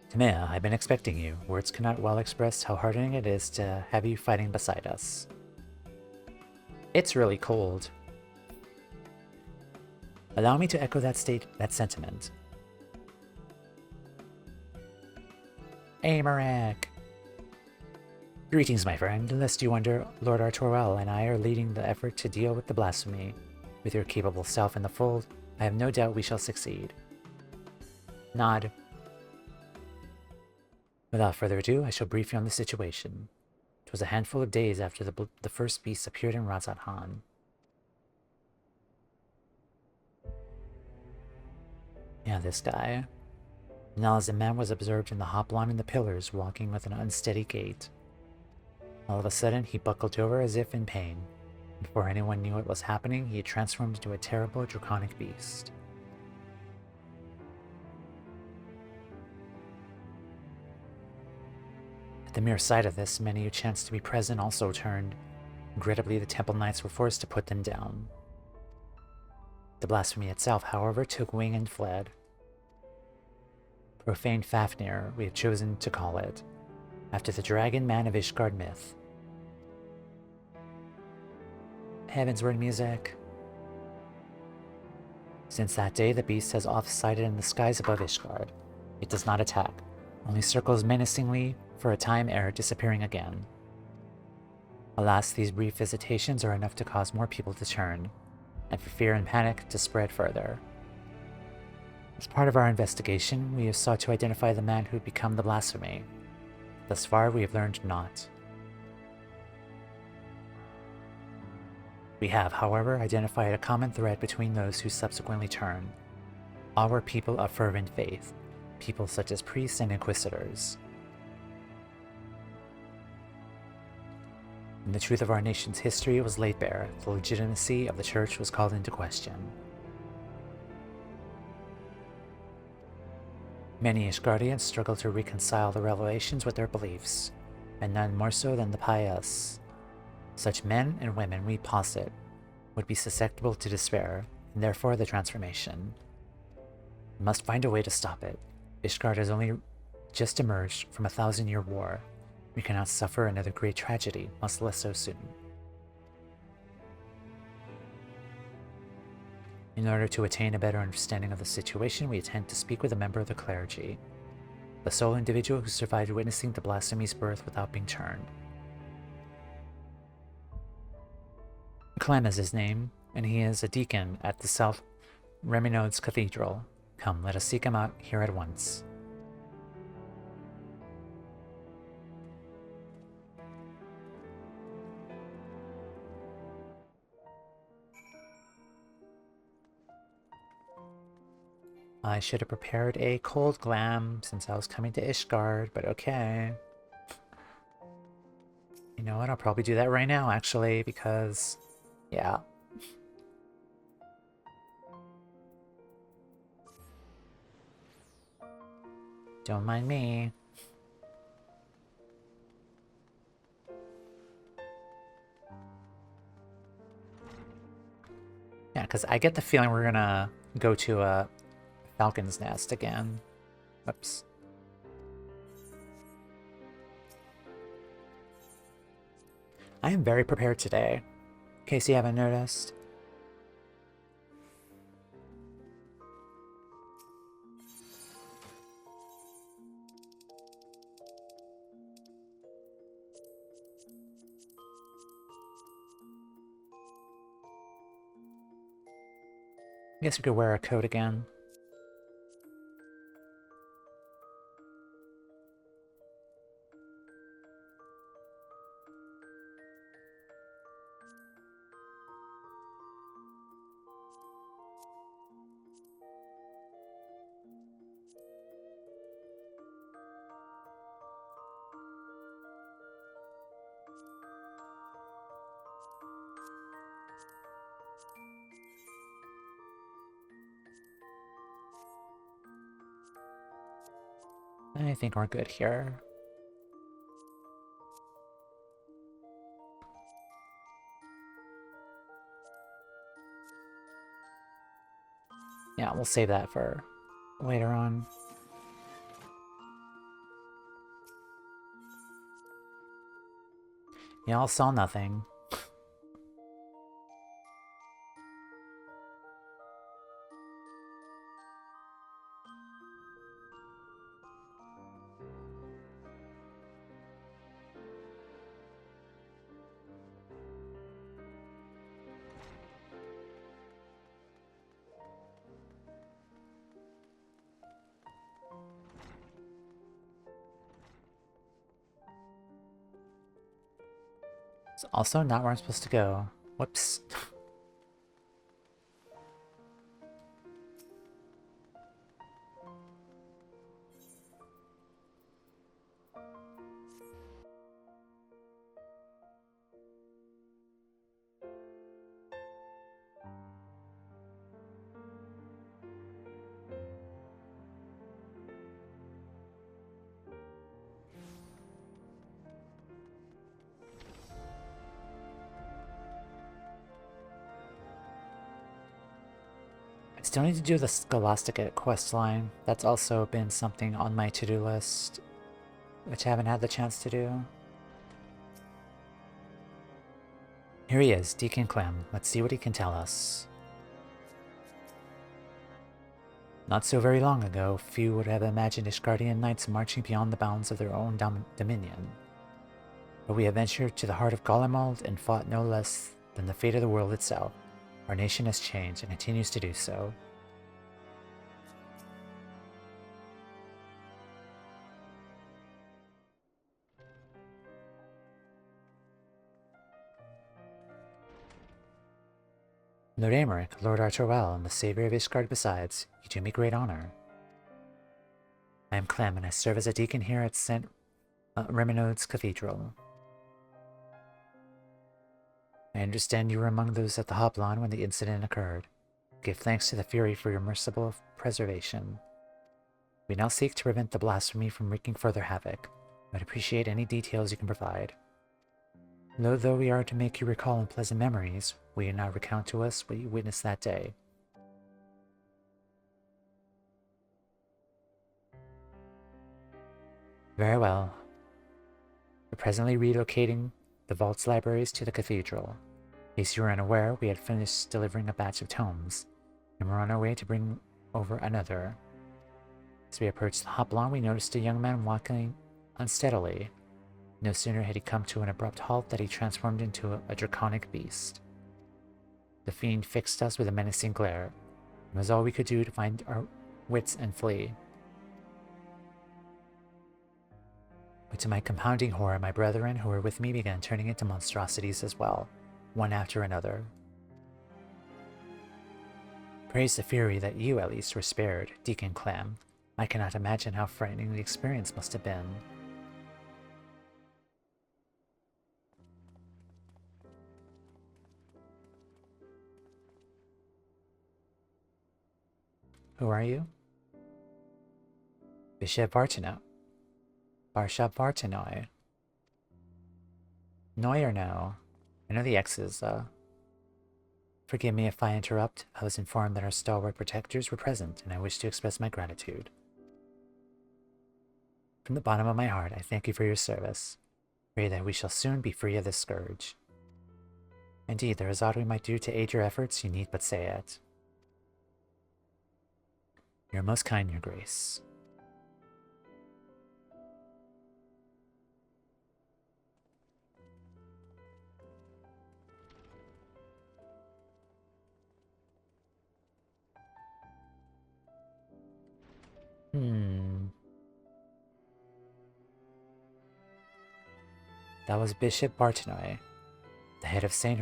Tamea, I've been expecting you. Words cannot well express how heartening it is to have you fighting beside us. It's really cold. Allow me to echo that sentiment. Aymeric! Greetings, my friend. Lest you wonder, Lord Artoriel and I are leading the effort to deal with the Blasphemy. With your capable self in the fold, I have no doubt we shall succeed. Nod. Without further ado, I shall brief you on the situation. 'Twas a handful of days after the first beast appeared in Razat Han. Yeah, this guy. Now as the man was observed in the hoplon in the pillars, walking with an unsteady gait. All of a sudden, he buckled over as if in pain. Before anyone knew what was happening, he had transformed into a terrible draconic beast. At the mere sight of this, many who chanced to be present also turned. Regrettably, the Temple Knights were forced to put them down. The Blasphemy itself, however, took wing and fled. Profane Fafnir, we have chosen to call it, after the Dragon Man of Ishgard myth. Heavens, word music. Since that day, the beast has off-sighted in the skies above Ishgard. It does not attack, only circles menacingly for a time ere disappearing again. Alas, these brief visitations are enough to cause more people to turn, and for fear and panic to spread further. As part of our investigation, we have sought to identify the man who had become the Blasphemy. Thus far, we have learned naught. We have, however, identified a common thread between those who subsequently turn. All were people of fervent faith, people such as priests and inquisitors. When the truth of our nation's history was laid bare, the legitimacy of the Church was called into question. Many Ishgardians struggle to reconcile the revelations with their beliefs, and none more so than the pious. Such men and women, we posit, would be susceptible to despair, and therefore the transformation. We must find a way to stop it. Ishgard has only just emerged from a 1,000-year war. We cannot suffer another great tragedy, much less so soon. In order to attain a better understanding of the situation, we intend to speak with a member of the clergy, the sole individual who survived witnessing the Blasphemy's birth without being turned. Clem is his name, and he is a deacon at the South Reminodes Cathedral. Come, let us seek him out here at once. I should have prepared a cold glam since I was coming to Ishgard, but okay. You know what, I'll probably do that right now, actually, because, yeah. Don't mind me. Yeah, because I get the feeling we're gonna go to a Falcon's Nest again. Whoops. I am very prepared today, in case you haven't noticed. I guess we could wear a coat again. I think we're good here. Yeah, we'll save that for later on. Y'all saw nothing. It's also not where I'm supposed to go. Whoops. Still need to do the Scholastica quest line. That's also been something on my to-do list, which I haven't had the chance to do. Here he is, Deacon Clem. Let's see what he can tell us. Not so very long ago, few would have imagined Ishgardian knights marching beyond the bounds of their own dominion. But we have ventured to the heart of Golemald and fought no less than the fate of the world itself. Our nation has changed and continues to do so. Lord Aymeric, Lord Artoriel, and the savior of Ishgard besides, you do me great honor. I am Clem, and I serve as a deacon here at St. Reminodes Cathedral. I understand you were among those at the Hoplon when the incident occurred. Give thanks to the Fury for your merciful preservation. We now seek to prevent the blasphemy from wreaking further havoc. I'd appreciate any details you can provide. Though we are to make you recall unpleasant memories, will you now recount to us what you witnessed that day? Very well. We're presently relocating the vault's libraries to the cathedral. In case you were unaware, we had finished delivering a batch of tomes, and were on our way to bring over another. As we approached the hoplon, we noticed a young man walking unsteadily. No sooner had he come to an abrupt halt than he transformed into a draconic beast. The fiend fixed us with a menacing glare. It was all we could do to find our wits and flee. But to my compounding horror, my brethren who were with me began turning into monstrosities as well, one after another. Praise the fury that you, at least, were spared, Deacon Clam. I cannot imagine how frightening the experience must have been. Who are you? Bishop Barshab Vartanoi. Noi or no? I know the X's, Forgive me if I interrupt. I was informed that our stalwart protectors were present, and I wish to express my gratitude. From the bottom of my heart, I thank you for your service. Pray that we shall soon be free of this scourge. Indeed, there is aught we might do to aid your efforts, you need but say it. You are most kind, your grace. That was Bishop Bartonoi, the head of St.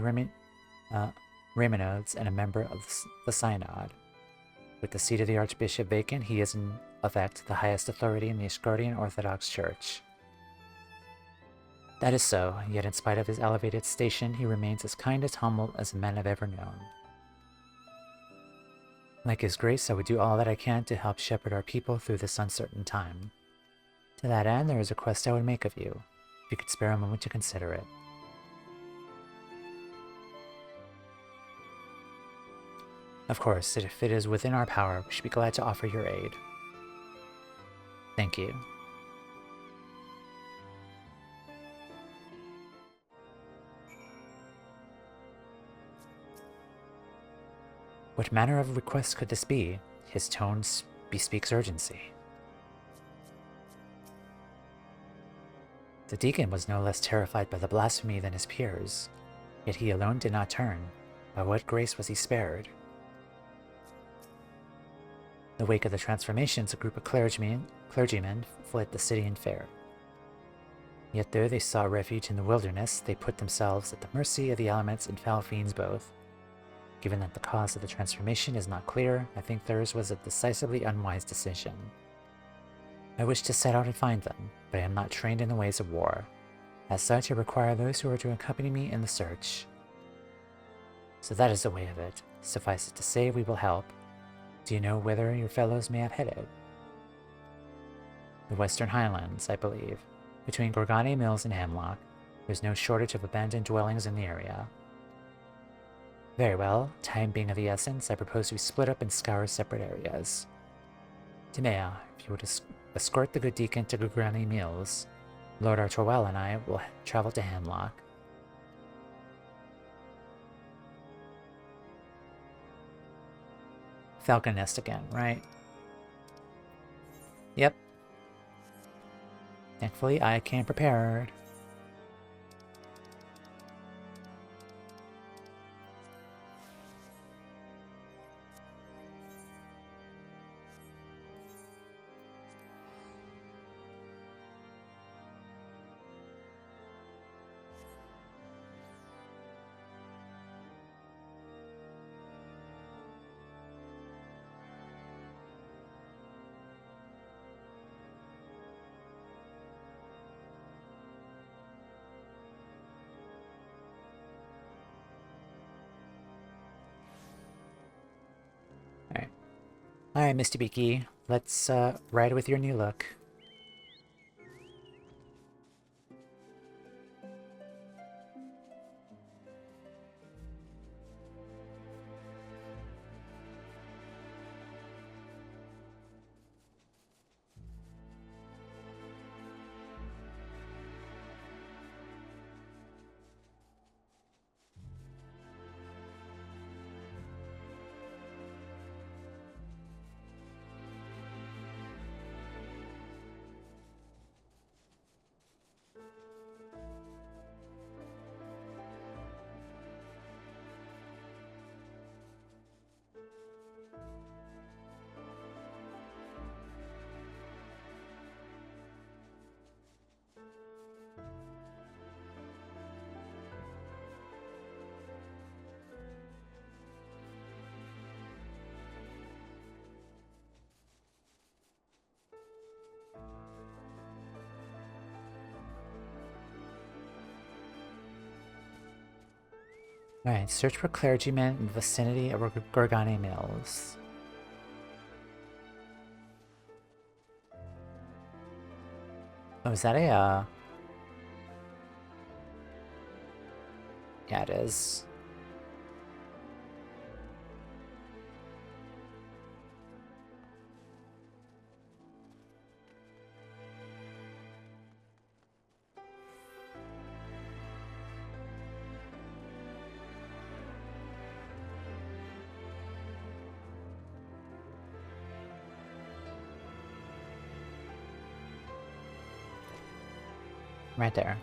Raymonodes and a member of the Synod. With the seat of the Archbishop vacant, he is in effect the highest authority in the Ishgardian Orthodox Church. That is so, yet in spite of his elevated station, he remains as kind and humble as men have ever known. Like his grace, I would do all that I can to help shepherd our people through this uncertain time. To that end, there is a request I would make of you, if you could spare a moment to consider it. Of course, if it is within our power, we should be glad to offer your aid. Thank you. What manner of request could this be? His tone bespeaks urgency. The deacon was no less terrified by the blasphemy than his peers, yet he alone did not turn. By what grace was he spared? In the wake of the transformations, a group of clergymen fled the city and fair. Yet though they sought refuge in the wilderness, they put themselves at the mercy of the elements and foul fiends both. Given that the cause of the transformation is not clear, I think theirs was a decisively unwise decision. I wish to set out and find them, but I am not trained in the ways of war. As such, I require those who are to accompany me in the search. So that is the way of it. Suffice it to say, we will help. Do you know whither your fellows may have headed? The Western Highlands, I believe. Between Gorgani Mills and Hemlock, there's no shortage of abandoned dwellings in the area. Very well, time being of the essence, I propose we split up and scour separate areas. Timea, if you would escort the good deacon to Gorgani Mills, Lord Artoriel and I will travel to Hemlock. Falcon Nest again, right? Yep. Thankfully, I came prepared. Alright, Mr. Beaky. let's ride with your new look. Alright, search for clergymen in the vicinity of Gorgane Mills. Oh, is that a, yeah, it is. Right there.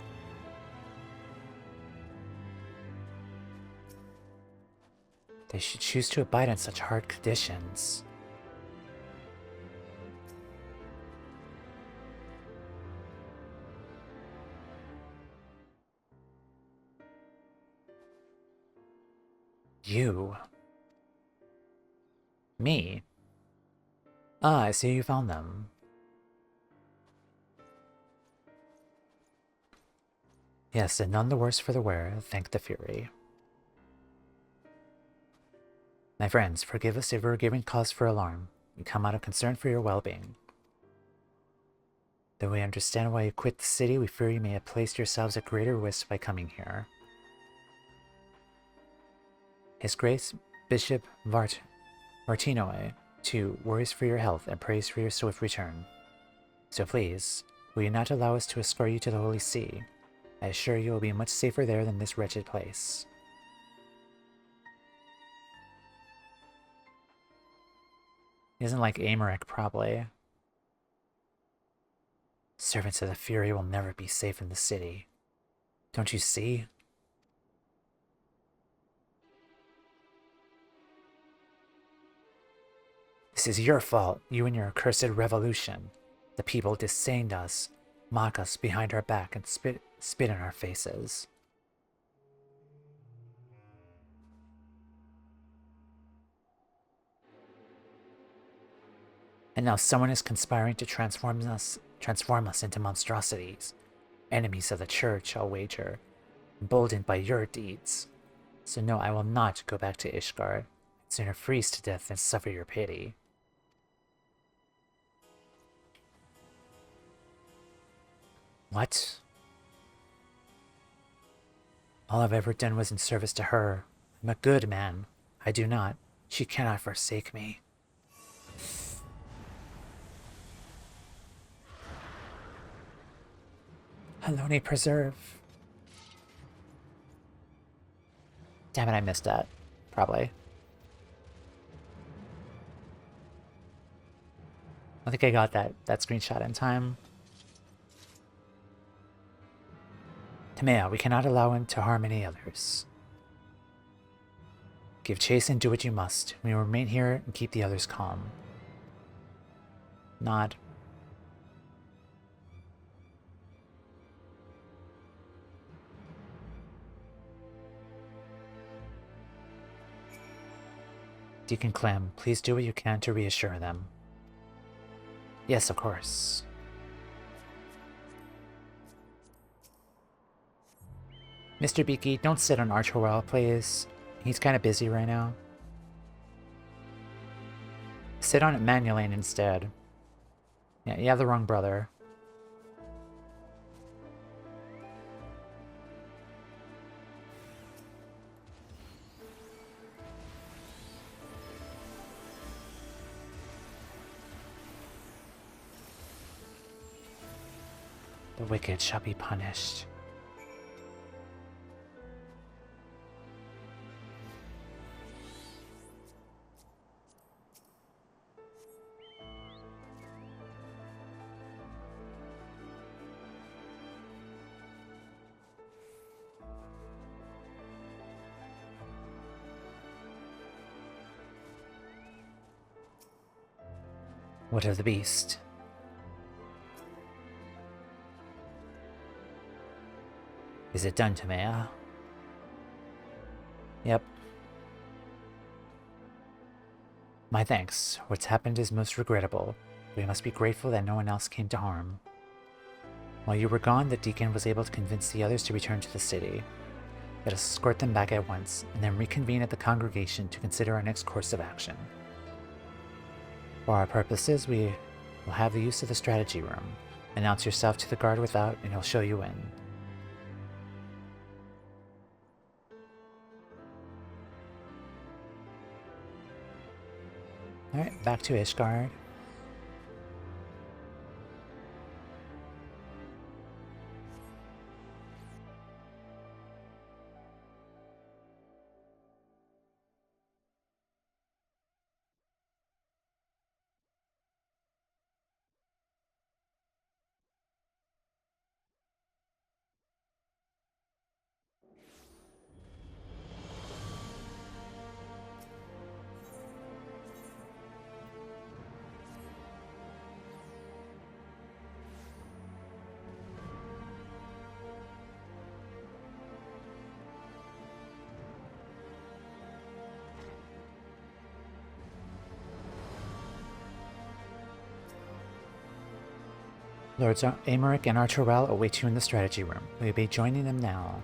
They should choose to abide in such hard conditions. You? Me? Ah, I see you found them. Yes, and none the worse for the wear, thank the Fury. My friends, forgive us if we're giving cause for alarm. We come out of concern for your well-being. Though we understand why you quit the city, we fear you may have placed yourselves at greater risk by coming here. His Grace Bishop Martinoe, too, worries for your health and prays for your swift return. So please, will you not allow us to escort you to the Holy See? I assure you will be much safer there than this wretched place. He doesn't like Aymeric, probably. Servants of the Fury will never be safe in the city. Don't you see? This is your fault, you and your accursed revolution. The people disdained us, mock us behind our back, and spit in our faces. And now someone is conspiring to transform us into monstrosities, enemies of the church, I'll wager, emboldened by your deeds. So no, I will not go back to Ishgard. I'd sooner freeze to death than suffer your pity. What? All I've ever done was in service to her. I'm a good man. I do not. She cannot forsake me. Haloni Preserve. Damn it, I missed that. Probably. I think I got that screenshot in time. Tamea, we cannot allow him to harm any others. Give chase and do what you must. We will remain here and keep the others calm. Nod. Deacon Clem, please do what you can to reassure them. Yes, of course. Mr. Beaky, don't sit on Artoriel, please. He's kind of busy right now. sit on Manulane instead. Yeah, you have the wrong brother. The wicked shall be punished. What of the beast? Is it done, Tamea? Yep. My thanks. What's happened is most regrettable. We must be grateful that no one else came to harm. While you were gone, the deacon was able to convince the others to return to the city. Let us escort them back at once, and then reconvene at the congregation to consider our next course of action. For our purposes, we will have the use of the strategy room. Announce yourself to the guard without, and he'll show you in. Alright, back to Ishgard. Lords Aymeric and Artoriel await you in the strategy room. We will be joining them now.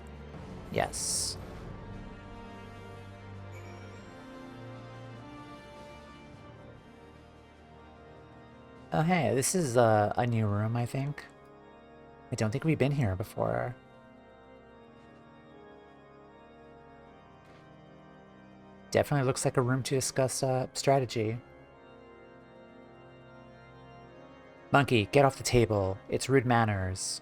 Yes. Oh hey, this is a new room, I think. I don't think we've been here before. Definitely looks like a room to discuss strategy. Monkey, get off the table. It's rude manners.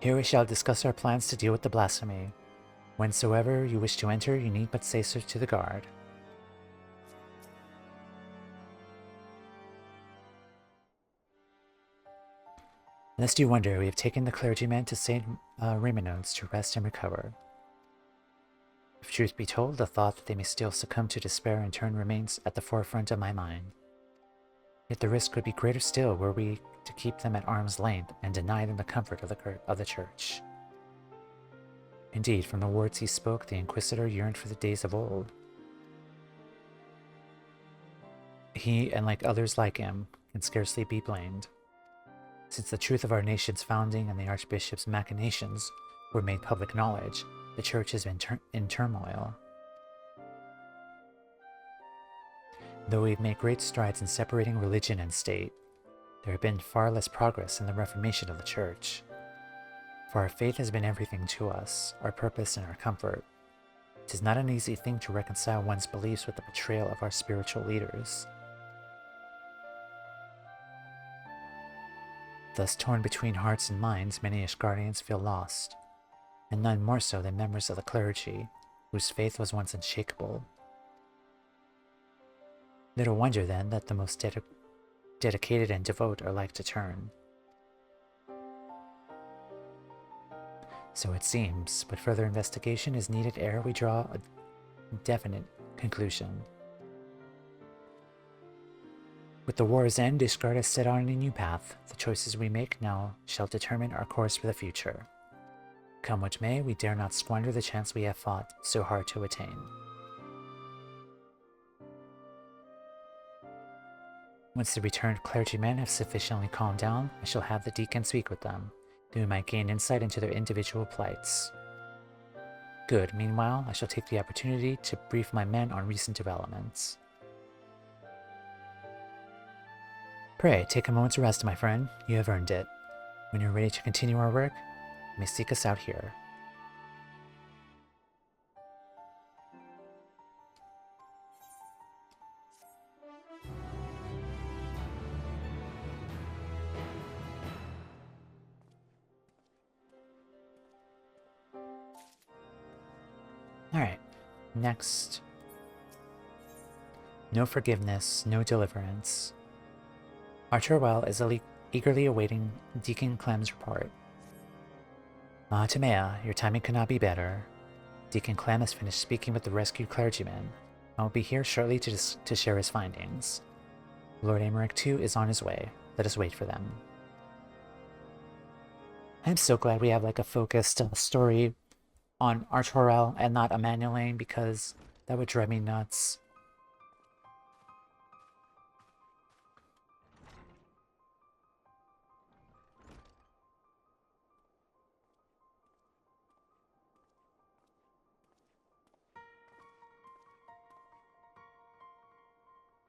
Here we shall discuss our plans to deal with the blasphemy. Whensoever you wish to enter, you need but say so to the guard. Lest you wonder, we have taken the clergyman to St. Raymond's to rest and recover. If truth be told, the thought that they may still succumb to despair in turn remains at the forefront of my mind. Yet the risk would be greater still were we to keep them at arm's length and deny them the comfort of the church. Indeed, from the words he spoke, the Inquisitor yearned for the days of old. He, and like others like him, can scarcely be blamed. Since the truth of our nation's founding and the Archbishop's machinations were made public knowledge, the Church has been in turmoil. Though we've made great strides in separating religion and state, there have been far less progress in the reformation of the Church. For our faith has been everything to us, our purpose and our comfort. It is not an easy thing to reconcile one's beliefs with the betrayal of our spiritual leaders. Thus, torn between hearts and minds, many Ishgardians feel lost, and none more so than members of the clergy, whose faith was once unshakable. Little wonder, then, that the most dedicated and devout are like to turn. So it seems, but further investigation is needed ere we draw a definite conclusion. With the war's end, Ishgard has set on a new path. The choices we make now shall determine our course for the future. Come what may, we dare not squander the chance we have fought so hard to attain. Once the returned clergymen have sufficiently calmed down, I shall have the deacon speak with them, that we might gain insight into their individual plights. Good. Meanwhile, I shall take the opportunity to brief my men on recent developments. Pray, take a moment's rest, my friend. You have earned it. When you're ready to continue our work, you may seek us out here. Alright, next. No forgiveness, no deliverance. Artoriel is eagerly awaiting Deacon Clem's report. Timea, your timing could not be better. Deacon Clem has finished speaking with the rescued clergyman, and will be here shortly to share his findings. Lord Aymeric too is on his way. Let us wait for them. I'm so glad we have like a focused story on Artoriel and not Emmanuel Lane, because that would drive me nuts.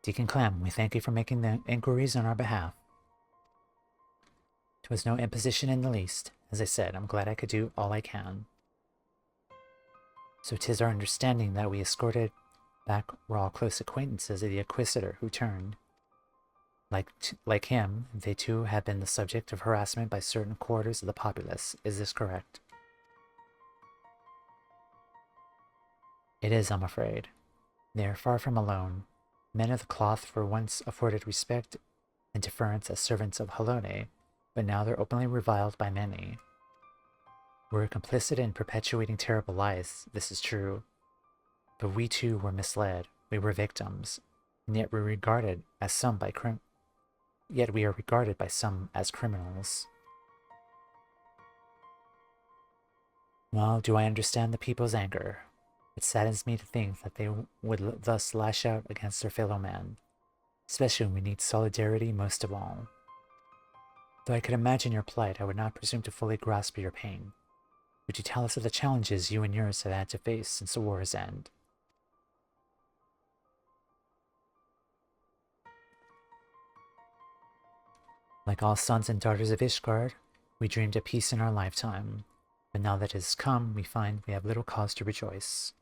Deacon Clem, we thank you for making the inquiries on our behalf. 'Twas no imposition in the least. As I said, I'm glad I could do all I can. So 'tis our understanding that we escorted back were all close acquaintances of the Inquisitor who turned. Like him, they too have been the subject of harassment by certain quarters of the populace. Is this correct? It is, I'm afraid. They are far from alone. Men of the cloth were once afforded respect and deference as servants of Halone, but now they're openly reviled by many. We're complicit in perpetuating terrible lies, this is true. But we too were misled. We were victims, and yet we are regarded by some as criminals. Well, do I understand the people's anger? It saddens me to think that they would thus lash out against their fellow man, especially when we need solidarity most of all. Though I could imagine your plight, I would not presume to fully grasp your pain. Would you tell us of the challenges you and yours have had to face since the war's end? Like all sons and daughters of Ishgard, we dreamed of peace in our lifetime, but now that it has come, we find we have little cause to rejoice.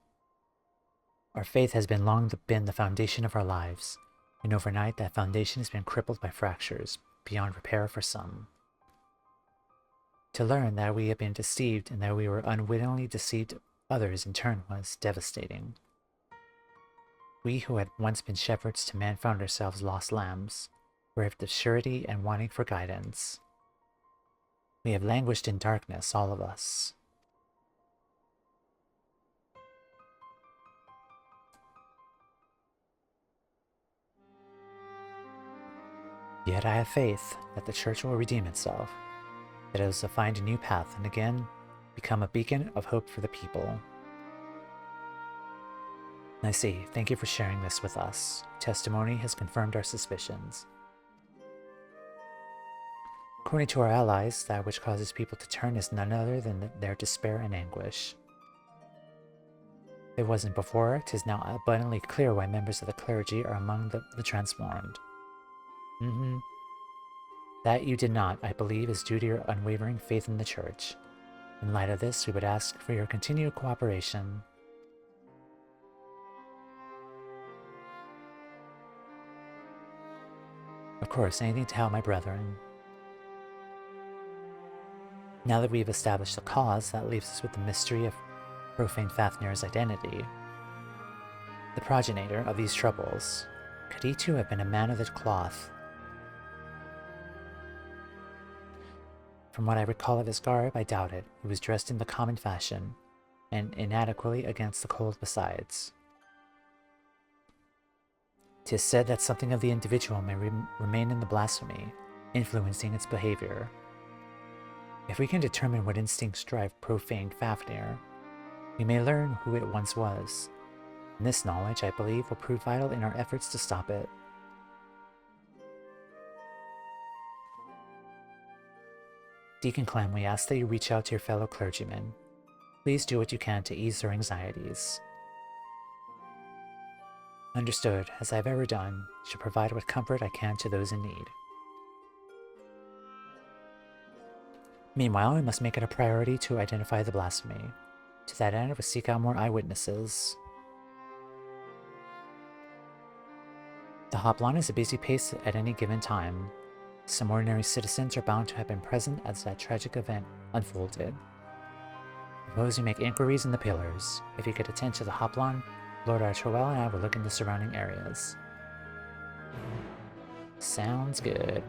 Our faith has long been the foundation of our lives, and overnight that foundation has been crippled by fractures, beyond repair for some. To learn that we have been deceived and that we were unwittingly deceived others in turn was devastating. We who had once been shepherds to man found ourselves lost lambs, bereft of surety and wanting for guidance. We have languished in darkness, all of us. Yet I have faith that the Church will redeem itself, that it will find a new path and again become a beacon of hope for the people. I see. Thank you for sharing this with us. Testimony has confirmed our suspicions. According to our allies, that which causes people to turn is none other than their despair and anguish. If it wasn't before, 'tis now abundantly clear why members of the clergy are among the transformed. That you did not, I believe, is due to your unwavering faith in the Church. In light of this, we would ask for your continued cooperation. Of course, anything to help my brethren. Now that we've established the cause, that leaves us with the mystery of profane Fafnir's identity. The progenitor of these troubles. Could he too have been a man of the cloth? From what I recall of his garb, I doubt it. He was dressed in the common fashion, and inadequately against the cold besides. 'Tis said that something of the individual may remain in the blasphemy, influencing its behavior. If we can determine what instincts drive profane Fafnir, we may learn who it once was, and this knowledge, I believe, will prove vital in our efforts to stop it. Deacon Clem, we ask that you reach out to your fellow clergymen. Please do what you can to ease their anxieties. Understood, as I've ever done, shall provide what comfort I can to those in need. Meanwhile, we must make it a priority to identify the blasphemy. To that end, we seek out more eyewitnesses. The Hopline is a busy pace at any given time. Some ordinary citizens are bound to have been present as that tragic event unfolded. Suppose you make inquiries in the pillars. If you could attend to the Hopline, Lord Artoriel and I will look in the surrounding areas. Sounds good.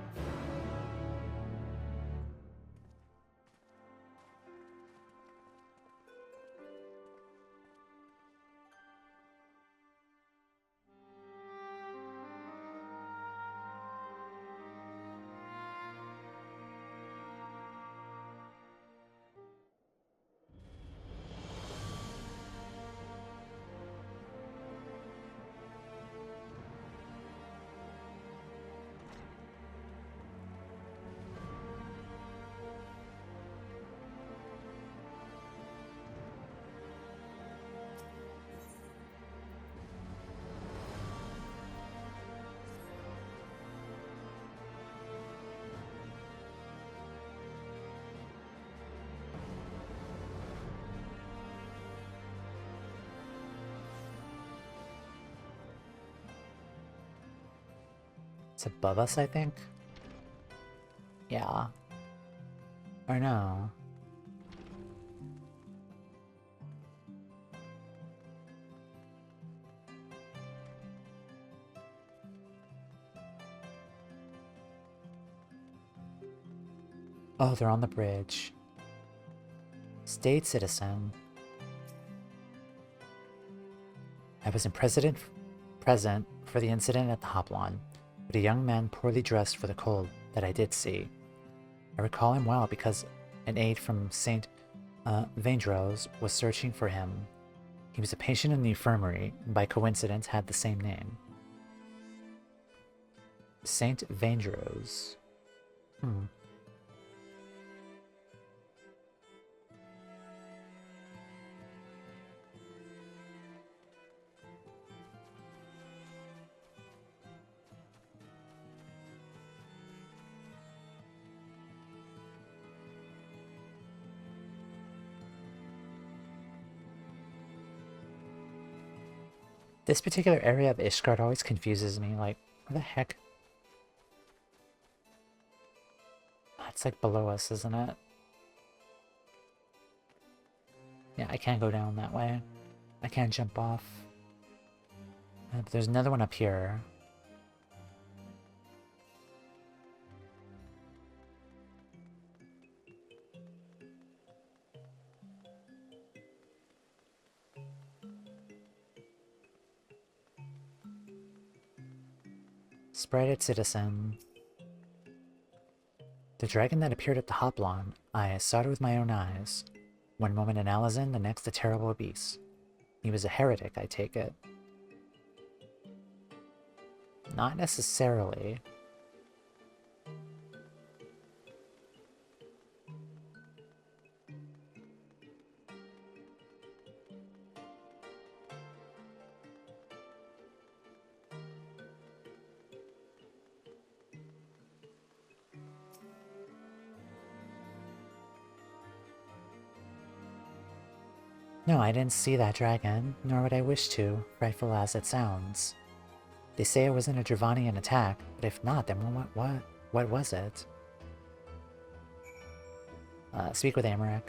It's above us, I think? Yeah. Or no? Oh, they're on the bridge. State citizen. I wasn't present for the incident at the Hopline, but a young man poorly dressed for the cold that I did see. I recall him well because an aide from St. Vandro's was searching for him. He was a patient in the infirmary and by coincidence had the same name. St. Vandro's. This particular area of Ishgard always confuses me, like, where the heck? It's like below us, isn't it? Yeah, I can't go down that way. I can't jump off. But there's another one up here. Sprited citizen. The dragon that appeared at the Hopline, I saw it with my own eyes. One moment an Alazin, the next a terrible beast. He was a heretic, I take it. Not necessarily. No, I didn't see that dragon, nor would I wish to, frightful as it sounds. They say it wasn't a Dravanian attack, but if not, then what was it? Speak with Aymeric.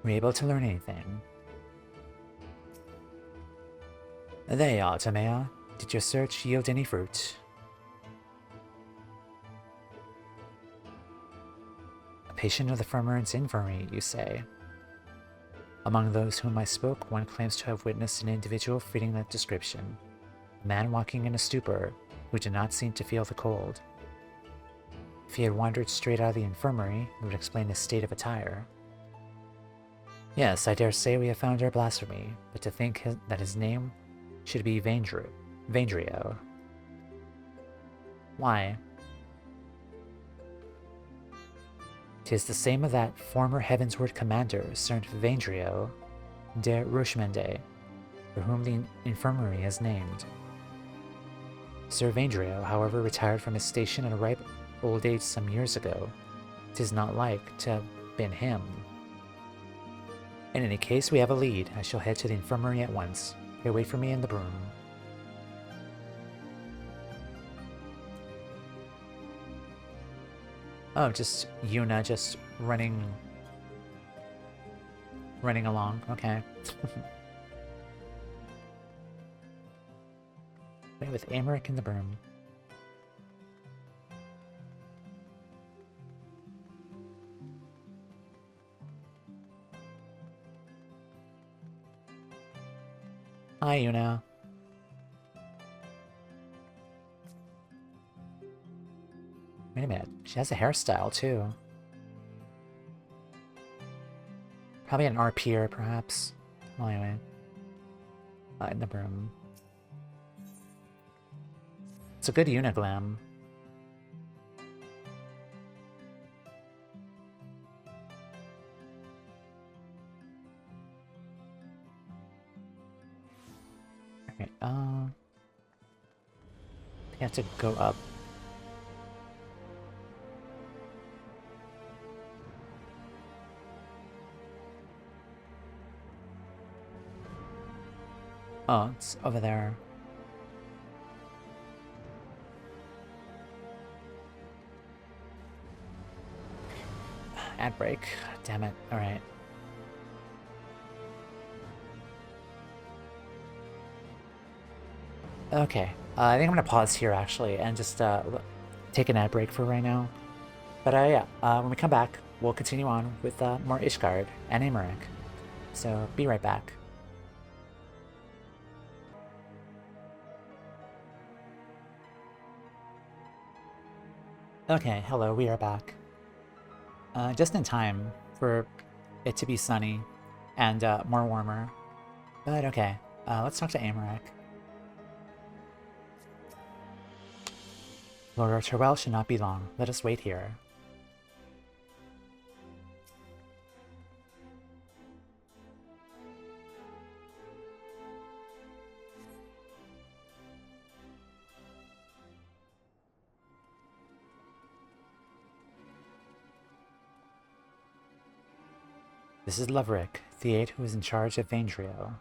Were you able to learn anything? There you are, Tamea. Did your search yield any fruit? A patient of the Firmern's infirmary, you say? Among those whom I spoke, one claims to have witnessed an individual fitting that description. A man walking in a stupor, who did not seem to feel the cold. If he had wandered straight out of the infirmary, it would explain his state of attire. Yes, I dare say we have found our blasphemy, but to think that his name should be Vandrew. Vandrio. Why? 'Tis the same of that former Heavensward commander, Sir Vandrio de Rochemende, for whom the infirmary is named. Sir Vandrio, however, retired from his station at a ripe old age some years ago. 'Tis not like to have been him. In any case, we have a lead. I shall head to the infirmary at once. Pray wait for me in the broom. Oh, just Yuna just running along. Okay. Wait, with Aymeric in the broom. Hi, Yuna. Wait a minute. She has a hairstyle, too. Probably an RPer, perhaps. Well, anyway. In the broom. It's a good uniglam. Okay, I have to go up. Oh, it's over there. Ad break. Damn it. Alright. Okay. I think I'm gonna pause here, actually, and just take an ad break for right now. But yeah, when we come back, we'll continue on with more Ishgard and Aymeric. So, be right back. Okay, hello, we are back. Just in time for it to be sunny and more warmer. But okay, let's talk to Aymeric. Lord Artoriel should not be long. Let us wait here. This is Leverick, the aide who is in charge of Vandrio.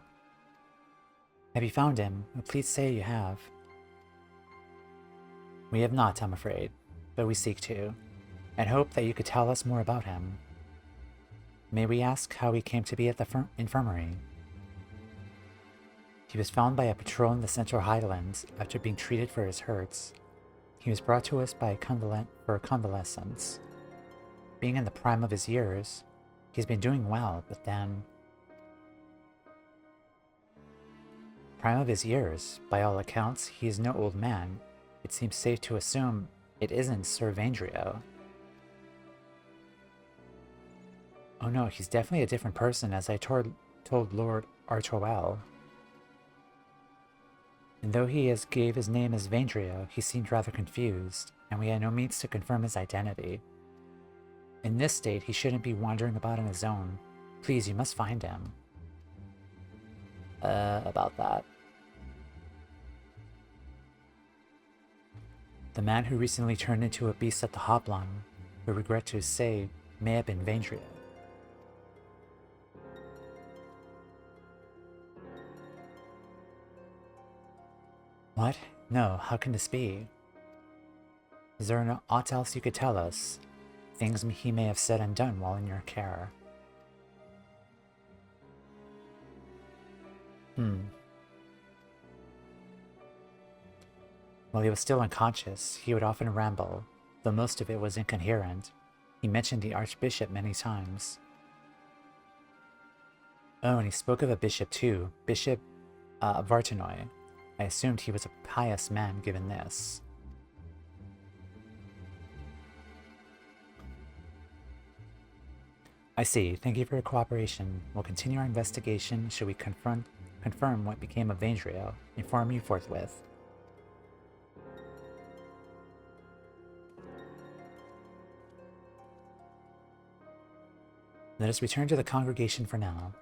Have you found him? Please say you have. We have not, I'm afraid, but we seek to, and hope that you could tell us more about him. May we ask how he came to be at the infirmary? He was found by a patrol in the Central Highlands after being treated for his hurts. He was brought to us by for convalescence. Being in the prime of his years, he's been doing well, but then... Prime of his years, by all accounts, he is no old man. It seems safe to assume it isn't Sir Vandrio. Oh no, he's definitely a different person, as I told Lord Artoriel. And though he gave his name as Vandrio, he seemed rather confused, and we had no means to confirm his identity. In this state, he shouldn't be wandering about on his own. Please, you must find him. About that. The man who recently turned into a beast at the Hoblon, we regret to say, may have been Vandrio. What? No, how can this be? Is there aught else you could tell us? Things he may have said and done while in your care. While he was still unconscious, he would often ramble, though most of it was incoherent. He mentioned the Archbishop many times. Oh, and he spoke of a bishop too, Bishop Vartanoi. I assumed he was a pious man given this. I see. Thank you for your cooperation. We'll continue our investigation should we confirm what became of Vandrio. Inform you forthwith. Let us return to the congregation for now.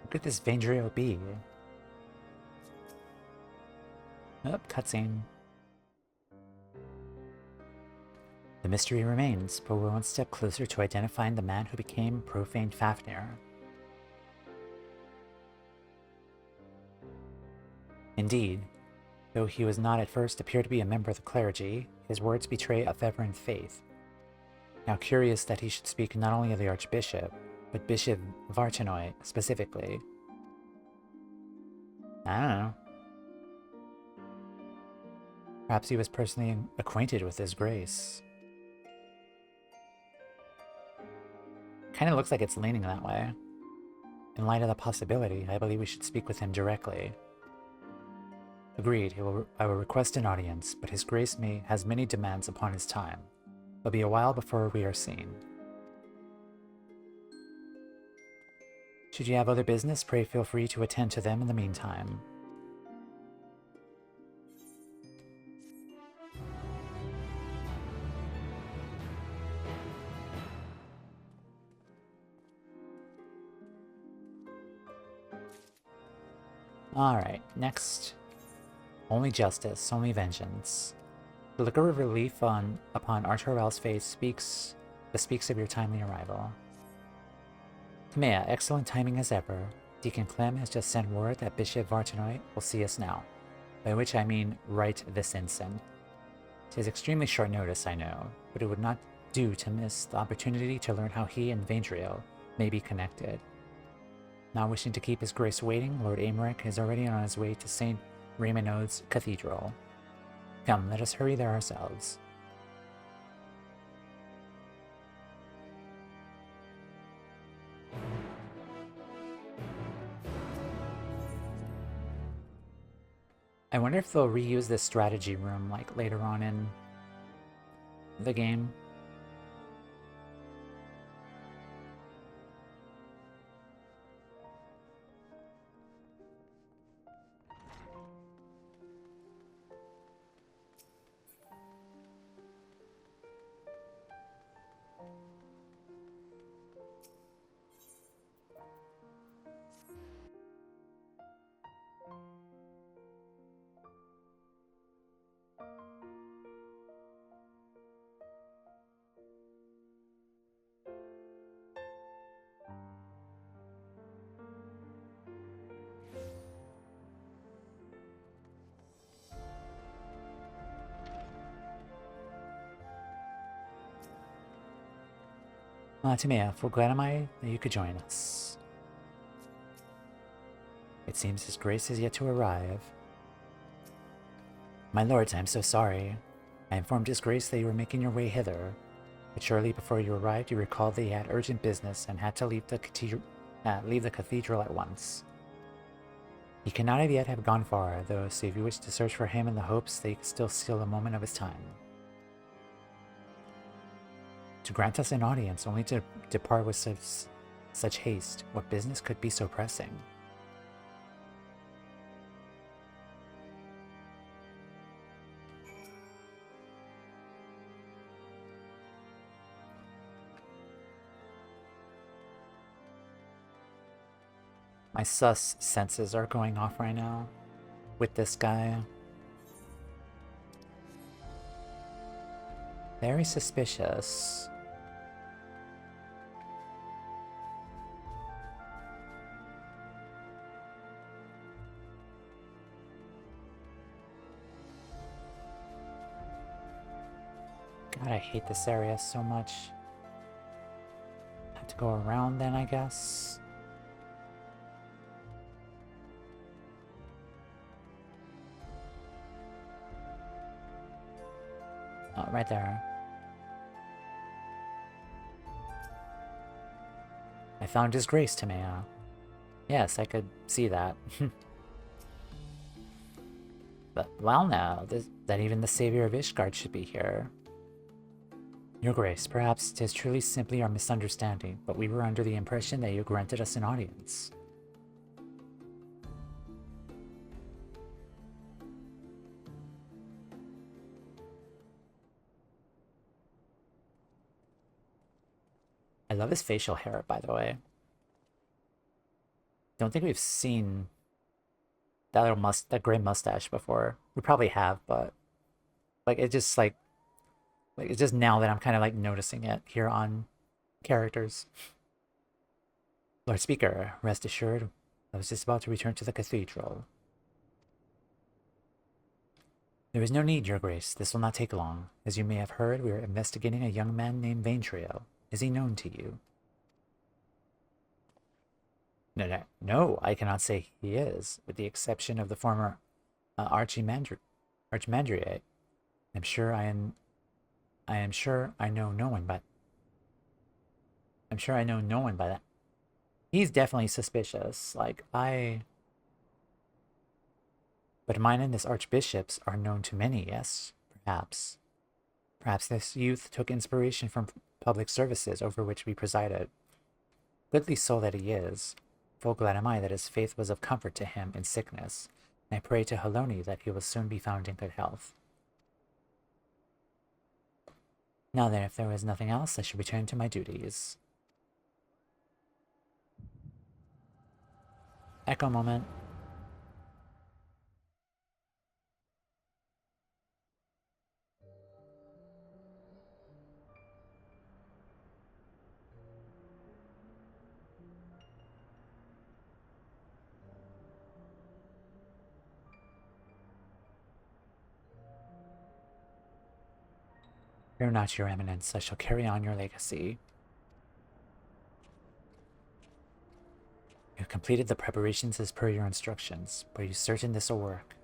What could this Vandrio be? Oh, cutscene. The mystery remains, but we're one step closer to identifying the man who became Profane Fafnir. Indeed, though he was not at first appear to be a member of the clergy, his words betray a fervent faith. Now curious that he should speak not only of the Archbishop, but Bishop Vartanoi specifically. I don't know. Perhaps he was personally acquainted with his grace. Kinda looks like it's leaning that way. In light of the possibility, I believe we should speak with him directly. Agreed, I will request an audience, but his grace has many demands upon his time. It'll be a while before we are seen. Should you have other business, pray feel free to attend to them in the meantime. Alright, next. Only justice, only vengeance. The look of relief upon Artoriel's face bespeaks of your timely arrival. Timea, excellent timing as ever. Deacon Clem has just sent word that Bishop Vartanoi will see us now, by which I mean right this instant. It is extremely short notice, I know, but it would not do to miss the opportunity to learn how he and Vandrio may be connected. Not wishing to keep his grace waiting, Lord Aymeric is already on his way to St. Raymonod's Cathedral. Come, let us hurry there ourselves. I wonder if they'll reuse this strategy room, like, later on in the game. Timea, for glad am I that you could join us. It seems his grace is yet to arrive. My lords, I am so sorry. I informed his grace that you were making your way hither, but surely before you arrived you recalled that you had urgent business and had to leave the cathedral at once. He cannot have yet have gone far, though, so if you wish to search for him in the hopes that you can still steal a moment of his time. To grant us an audience, only to depart with such haste, what business could be so pressing? My sus senses are going off right now with this guy. Very suspicious. God, I hate this area so much. Have to go around then, I guess. Oh, right there. I found his grace, Timea. Yes, I could see that. But, well now, that even the savior of Ishgard should be here. Your grace, perhaps 'tis truly simply our misunderstanding, but we were under the impression that you granted us an audience. I love his facial hair, by the way. Don't think we've seen that gray mustache before. We probably have, but like it just like it's just now that I'm kind of like noticing it here on characters. Lord Speaker, rest assured, I was just about to return to the cathedral. There is no need, Your Grace. This will not take long. As you may have heard, we are investigating a young man named Vaintriel. Is he known to you? No, I cannot say he is, with the exception of the former Archimandrite. I'm sure I know no one, but I'm sure I know no one by that. He's definitely suspicious. But mine and this archbishop's are known to many, yes? Perhaps. Perhaps this youth took inspiration from public services over which we presided. Goodly soul that he is. Full glad am I that his faith was of comfort to him in sickness, and I pray to Haloni that he will soon be found in good health. Now then, if there is nothing else, I shall return to my duties. Echo moment. Fear not, Your Eminence, I shall carry on your legacy. You have completed the preparations as per your instructions, but are you certain this will work?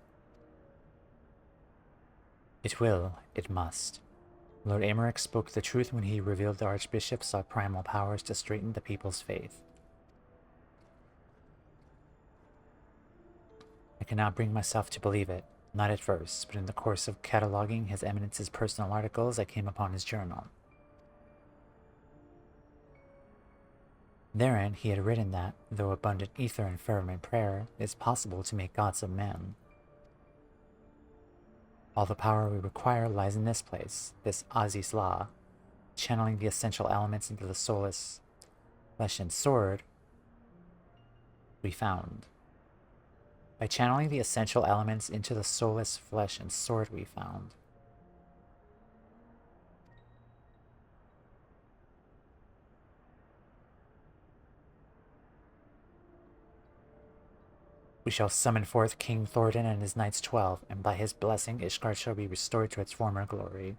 It will, it must. Lord Aymeric spoke the truth when he revealed the Archbishop sought primal powers to straighten the people's faith. I cannot bring myself to believe it, not at first, but in the course of cataloging His Eminence's personal articles, I came upon his journal. Therein he had written that, though abundant ether and fervent prayer, it is possible to make gods of men. All the power we require lies in this place, this Aziz law, channeling the essential elements into the soulless flesh and sword we found. By channeling the essential elements into the soulless flesh and sword we found. We shall summon forth King Thordan and his Knights 12, and by his blessing Ishgard shall be restored to its former glory.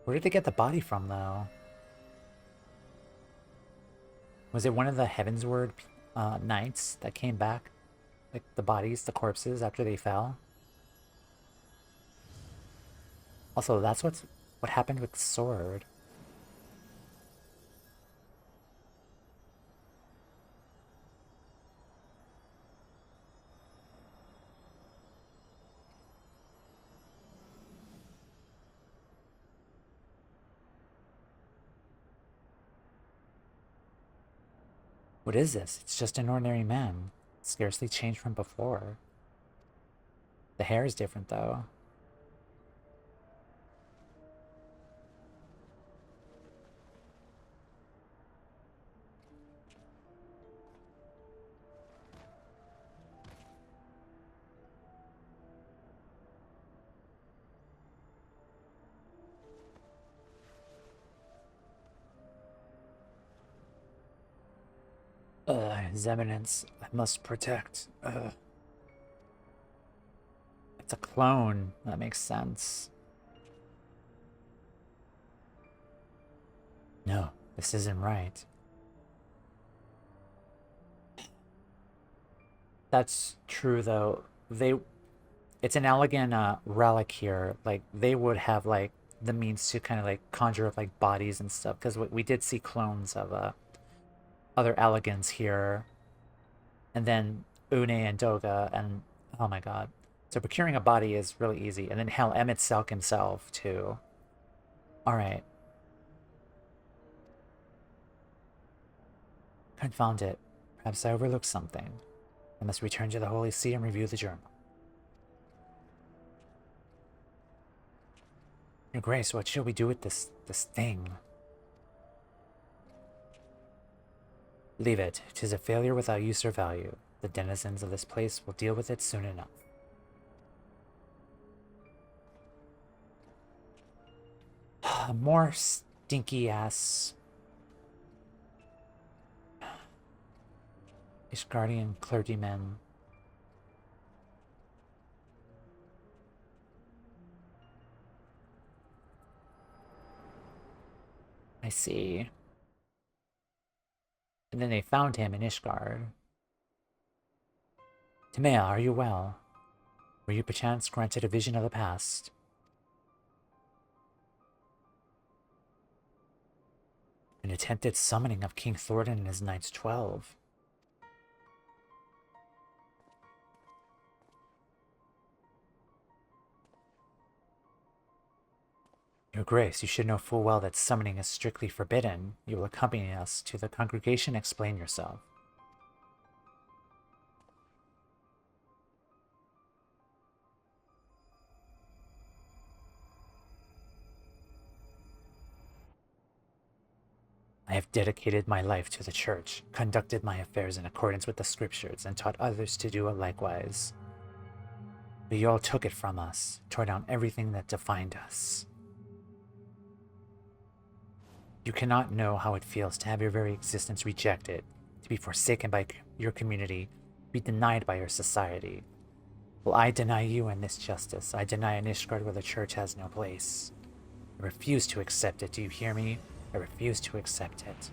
Where did they get the body from, though? Was it one of the Heavensward Knights that came back? Like, the bodies, the corpses, after they fell? Also, that's what happened with the sword. What is this? It's just an ordinary man. Scarcely changed from before. The hair is different, though. His Eminence, I must protect. It's a clone. That makes sense. No, this isn't right. That's true, though. It's an elegant relic here. Like, they would have, like, the means to kind of, like, conjure up, like, bodies and stuff. Because we did see clones of other elegants here. And then Une and Doga, and oh my god. So procuring a body is really easy. And then hell, Emmett Selk himself, too. Alright. Confound it. Perhaps I overlooked something. I must return to the Holy See and review the journal. Your Grace, what shall we do with this thing? Leave it. 'Tis a failure without use or value. The denizens of this place will deal with it soon enough. More stinky ass Ishgardian clergymen. I see. And then they found him in Ishgard. Timea, are you well? Were you perchance granted a vision of the past? An attempted summoning of King Thordan and his Knights 12. Your Grace, you should know full well that summoning is strictly forbidden. You will accompany us to the congregation and explain yourself. I have dedicated my life to the Church, conducted my affairs in accordance with the Scriptures, and taught others to do it likewise. But you all took it from us, tore down everything that defined us. You cannot know how it feels to have your very existence rejected, to be forsaken by your community, to be denied by your society. Well, I deny you in this justice. I deny an Ishgard where the Church has no place. I refuse to accept it. Do you hear me? I refuse to accept it.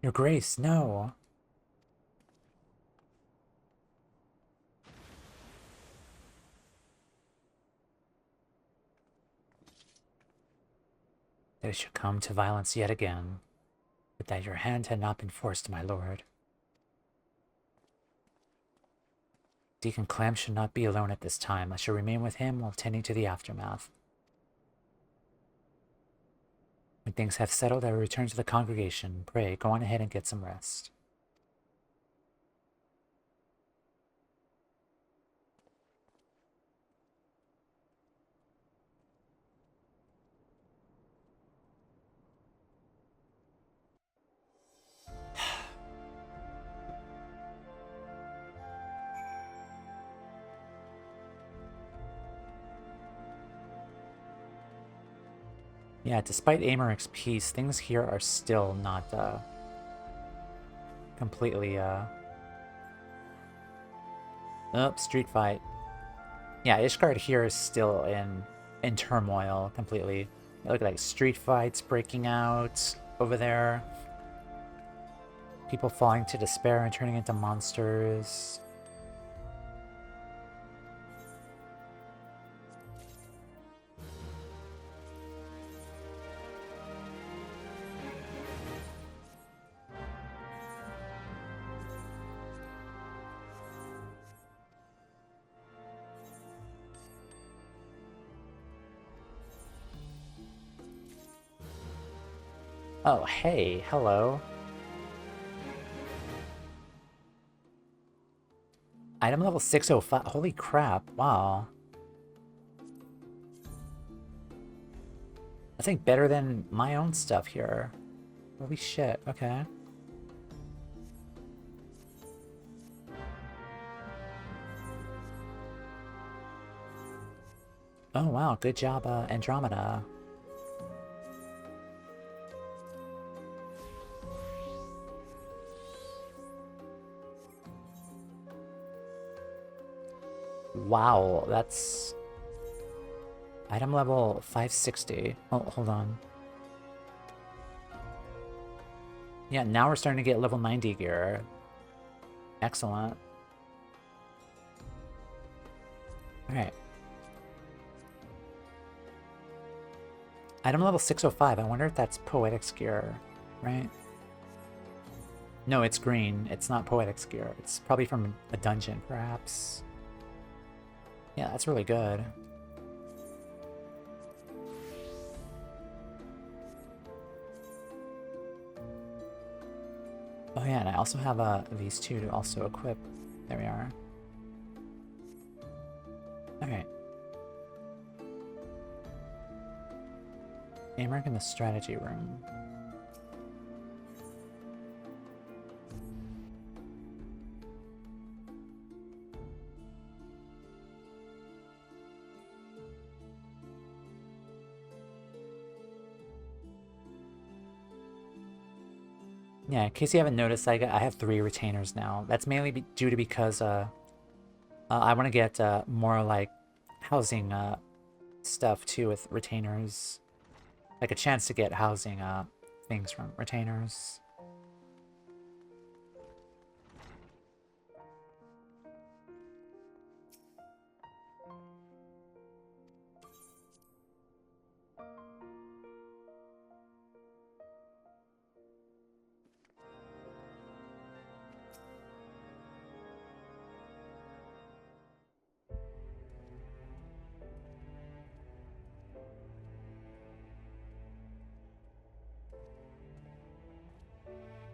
Your Grace, no. That it should come to violence yet again, but that your hand had not been forced, my lord. Deacon Clem should not be alone at this time. I shall remain with him while tending to the aftermath. When things have settled, I will return to the congregation. Pray, go on ahead and get some rest. Yeah, despite Aymeric's peace, things here are still not completely oh, street fight. Yeah, Ishgard here is still in turmoil completely. Look at like street fights breaking out over there. People falling to despair and turning into monsters. Oh, hey, hello. Item level 605. Holy crap, wow. I think better than my own stuff here. Holy shit, okay. Oh wow, good job, Andromeda. Wow, that's... Item level 560. Oh, hold on. Yeah, now we're starting to get level 90 gear. Excellent. Alright. Item level 605. I wonder if that's Poetics gear, right? No, it's green. It's not Poetics gear. It's probably from a dungeon, perhaps. Yeah, that's really good. Oh yeah, and I also have these two to also equip. There we are. Alright. Aymeric in the strategy room. Yeah, in case you haven't noticed, I have 3 retainers now. That's mainly due to because I want to get more like housing stuff too with retainers. Like a chance to get housing things from retainers.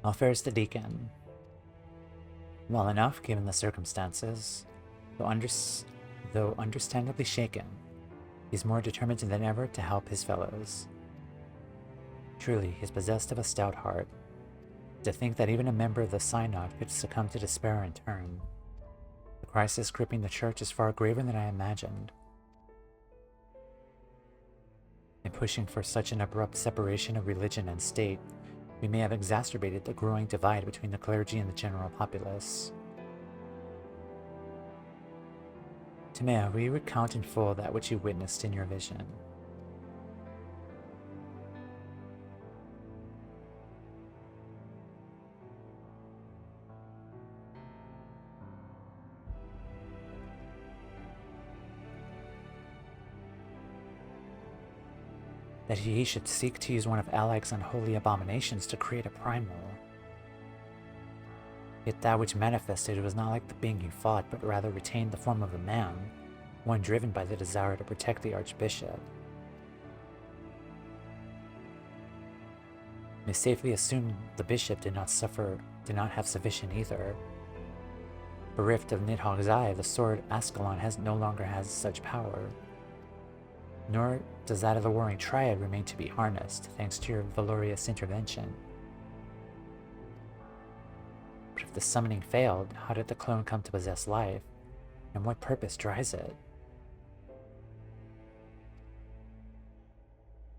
How fares the Deacon? Well enough, given the circumstances. Though understandably shaken, he's more determined than ever to help his fellows. Truly, he's possessed of a stout heart. To think that even a member of the Synod could succumb to despair in turn. The crisis gripping the church is far graver than I imagined. In pushing for such an abrupt separation of religion and state, we may have exacerbated the growing divide between the clergy and the general populace. Timea, will you recount in full that which you witnessed in your vision? That he should seek to use one of Aleg's unholy abominations to create a primal. Yet that which manifested was not like the being he fought, but rather retained the form of a man, one driven by the desire to protect the Archbishop. May safely assume the bishop did not have sufficient either. Bereft of Nidhogg's eye, the sword Ascalon no longer has such power. Nor does that of the Warring Triad remain to be harnessed, thanks to your valorous intervention. But if the summoning failed, how did the clone come to possess life, and what purpose drives it?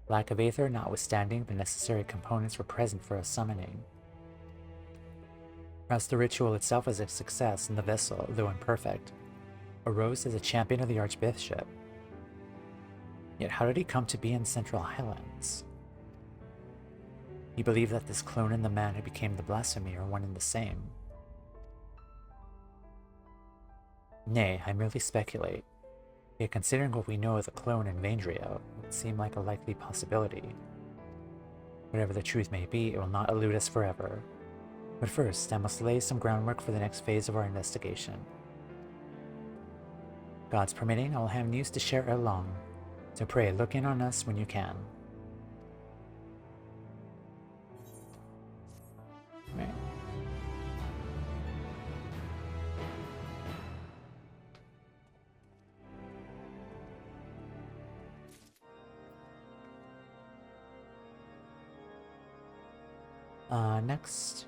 Lack of aether notwithstanding, the necessary components were present for a summoning. Thus the ritual itself was a success, and the vessel, though imperfect, arose as a champion of the Archbishop. Yet how did he come to be in Central Highlands? He believed that this clone and the man who became the Blasphemy are one and the same. Nay, I merely speculate. Yet considering what we know of the clone in Vandria, it would seem like a likely possibility. Whatever the truth may be, it will not elude us forever. But first, I must lay some groundwork for the next phase of our investigation. God's permitting, I will have news to share ere long. So pray, look in on us when you can. Right. Next.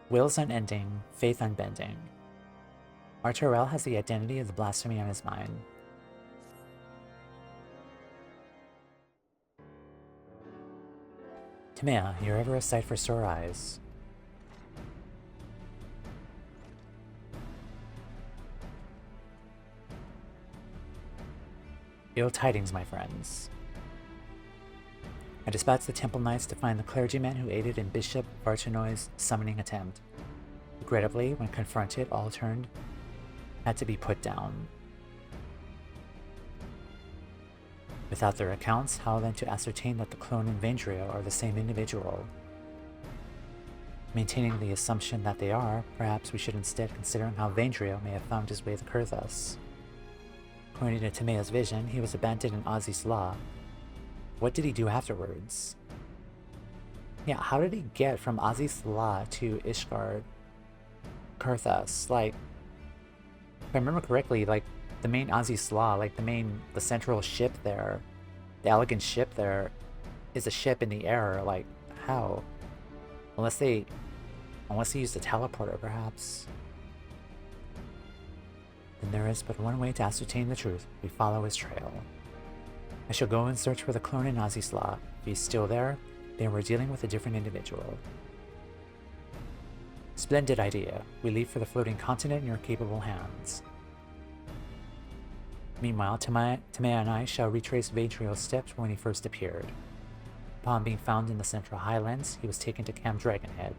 Wills unending, faith unbending. Artoriel has the identity of the Blasphemy on his mind. Timea, you're ever a sight for sore eyes. Ill tidings, my friends. I dispatched the Temple Knights to find the clergyman who aided in Bishop Bartenoy's summoning attempt. Regrettably, when confronted, all had to be put down. Without their accounts, how then to ascertain that the clone and Vendrio are the same individual? Maintaining the assumption that they are, perhaps we should instead consider how Vendrio may have found his way to Kurthus. According to Timea's vision, he was abandoned in Ozzy's law. What did he do afterwards? Yeah, how did he get from Ozzy's law to Ishgard, Kurthus? Like, if I remember correctly, like, the main Ozzy's law, like, the central ship there, the elegant ship there, is a ship in the air. Like, how? Unless they used a teleporter, perhaps. Then there is but one way to ascertain the truth. We follow his trail. I shall go and search for the clone in Ozzy's law. If he's still there, then we're dealing with a different individual. Splendid idea. We leave for the floating continent in your capable hands. Meanwhile, Timea and I shall retrace Vadriel's steps when he first appeared. Upon being found in the Central Highlands, he was taken to Camp Dragonhead.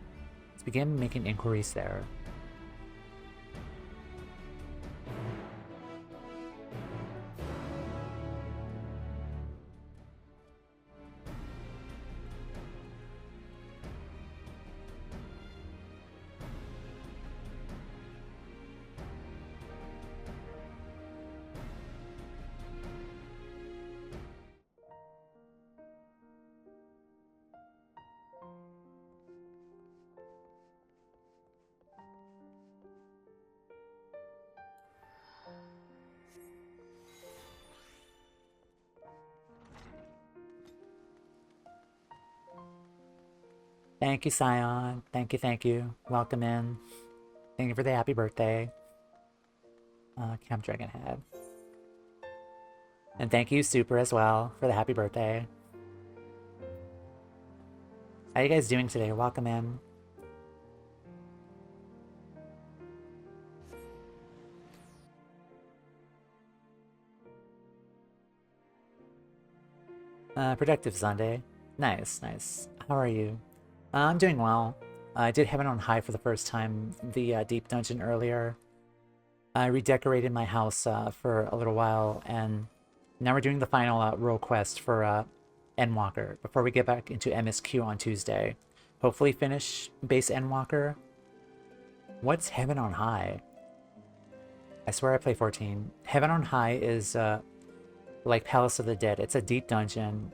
Let's begin making inquiries there. Thank you, Scion. Thank you, thank you. Welcome in. Thank you for the happy birthday. Camp Dragonhead. And thank you, Super, as well, for the happy birthday. How are you guys doing today? Welcome in. Productive Sunday. Nice, nice. How are you? I'm doing well. I did Heaven on High for the first time, the Deep Dungeon earlier. I redecorated my house for a little while, and now we're doing the final role quest for Endwalker before we get back into MSQ on Tuesday. Hopefully finish base Endwalker. What's Heaven on High? I swear I play 14. Heaven on High is like Palace of the Dead. It's a deep dungeon,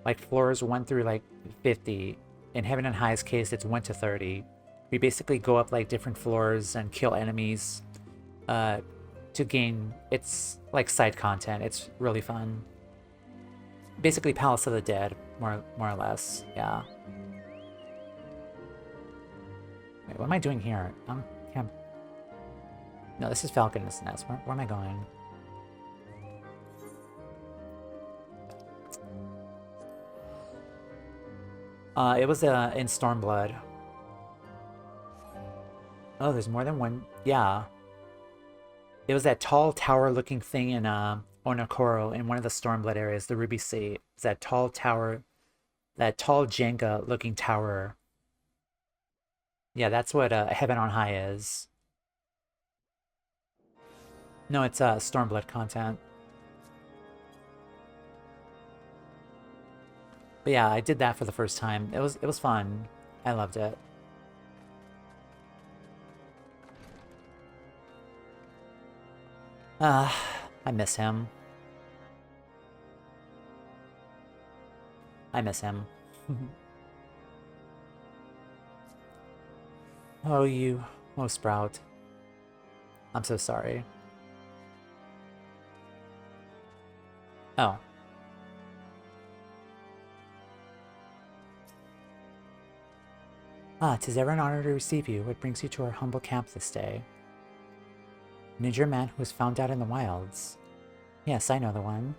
like floors 1 through like 50. In Heaven on High's case, it's 1 to 30. We basically go up like different floors and kill enemies to gain, it's like side content. It's really fun. Basically Palace of the Dead, more or less. Yeah. Wait, what am I doing here? Camp. No, this is Falcon's Nest. Where am I going? It was in Stormblood. Oh, there's more than one. Yeah. It was that tall tower-looking thing in Onokoro in one of the Stormblood areas, the Ruby Sea. It's that tall tower, that tall Jenga-looking tower. Yeah, that's what Heaven on High is. No, it's Stormblood content. But yeah, I did that for the first time. It was fun. I loved it. I miss him. I miss him. Oh, Sprout. I'm so sorry. Oh. Ah, 'tis ever an honor to receive you. What brings you to our humble camp this day? An injured man who was found out in the wilds. Yes, I know the one.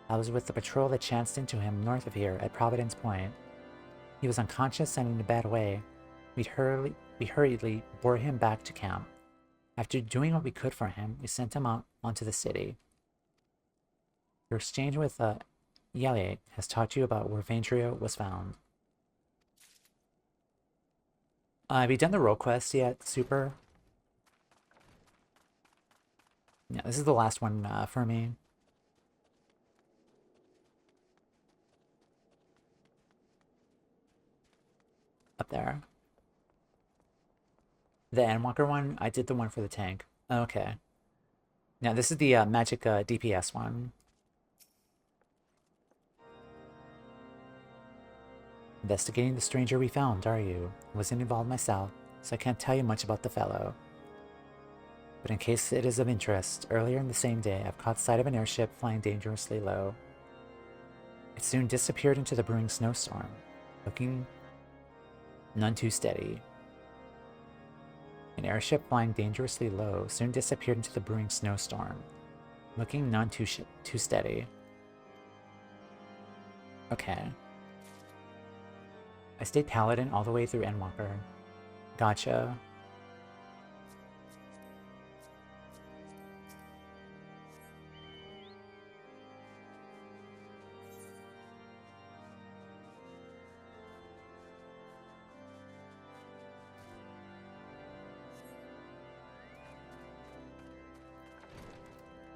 I was with the patrol that chanced into him north of here at Providence Point. He was unconscious and in a bad way. We hurriedly bore him back to camp. After doing what we could for him, we sent him out onto the city. Your exchange with Yeliate has taught you about where Vandrio was found. Have you done the role quest yet, Super? Yeah, this is the last one for me. Up there. The Endwalker one, I did the one for the tank. Okay. Now this is the magic DPS one. Investigating the stranger we found, are you? I wasn't involved myself, so I can't tell you much about the fellow. But in case it is of interest, earlier in the same day, I've caught sight of an airship flying dangerously low. It soon disappeared into the brewing snowstorm, looking none too steady. An airship flying dangerously low soon disappeared into the brewing snowstorm, looking none too steady. Okay. I stayed Paladin all the way through Endwalker. Gotcha.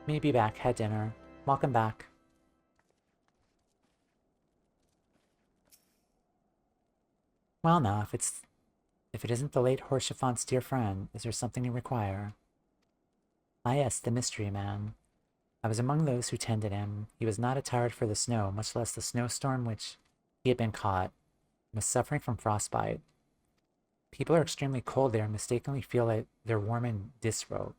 Maybe back, had dinner. Welcome back. Well now, if it isn't the late Horschafont's dear friend, is there something you require? Ah yes, the mystery man. I was among those who tended him. He was not attired for the snow, much less the snowstorm which he had been caught, and was suffering from frostbite. People are extremely cold there and mistakenly feel that they're warm and disrobed.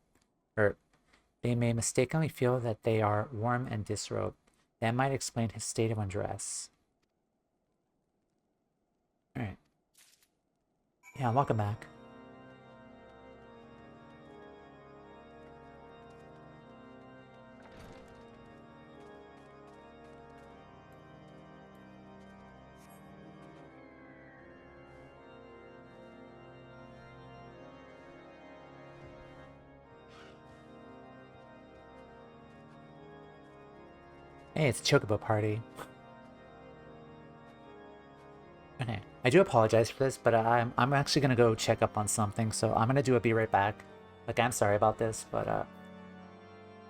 They may mistakenly feel that they are warm and disrobed. That might explain his state of undress. Alright. Yeah, welcome back. Hey, it's a Chocobo party. Okay, I do apologize for this, but I'm actually gonna go check up on something, so I'm gonna do a be right back. Like, I'm sorry about this, but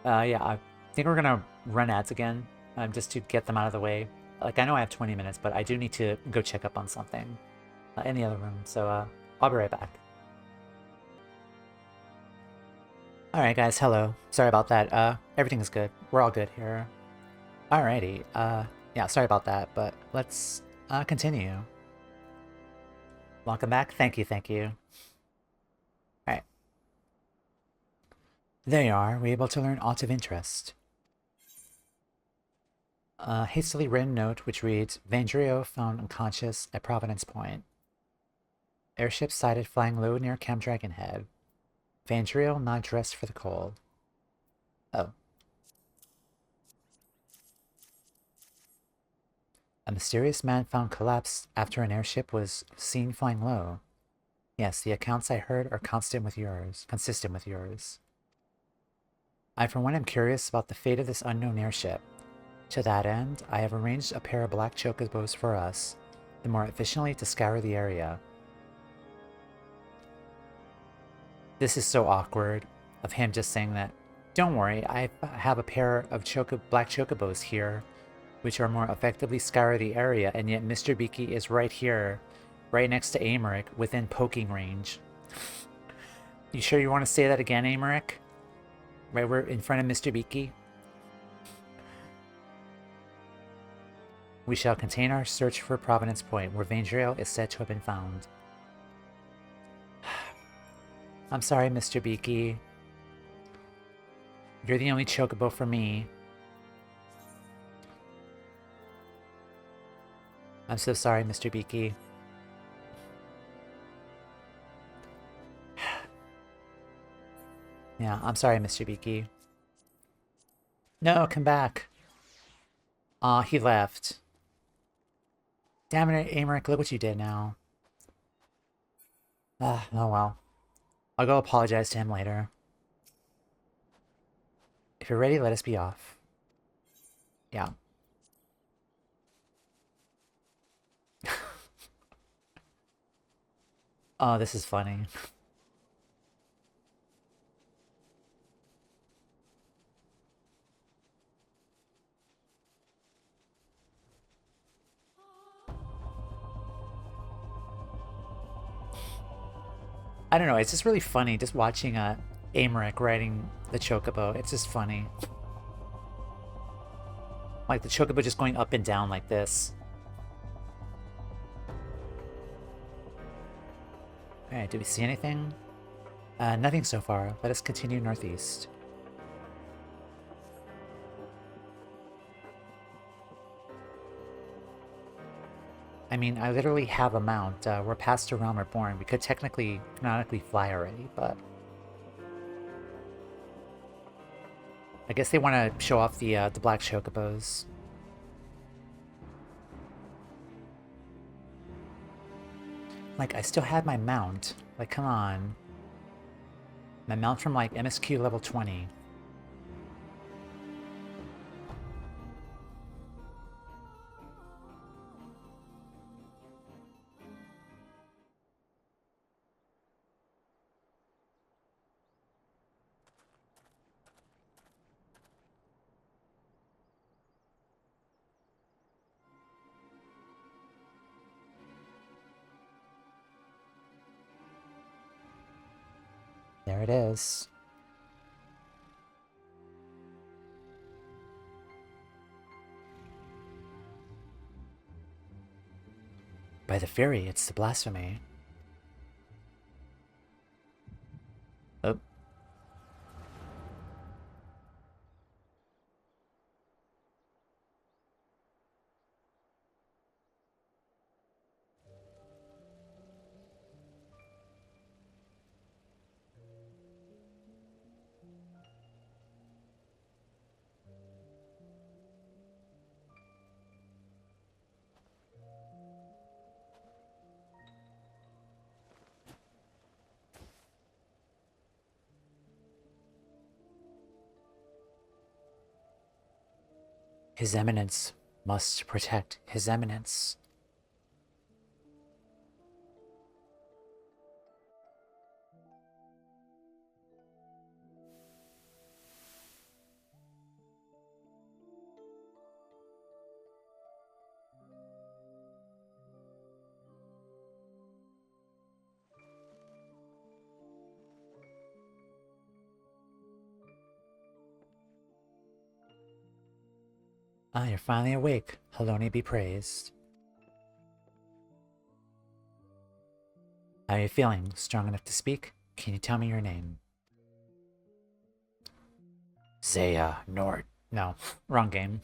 yeah, I think we're gonna run ads again, just to get them out of the way. Like, I know I have 20 minutes, but I do need to go check up on something in the other room, so I'll be right back. Alright guys, hello. Sorry about that. Everything is good. We're all good here. Alrighty, yeah, sorry about that, but let's continue. Welcome back. Thank you, thank you. Alright. There you are. We're able to learn aught of interest. A hastily written note which reads, Vandrio found unconscious at Providence Point. Airship sighted flying low near Camp Dragonhead. Vandrio not dressed for the cold. Oh. A mysterious man found collapsed after an airship was seen flying low. Yes, the accounts I heard are consistent with yours. I for one am curious about the fate of this unknown airship. To that end, I have arranged a pair of black chocobos for us, the more efficiently to scour the area. This is so awkward, of him just saying that. Don't worry, I have a pair of black chocobos here, which are more effectively scour the area, and yet Mr. Beaky is right here, right next to Aymeric, within poking range. You sure you want to say that again, Aymeric? Right, we're in front of Mr. Beaky. We shall continue our search for Providence Point, where Vandrio is said to have been found. I'm sorry, Mr. Beaky. You're the only chocobo for me. I'm so sorry, Mr. Beaky. Yeah, I'm sorry, Mr. Beaky. No, come back. Aw, he left. Damn it, Aymeric, look what you did now. Ah, oh well. I'll go apologize to him later. If you're ready, let us be off. Yeah. Oh, this is funny. I don't know, it's just really funny just watching Aymeric riding the chocobo. It's just funny. Like the chocobo just going up and down like this. Alright, do we see anything? Nothing so far. Let us continue northeast. I mean, I literally have a mount. We're past the realm reborn. We could technically, canonically fly already, but... I guess they want to show off the black chocobos. Like, I still had my mount. Like, come on. My mount from, like, MSQ level 20. There it is. By the Fury, it's the Blasphemy. Oh. His Eminence must protect His Eminence. Ah, you're finally awake. Haloni be praised. How are you feeling? Strong enough to speak? Can you tell me your name? Zaya Nord. No, wrong game.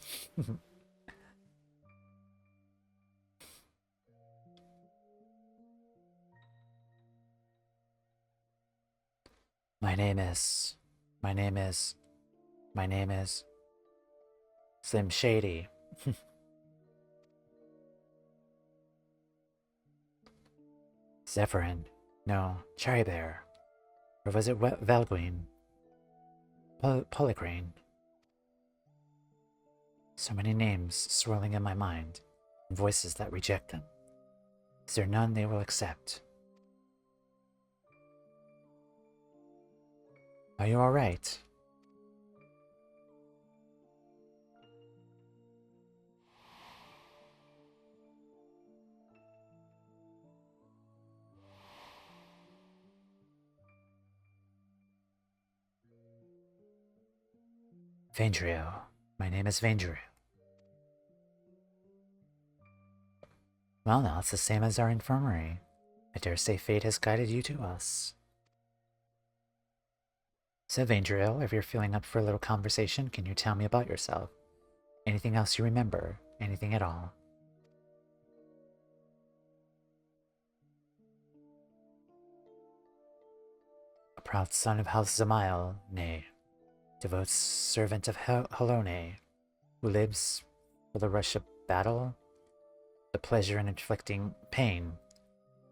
My name is... My name is... My name is... Slim Shady. Zephyrin. No, Cherry Bear. Or was it Velguin? Polygrane. So many names swirling in my mind, and voices that reject them. Is there none they will accept? Are you alright? Vandrio. My name is Vandrio. Well now, it's the same as our infirmary. I dare say fate has guided you to us. So Vandrio, if you're feeling up for a little conversation, can you tell me about yourself? Anything else you remember? Anything at all? proud son of House Zamael, nay, devout servant of Halone, who lives for the rush of battle, the pleasure in inflicting pain,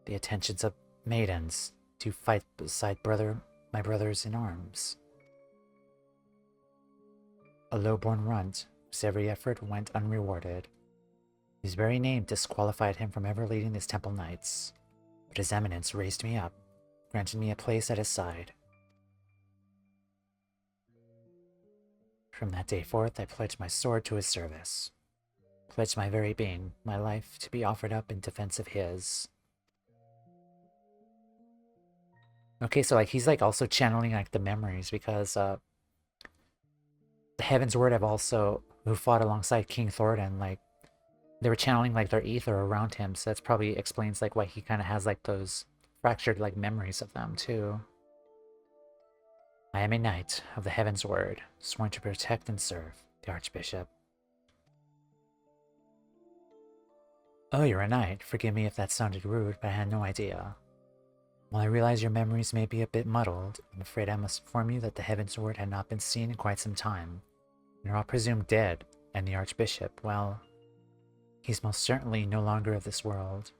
the attentions of maidens, to fight beside my brothers in arms. A low-born runt, whose every effort went unrewarded. His very name disqualified him from ever leading his temple knights, but his eminence raised me up, granted me a place at his side. From that day forth, I pledged my sword to his service. Pledged my very being, my life, to be offered up in defense of his. Okay, so, like, he's, like, also channeling, like, the memories, because, the Heaven's Word have also, who fought alongside King Thordan, like, they were channeling, like, their ether around him, so that's probably explains, like, why he kind of has, like, those fractured, like, memories of them, too. I am a knight of the Heaven's Word, sworn to protect and serve the Archbishop. Oh, you're a knight. Forgive me if that sounded rude, but I had no idea. While I realize your memories may be a bit muddled, I'm afraid I must inform you that the Heaven's Word had not been seen in quite some time. You're all presumed dead, and the Archbishop, well, he's most certainly no longer of this world.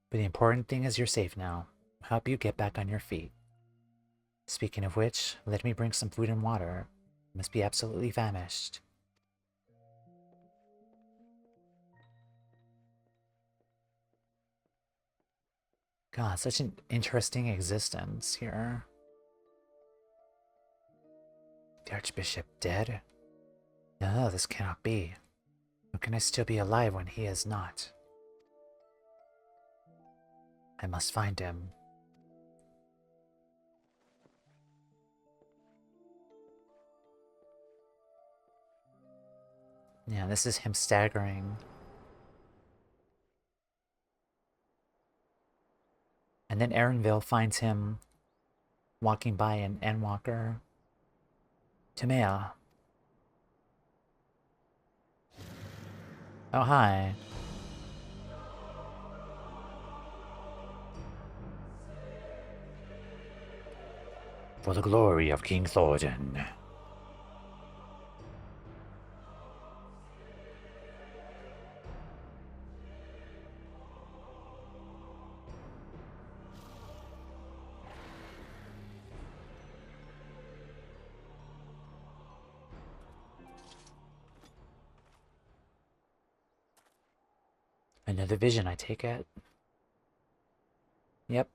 But the important thing is you're safe now. I'll help you get back on your feet. Speaking of which, let me bring some food and water. You must be absolutely famished. God, such an interesting existence here. The Archbishop dead? No, this cannot be. How can I still be alive when he is not? I must find him. Yeah, this is him staggering. And then Erenville finds him walking by an Endwalker. Timea. Oh, hi. For the glory of King Thordan. Another vision, I take it. Yep.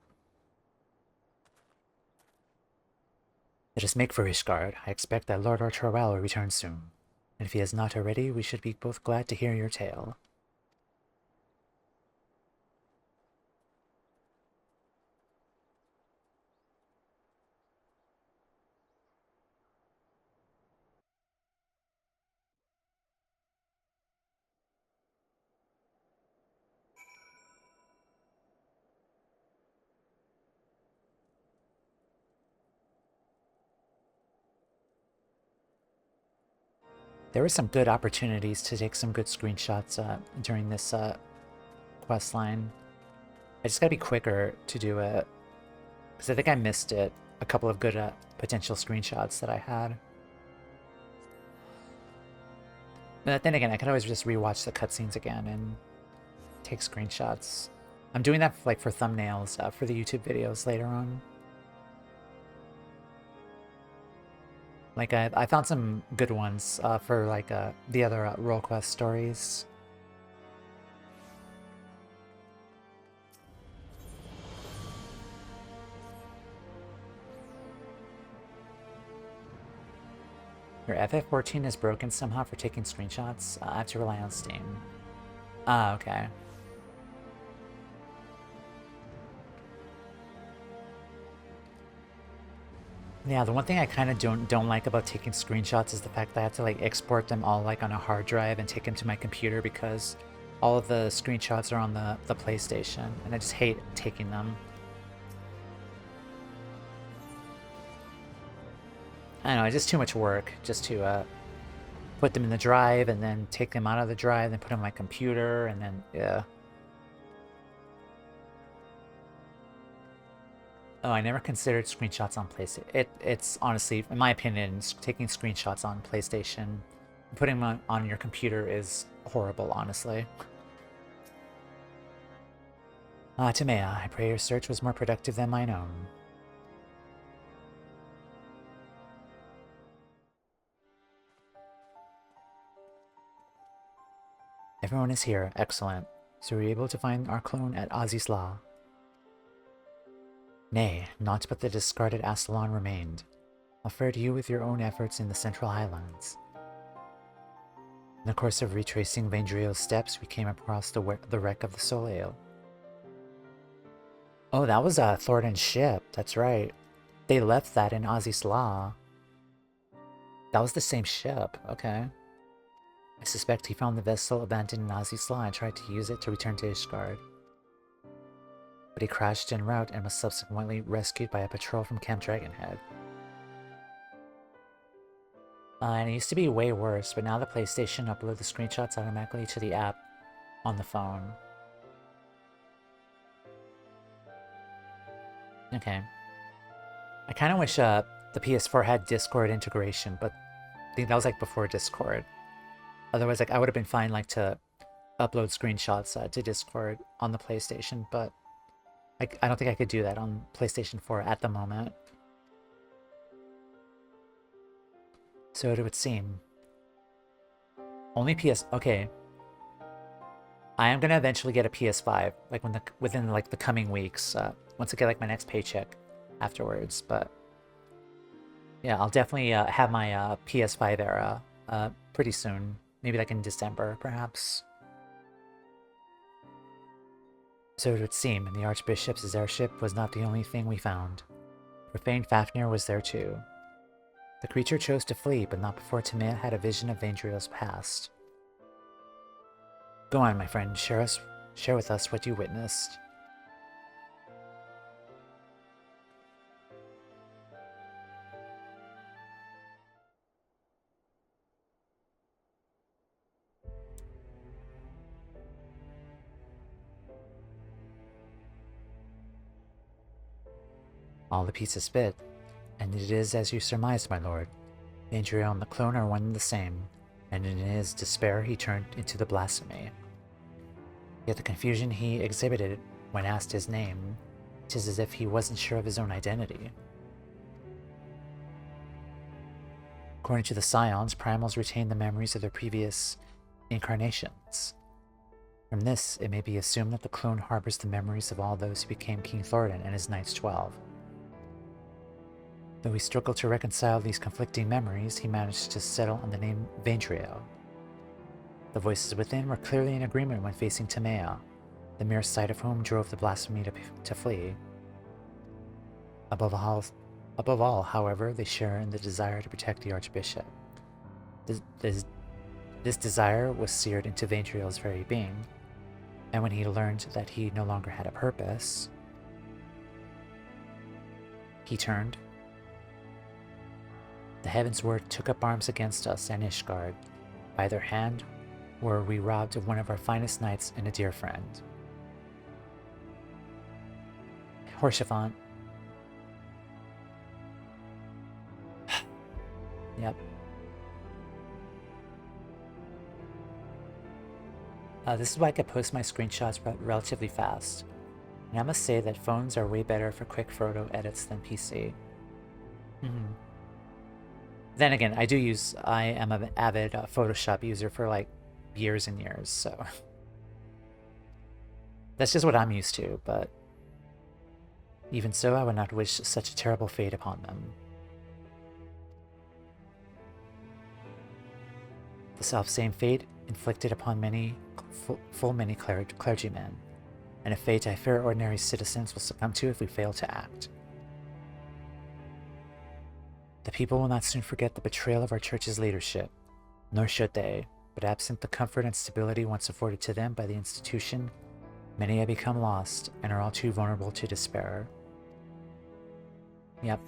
Let us make for Ishgard. I expect that Lord Artoriel will return soon. And if he has not already, we should be both glad to hear your tale. There were some good opportunities to take some good screenshots during this quest line. I just gotta be quicker to do it, because I think I missed it. A couple of good potential screenshots that I had. But then again, I could always just rewatch the cutscenes again and take screenshots. I'm doing that like for thumbnails for the YouTube videos later on. Like, I found some good ones for, like, the other role quest stories. Your FF14 is broken somehow for taking screenshots? I have to rely on Steam. Ah, okay. Yeah, the one thing I kind of don't like about taking screenshots is the fact that I have to like export them all like on a hard drive and take them to my computer, because all of the screenshots are on the PlayStation, and I just hate taking them. I don't know, it's just too much work just to put them in the drive and then take them out of the drive, then put them on my computer, and then, yeah. Oh, I never considered screenshots on PlayStation. It's honestly, in my opinion, taking screenshots on PlayStation, putting them on your computer is horrible, honestly. Timea, I pray your search was more productive than mine own. Everyone is here. Excellent. So were you able to find our clone at Azizla? Nay, naught but the discarded Astalon remained. I'll fare to you with your own efforts in the Central Highlands. In the course of retracing Vandriel's steps, we came across the wreck of the Soleil. Oh, that was Thornton's ship. That's right. They left that in Azizla. That was the same ship. Okay. I suspect he found the vessel abandoned in Azizla and tried to use it to return to Ishgard. But he crashed en route and was subsequently rescued by a patrol from Camp Dragonhead. And it used to be way worse, but now the PlayStation uploads the screenshots automatically to the app on the phone. Okay. I kind of wish the PS4 had Discord integration, but I think that was like before Discord. Otherwise, like I would have been fine like to upload screenshots to Discord on the PlayStation, but I don't think I could do that on PlayStation 4 at the moment. So it would seem. Only PS. Okay. I am gonna eventually get a PS5, like within like the coming weeks. Once I get like my next paycheck afterwards, but yeah, I'll definitely have my PS5 era pretty soon. Maybe like in December, perhaps. So it would seem, and the Archbishop's airship was not the only thing we found. Profane Fafnir was there too. The creature chose to flee, but not before Timea had a vision of Vandriel's past. Go on, my friend, share with us what you witnessed. All the pieces fit, and it is as you surmised, my lord. Vandriel and the clone are one and the same, and in his despair he turned into the Blasphemy. Yet the confusion he exhibited when asked his name, 'tis as if he wasn't sure of his own identity. According to the Scions, primals retain the memories of their previous incarnations. From this, it may be assumed that the clone harbors the memories of all those who became King Thornton and his Knights 12. Though he struggled to reconcile these conflicting memories, he managed to settle on the name Vandriel. The voices within were clearly in agreement when facing Timea, the mere sight of whom drove the Blasphemy to flee. Above all, however, they share in the desire to protect the Archbishop. This desire was seared into Vandriel's very being, and when he learned that he no longer had a purpose, he turned. The Heavens Word took up arms against us and Ishgard. By their hand were we robbed of one of our finest knights and a dear friend. Horshaphant. Yep. This is why I could post my screenshots relatively fast. And I must say that phones are way better for quick photo edits than PC. Then again, I am an avid Photoshop user for like years and years, so that's just what I'm used to, but even so, I would not wish such a terrible fate upon them. The self-same fate inflicted upon many clergymen, and a fate I fear ordinary citizens will succumb to if we fail to act. The people will not soon forget the betrayal of our church's leadership, nor should they, but absent the comfort and stability once afforded to them by the institution, many have become lost and are all too vulnerable to despair. Yep.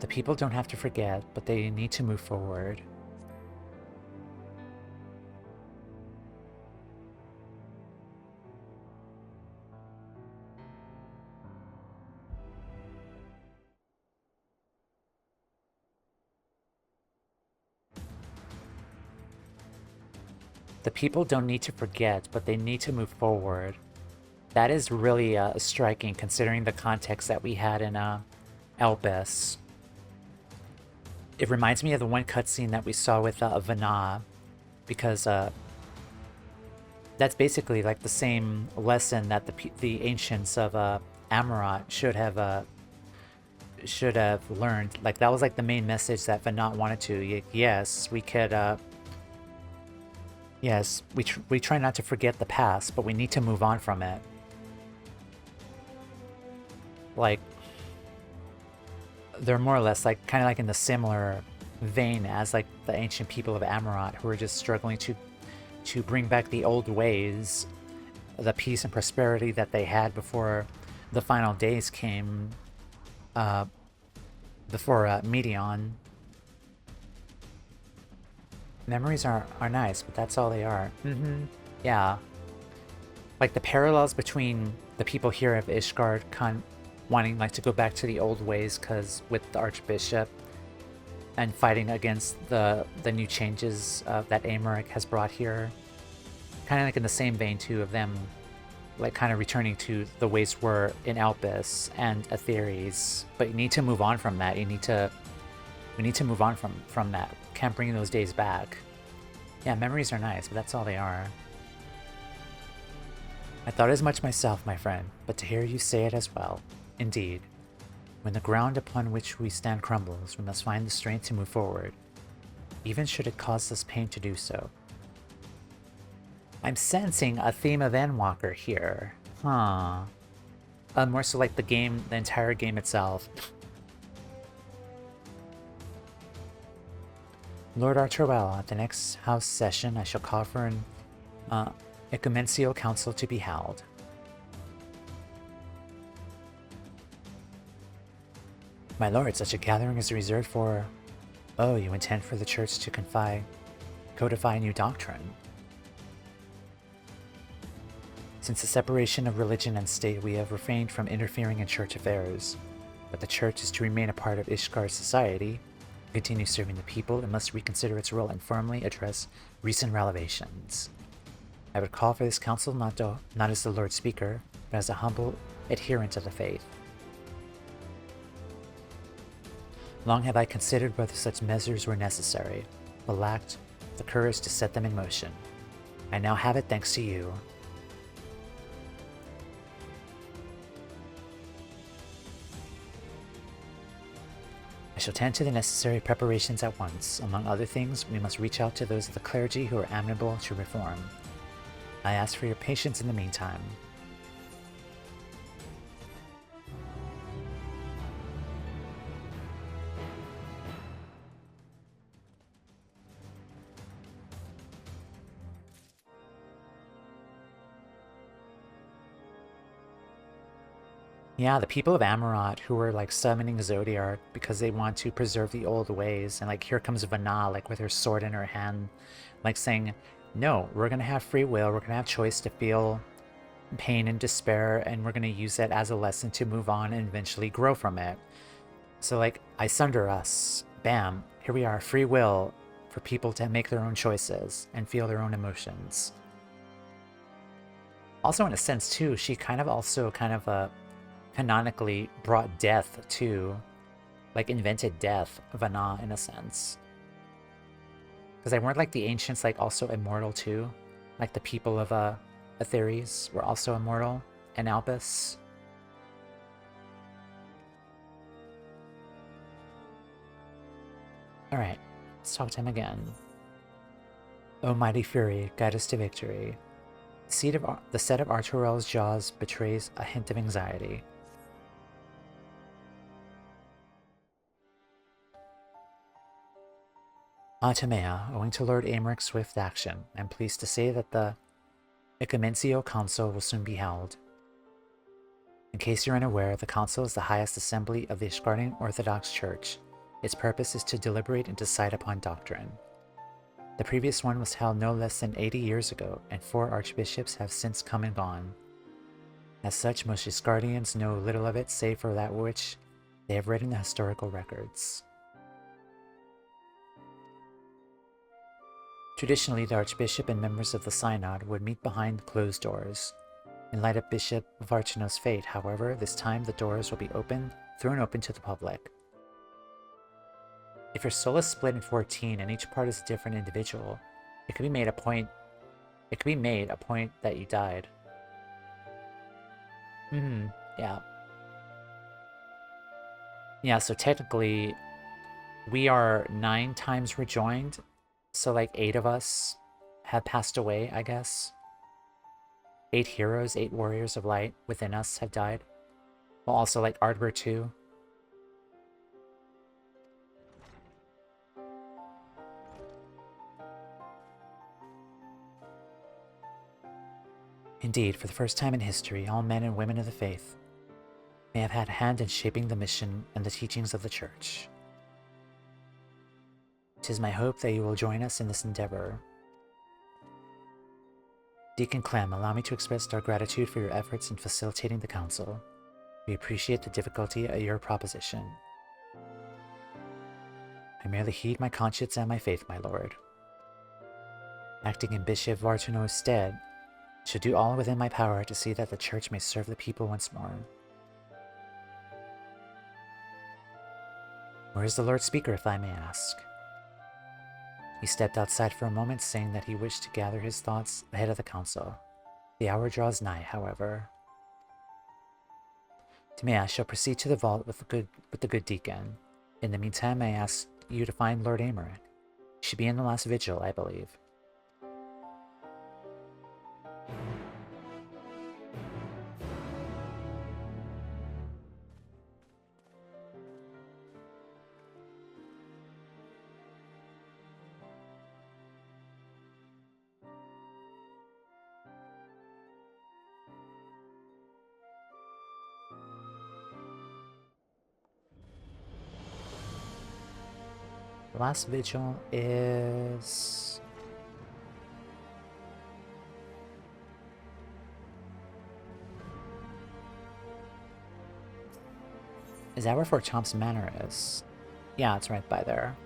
The people don't have to forget, but they need to move forward. The people don't need to forget, but they need to move forward. That is really striking, considering the context that we had in Elpis. It reminds me of the one cutscene that we saw with Vana, because that's basically like the same lesson that the ancients of Amarat should have learned. Like that was like the main message that Vana wanted to. Yes, we could. Yes, we try not to forget the past, but we need to move on from it. Like, they're more or less like kind of like in the similar vein as like the ancient people of Amarat, who are just struggling to bring back the old ways, the peace and prosperity that they had before the final days came, before Medion. Memories are nice, but that's all they are. Yeah. Like the parallels between the people here of Ishgard wanting like to go back to the old ways because with the Archbishop and fighting against the new changes that Aymeric has brought here. Kind of like in the same vein too of them like kind of returning to the ways were in Elpis and Atheres. But you need to move on from that. We need to move on from that. Can't bring those days back. Yeah, memories are nice, but that's all they are. I thought as much myself, my friend, but to hear you say it as well. Indeed. When the ground upon which we stand crumbles, we must find the strength to move forward, even should it cause us pain to do so. I'm sensing a theme of Endwalker here. Huh. More so like the entire game itself. Lord Artoriel, at the next house session, I shall call for an Ecumensial Council to be held. My lord, such a gathering is reserved for... Oh, you intend for the church to codify a new doctrine. Since the separation of religion and state, we have refrained from interfering in church affairs. But the church is to remain a part of Ishgard's society, continue serving the people, and must reconsider its role and firmly address recent revelations. I would call for this council not as the Lord Speaker, but as a humble adherent of the faith. Long have I considered whether such measures were necessary, but lacked the courage to set them in motion. I now have it thanks to you. I shall tend to the necessary preparations at once. Among other things, we must reach out to those of the clergy who are amenable to reform. I ask for your patience in the meantime. Yeah, the people of Amarat who were like summoning Zodiark because they want to preserve the old ways, and like here comes Vana like with her sword in her hand, like saying, no, we're gonna have free will, we're gonna have choice to feel pain and despair, and we're gonna use it as a lesson to move on and eventually grow from it. So like, I sunder us, bam, here we are, free will for people to make their own choices and feel their own emotions. Also in a sense too, she kind of canonically brought death to, like invented death, Vana, in a sense. Because they weren't like the ancients like also immortal too? Like the people of Atheres were also immortal in Elpis. Alright, let's talk to him again. O mighty fury, guide us to victory. The set of Artoriel's jaws betrays a hint of anxiety. Atamea, owing to Lord Aymeric's swift action, I'm pleased to say that the Ecumensial Council will soon be held. In case you're unaware, the Council is the highest assembly of the Ishgardian Orthodox Church, Its purpose is to deliberate and decide upon doctrine. The previous one was held no less than 80 years ago, and 4 archbishops have since come and gone. As such, most Ishgardians know little of it save for that which they have read in the historical records. Traditionally, the Archbishop and members of the Synod would meet behind closed doors. In light of Bishop Varchino's fate, however, this time the doors will be thrown open to the public. If your soul is split in 14 and each part is a different individual, it could be made a point that you died. Yeah. Yeah, so technically, we are 9 times rejoined, so like 8 of us have passed away, I guess. 8 heroes, 8 warriors of light within us have died. Well, also like Ardware 2. Indeed, for the first time in history, all men and women of the faith may have had a hand in shaping the mission and the teachings of the Church. 'Tis my hope that you will join us in this endeavor. Deacon Clem, allow me to express our gratitude for your efforts in facilitating the council. We appreciate the difficulty of your proposition. I merely heed my conscience and my faith, my lord. Acting in Bishop Varchino's stead, shall do all within my power to see that the Church may serve the people once more. Where is the Lord Speaker, if I may ask? He stepped outside for a moment, saying that he wished to gather his thoughts ahead of the council. The hour draws nigh, however. Timea shall proceed to the vault with the good deacon. In the meantime, I ask you to find Lord Aymeric. He should be in the last vigil, I believe. The last vigil is... Is that where Fort Chomp's Manor is? Yeah, it's right by there.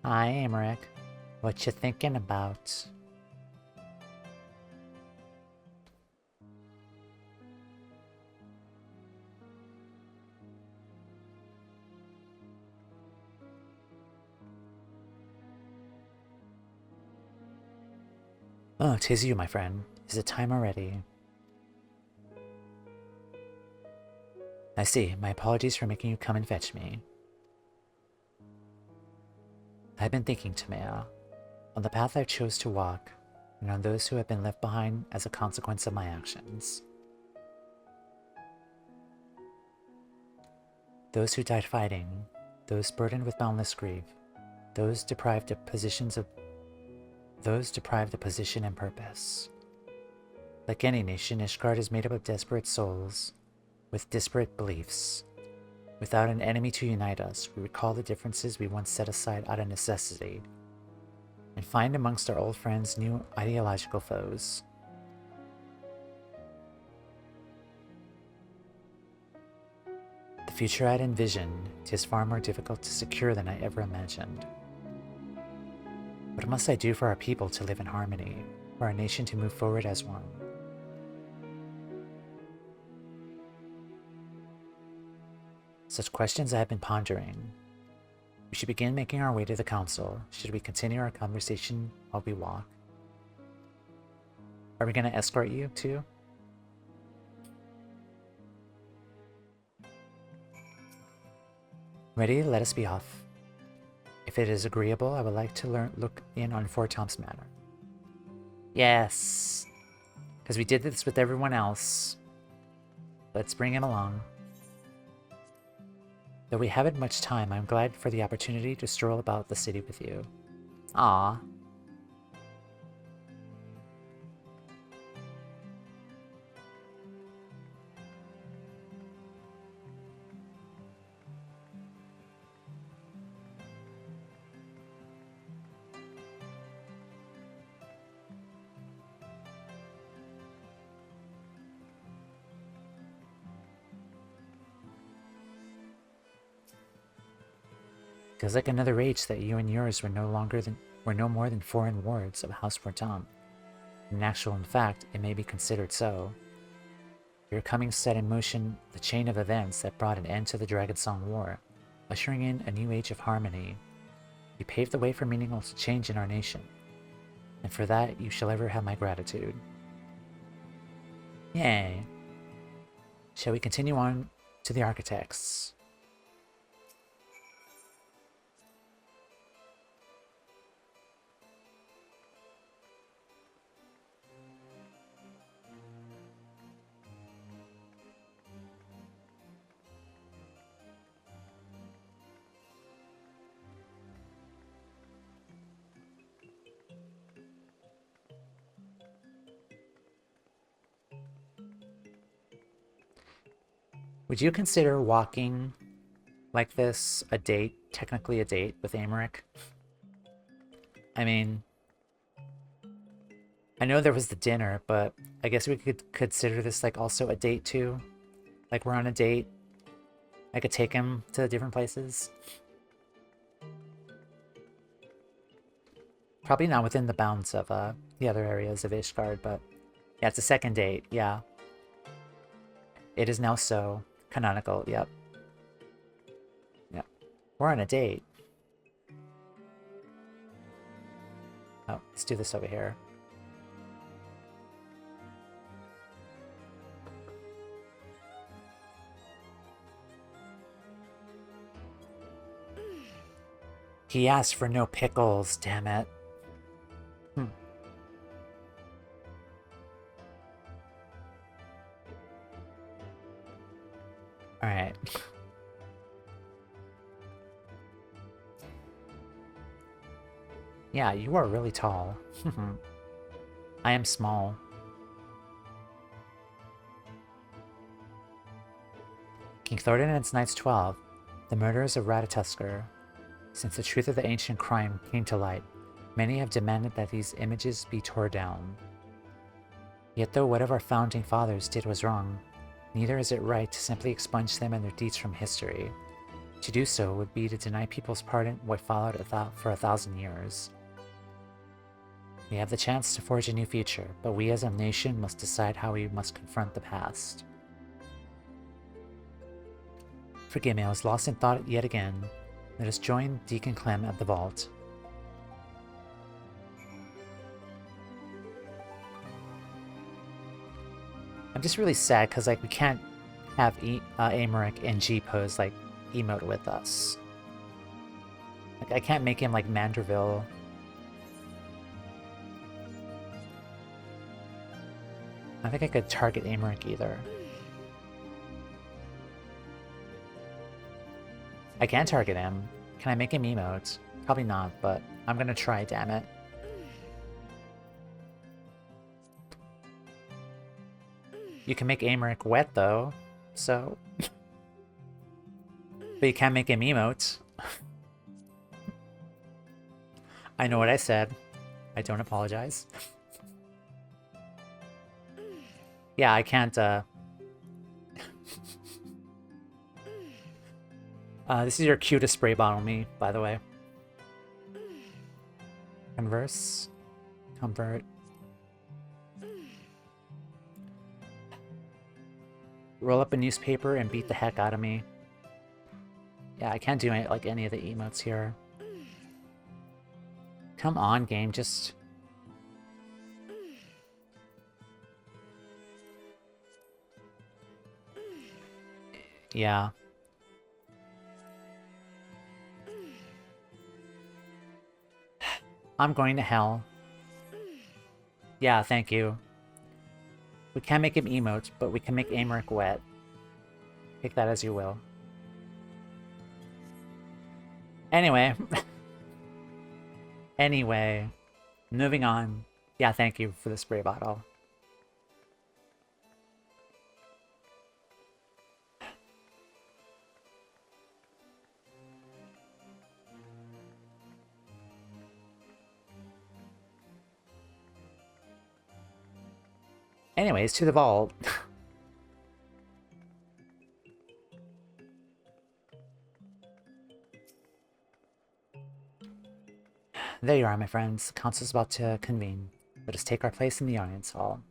Hi, Aymeric. What you thinking about? Oh, 'tis you, my friend. Is it time already? I see. My apologies for making you come and fetch me. I've been thinking, Timea, on the path I chose to walk, and on those who have been left behind as a consequence of my actions. Those who died fighting, those burdened with boundless grief, those deprived of position and purpose. Like any nation, Ishgard is made up of desperate souls with disparate beliefs. Without an enemy to unite us, we recall the differences we once set aside out of necessity, and find amongst our old friends new ideological foes. The future I'd envisioned is far more difficult to secure than I ever imagined. What must I do for our people to live in harmony, for our nation to move forward as one? Such questions I have been pondering. We should begin making our way to the council. Should we continue our conversation while we walk? Are we going to escort you too? Ready? Let us be off. If it is agreeable, I would like to look in on Fort Tom's Manor. Yes! Because we did this with everyone else. Let's bring him along. Though we haven't much time, I'm glad for the opportunity to stroll about the city with you. Ah. Feels like another age that you and yours were no more than foreign wards of House Portam. In fact, it may be considered so. Your coming set in motion the chain of events that brought an end to the Dragonsong War, ushering in a new age of harmony. You paved the way for meaningful change in our nation, and for that you shall ever have my gratitude. Yay! Shall we continue on to the architects? Would you consider walking like this a date, technically a date, with Aymeric? I mean, I know there was the dinner, but I guess we could consider this like also a date too. Like we're on a date. I could take him to different places. Probably not within the bounds of the other areas of Ishgard, but yeah, it's a second date, yeah. It is now so. Canonical, yep. Yep. We're on a date. Oh, let's do this over here. He asked for no pickles, damn it. Alright. Yeah, you are really tall. I am small. King Thornton and its Knights 12, the murderers of Ratatoskr. Since the truth of the ancient crime came to light, many have demanded that these images be torn down. Yet though whatever our founding fathers did was wrong, neither is it right to simply expunge them and their deeds from history. To do so would be to deny people's pardon what followed for 1,000 years. We have the chance to forge a new future, but we as a nation must decide how we must confront the past. Forgive me, I was lost in thought yet again. Let us join Deacon Clem at the vault. I'm just really sad because like we can't have Aymeric and G-Pose like emote with us. Like I can't make him like Manderville. I don't think I could target Aymeric either. I can target him. Can I make him emote? Probably not, but I'm gonna try, damn it. You can make Aymeric wet, though, so... But you can't make him emote. I know what I said. I don't apologize. Yeah, I can't, this is your cue to spray bottle me, by the way. Converse. Convert. Roll up a newspaper and beat the heck out of me. Yeah, I can't do any of the emotes here. Come on, game, just... Yeah. I'm going to hell. Yeah, thank you. We can't make him emote, but we can make Aymeric wet. Take that as you will. Anyway. Anyway. Moving on. Yeah, thank you for the spray bottle. Anyways, to the vault. There you are, my friends. The council's about to convene. Let us take our place in the audience hall.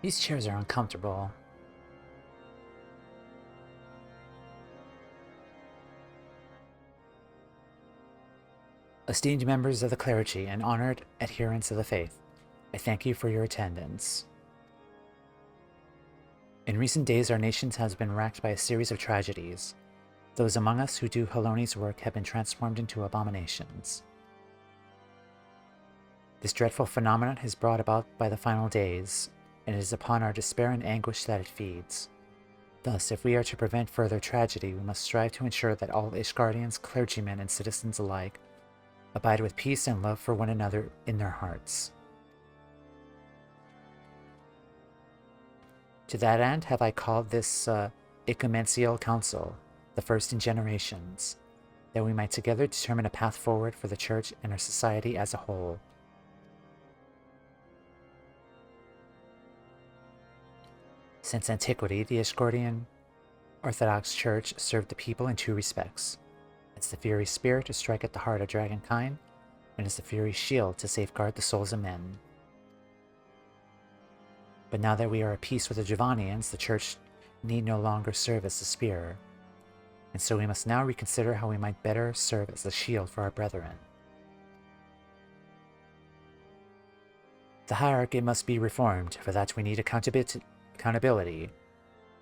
These chairs are uncomfortable. Esteemed members of the clergy and honored adherents of the faith, I thank you for your attendance. In recent days, our nation has been racked by a series of tragedies. Those among us who do Haloni's work have been transformed into abominations. This dreadful phenomenon is brought about by the final days, and it is upon our despair and anguish that it feeds. Thus, if we are to prevent further tragedy, we must strive to ensure that all Ishgardians, clergymen, and citizens alike abide with peace and love for one another in their hearts. To that end have I called this ecumenical council, the first in generations, that we might together determine a path forward for the Church and our society as a whole. Since antiquity, the Ishgardian Orthodox Church served the people in two respects. As the Fury Spirit to strike at the heart of dragonkind, and as the Fury Shield to safeguard the souls of men. But now that we are at peace with the Javanians, the Church need no longer serve as a spear, and so we must now reconsider how we might better serve as a shield for our brethren. The hierarchy must be reformed. For that we need accountability.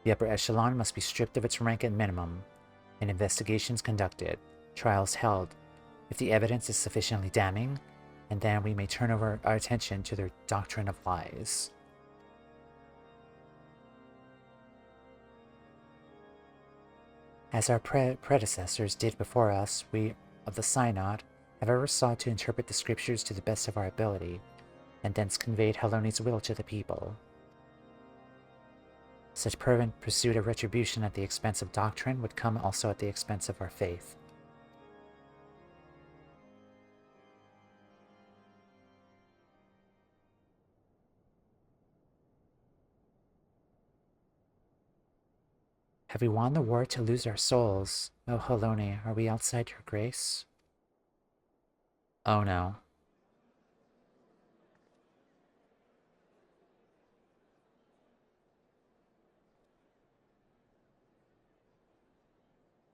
The upper echelon must be stripped of its rank at minimum, and investigations conducted, trials held, if the evidence is sufficiently damning, and then we may turn over our attention to their doctrine of lies. As our predecessors did before us, we of the Synod have ever sought to interpret the scriptures to the best of our ability, and thence conveyed Haloni's will to the people. Such fervent pursuit of retribution at the expense of doctrine would come also at the expense of our faith. Have we won the war to lose our souls? O Haloni, are we outside your grace? Oh no.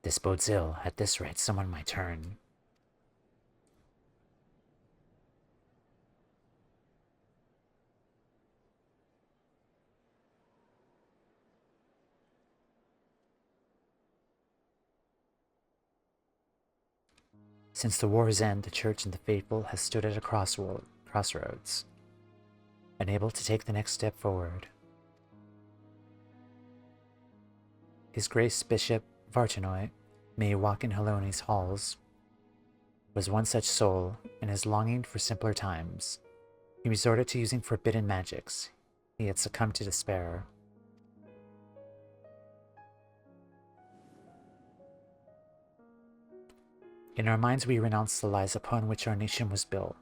This bodes ill. At this rate, someone might turn. Since the war's end, the Church and the faithful has stood at a crossroads, unable to take the next step forward. His Grace Bishop Vartanoy may walk in Haloni's halls, was one such soul, and his longing for simpler times. He resorted to using forbidden magics. He had succumbed to despair. In our minds we renounce the lies upon which our nation was built,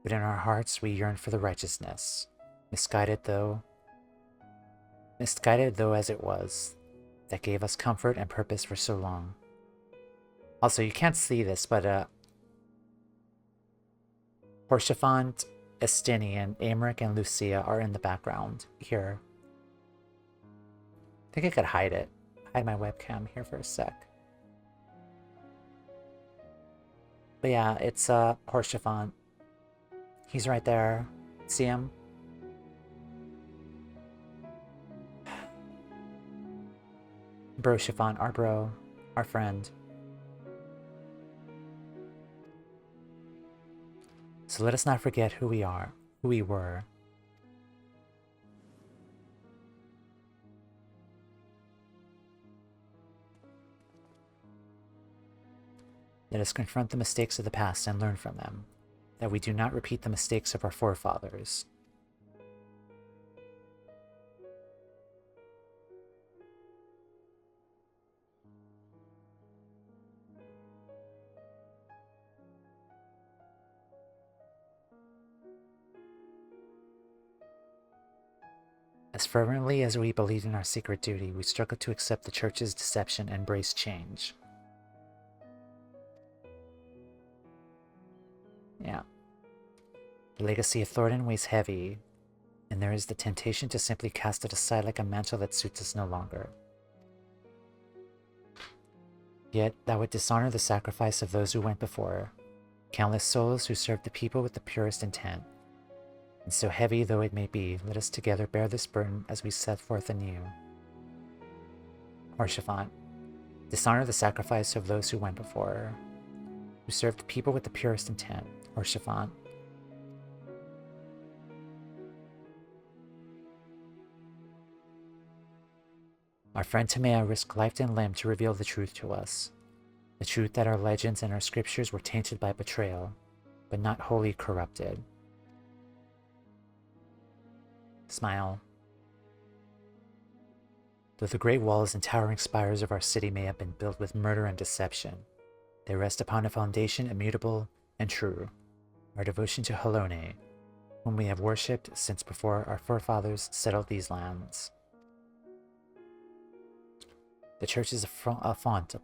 but in our hearts we yearn for the righteousness, misguided though as it was, that gave us comfort and purpose for so long. Also, you can't see this, but Porshafant, Estinian, Aymeric, and Lucia are in the background here. I think I could hide it. Hide my webcam here for a sec. But yeah, it's Horschiffant. He's right there. See him? Bro Chiffon, our bro, our friend. So let us not forget who we are, who we were. Let us confront the mistakes of the past and learn from them, that we do not repeat the mistakes of our forefathers. As fervently as we believed in our secret duty, we struggled to accept the Church's deception and embrace change. Yeah. The legacy of Thornton weighs heavy, and there is the temptation to simply cast it aside like a mantle that suits us no longer. Yet, that would dishonor the sacrifice of those who went before, countless souls who served the people with the purest intent. And so heavy though it may be, let us together bear this burden as we set forth anew. Horschiffant, dishonor the sacrifice of those who went before, who served the people with the purest intent. Horschiffant. Our friend Timea risked life and limb to reveal the truth to us. The truth that our legends and our scriptures were tainted by betrayal, but not wholly corrupted. Smile. Though the great walls and towering spires of our city may have been built with murder and deception, they rest upon a foundation immutable and true, our devotion to Halone, whom we have worshipped since before our forefathers settled these lands. The Church is a font of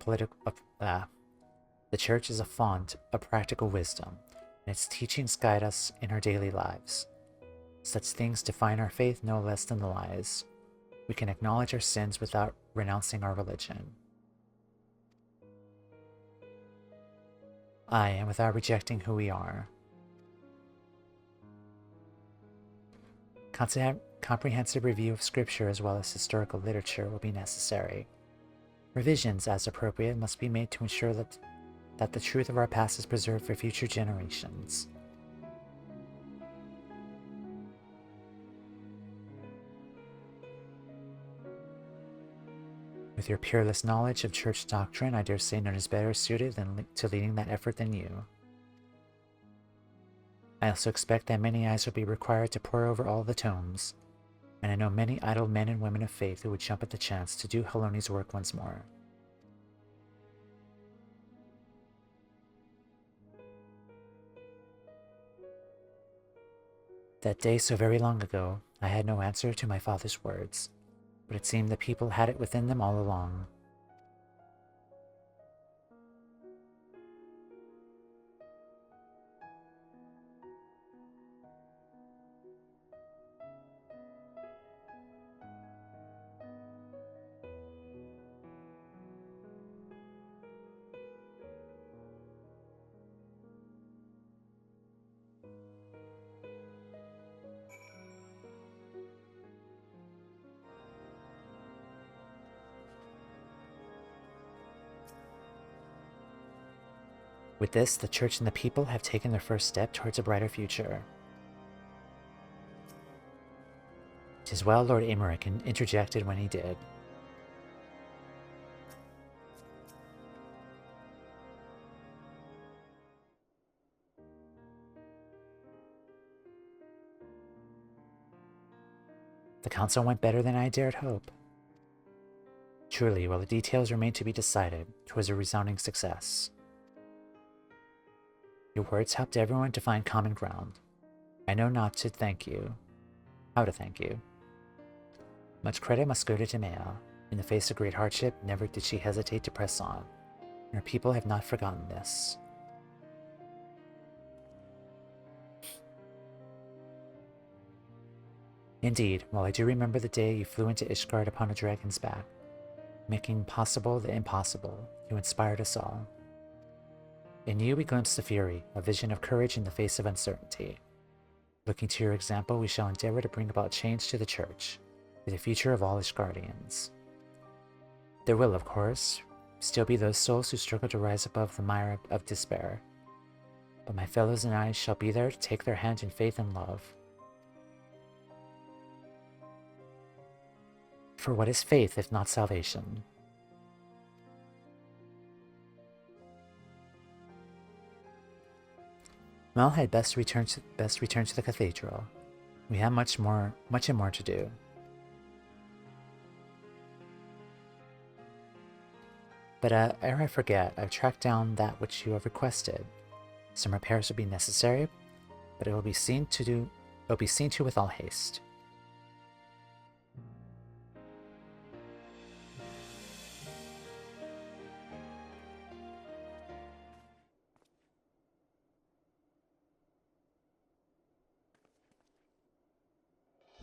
the Church is a font of practical wisdom, and its teachings guide us in our daily lives. Such things define our faith no less than the lies. We can acknowledge our sins without renouncing our religion. Aye, and without rejecting who we are. Comprehensive review of scripture as well as historical literature will be necessary. Revisions, as appropriate, must be made to ensure that the truth of our past is preserved for future generations. With your peerless knowledge of church doctrine, I dare say none is better suited to leading that effort than you. I also expect that many eyes will be required to pore over all the tomes, and I know many idle men and women of faith who would jump at the chance to do Halone's work once more. That day so very long ago, I had no answer to my father's words, but it seemed the people had it within them all along. With this, the Church and the people have taken their first step towards a brighter future. 'Tis well Lord Aymeric interjected when he did. The council went better than I dared hope. Truly, while the details remain to be decided, 'twas a resounding success. Your words helped everyone to find common ground. I know not to thank you. How to thank you. Much credit must go to Timea. In the face of great hardship, never did she hesitate to press on, and her people have not forgotten this. Indeed, while I do remember the day you flew into Ishgard upon a dragon's back, making possible the impossible, you inspired us all. In you we glimpse the fury, a vision of courage in the face of uncertainty. Looking to your example, we shall endeavor to bring about change to the Church, for the future of all Ishgardians. There will, of course, still be those souls who struggle to rise above the mire of despair. But my fellows and I shall be there to take their hand in faith and love. For what is faith if not salvation? Mel had best return to the cathedral. We have much more to do. But ere I forget, I've tracked down that which you have requested. Some repairs will be necessary, but it will be seen to with all haste.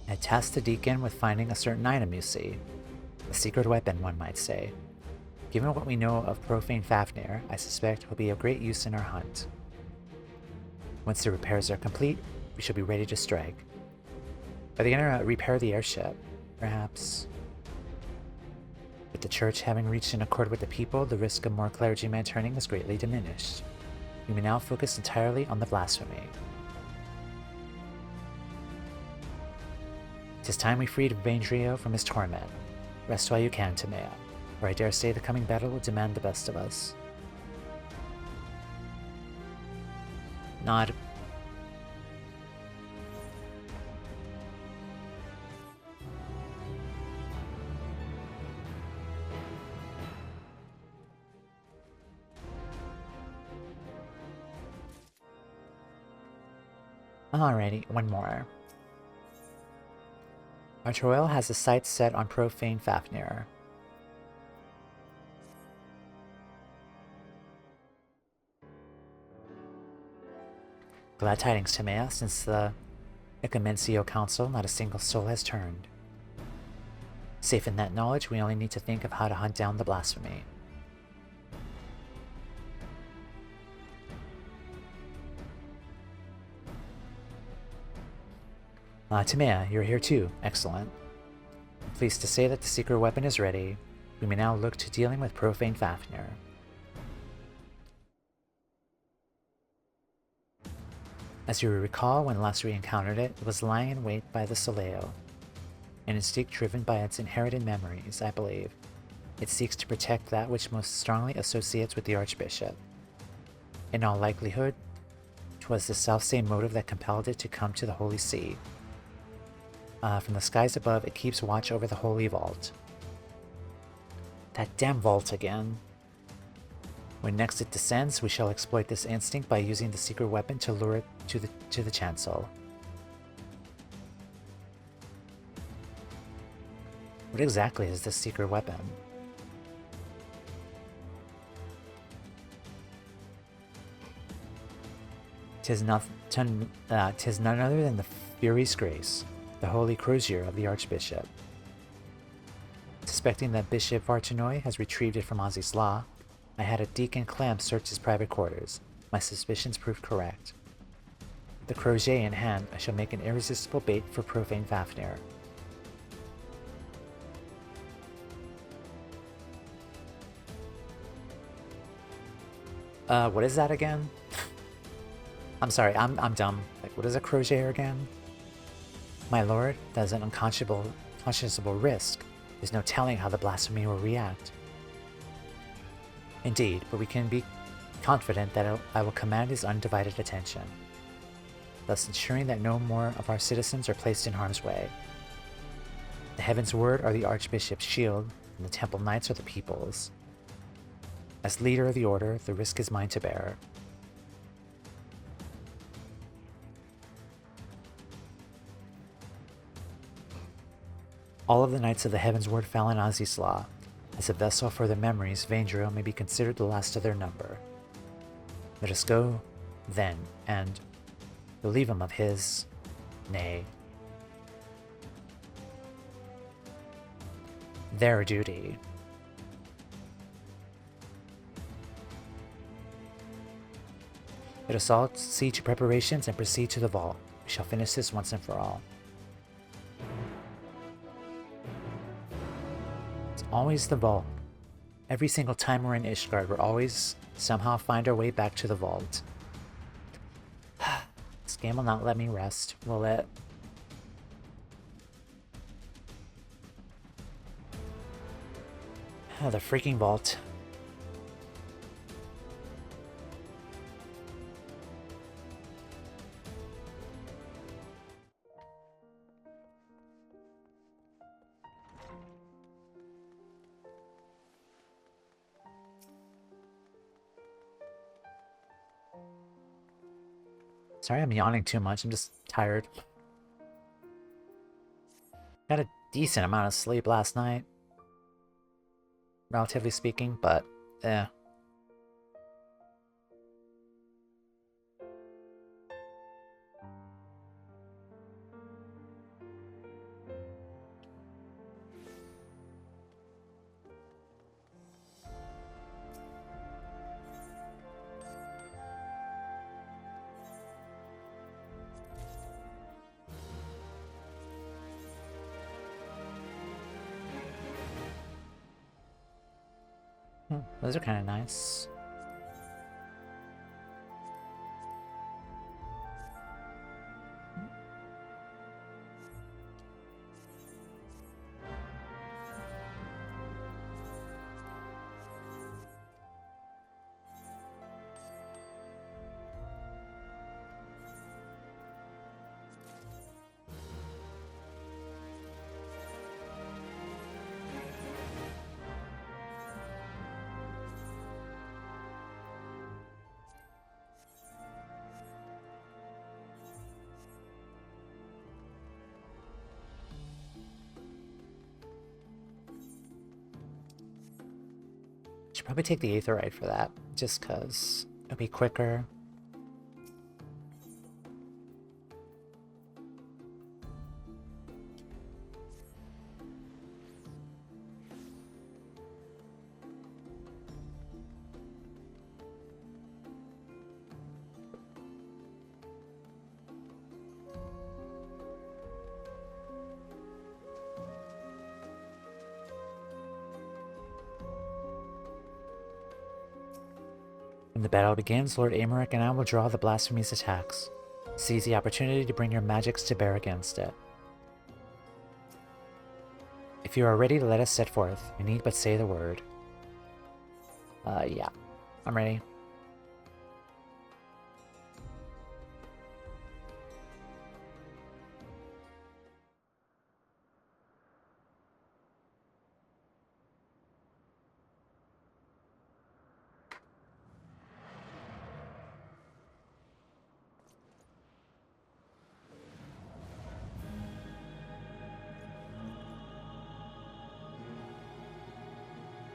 I tasked the deacon with finding a certain item, you see. A secret weapon, one might say. Given what we know of profane Fafnir, I suspect it will be of great use in our hunt. Once the repairs are complete, we shall be ready to strike. Are they going to repair the airship? Perhaps. With the Church having reached an accord with the people, the risk of more clergymen turning is greatly diminished. We may now focus entirely on the blasphemy. 'Tis time we freed Vaindrio from his torment. Rest while you can, Timea, for I dare say the coming battle will demand the best of us. Nod. Alrighty, one more. Artoriel has his sights set on profane Fafnir. Glad tidings, Timea. Since the Ecomencio Council, not a single soul has turned. Safe in that knowledge, we only need to think of how to hunt down the blasphemy. Timea, you're here too. Excellent. I'm pleased to say that the secret weapon is ready. We may now look to dealing with profane Fafnir. As you recall, when last we encountered it, it was lying in wait by the Soleo. An instinct driven by its inherited memories, I believe. It seeks to protect that which most strongly associates with the Archbishop. In all likelihood, 'twas the selfsame motive that compelled it to come to the Holy See. From the skies above, it keeps watch over the Holy Vault. That damn vault again. When next it descends, we shall exploit this instinct by using the secret weapon to lure it to the chancel. What exactly is this secret weapon? Tis none other than the Fury's Grace, the holy crozier of the Archbishop. Suspecting that Bishop Vartanoy has retrieved it from Ozzy's Law, I had a Deacon Clem search his private quarters. My suspicions proved correct. With the crochet in hand, I shall make an irresistible bait for profane Fafnir. What is that again? I'm sorry, I'm dumb. Like, what is a crozier again? My lord, that is an unconscionable risk. There's no telling how the blasphemy will react. Indeed, but we can be confident that I will command his undivided attention, thus ensuring that no more of our citizens are placed in harm's way. The Heaven's Word are the Archbishop's shield, and the Temple Knights are the people's. As leader of the Order, the risk is mine to bear. All of the Knights of the Heaven's Word fell in Ozzy's Law. As a vessel for their memories, Vaindrio may be considered the last of their number. Let us go, then, and relieve him of his, nay, their duty. Let us all see to preparations and proceed to the vault. We shall finish this once and for all. It's always the vault. Every single time we're in Ishgard, we're always somehow find our way back to the vault. This game will not let me rest, will it? Oh, the freaking vault. Sorry I'm yawning too much, I'm just tired. Got a decent amount of sleep last night. Relatively speaking, but eh. Those are kind of nice. Should probably take the Aetherite for that, just because it'll be quicker. When the battle begins, Lord Aymeric and I will draw the Blasphemy's attacks. Seize the opportunity to bring your magics to bear against it. If you are ready to let us set forth, you need but say the word. Yeah. I'm ready.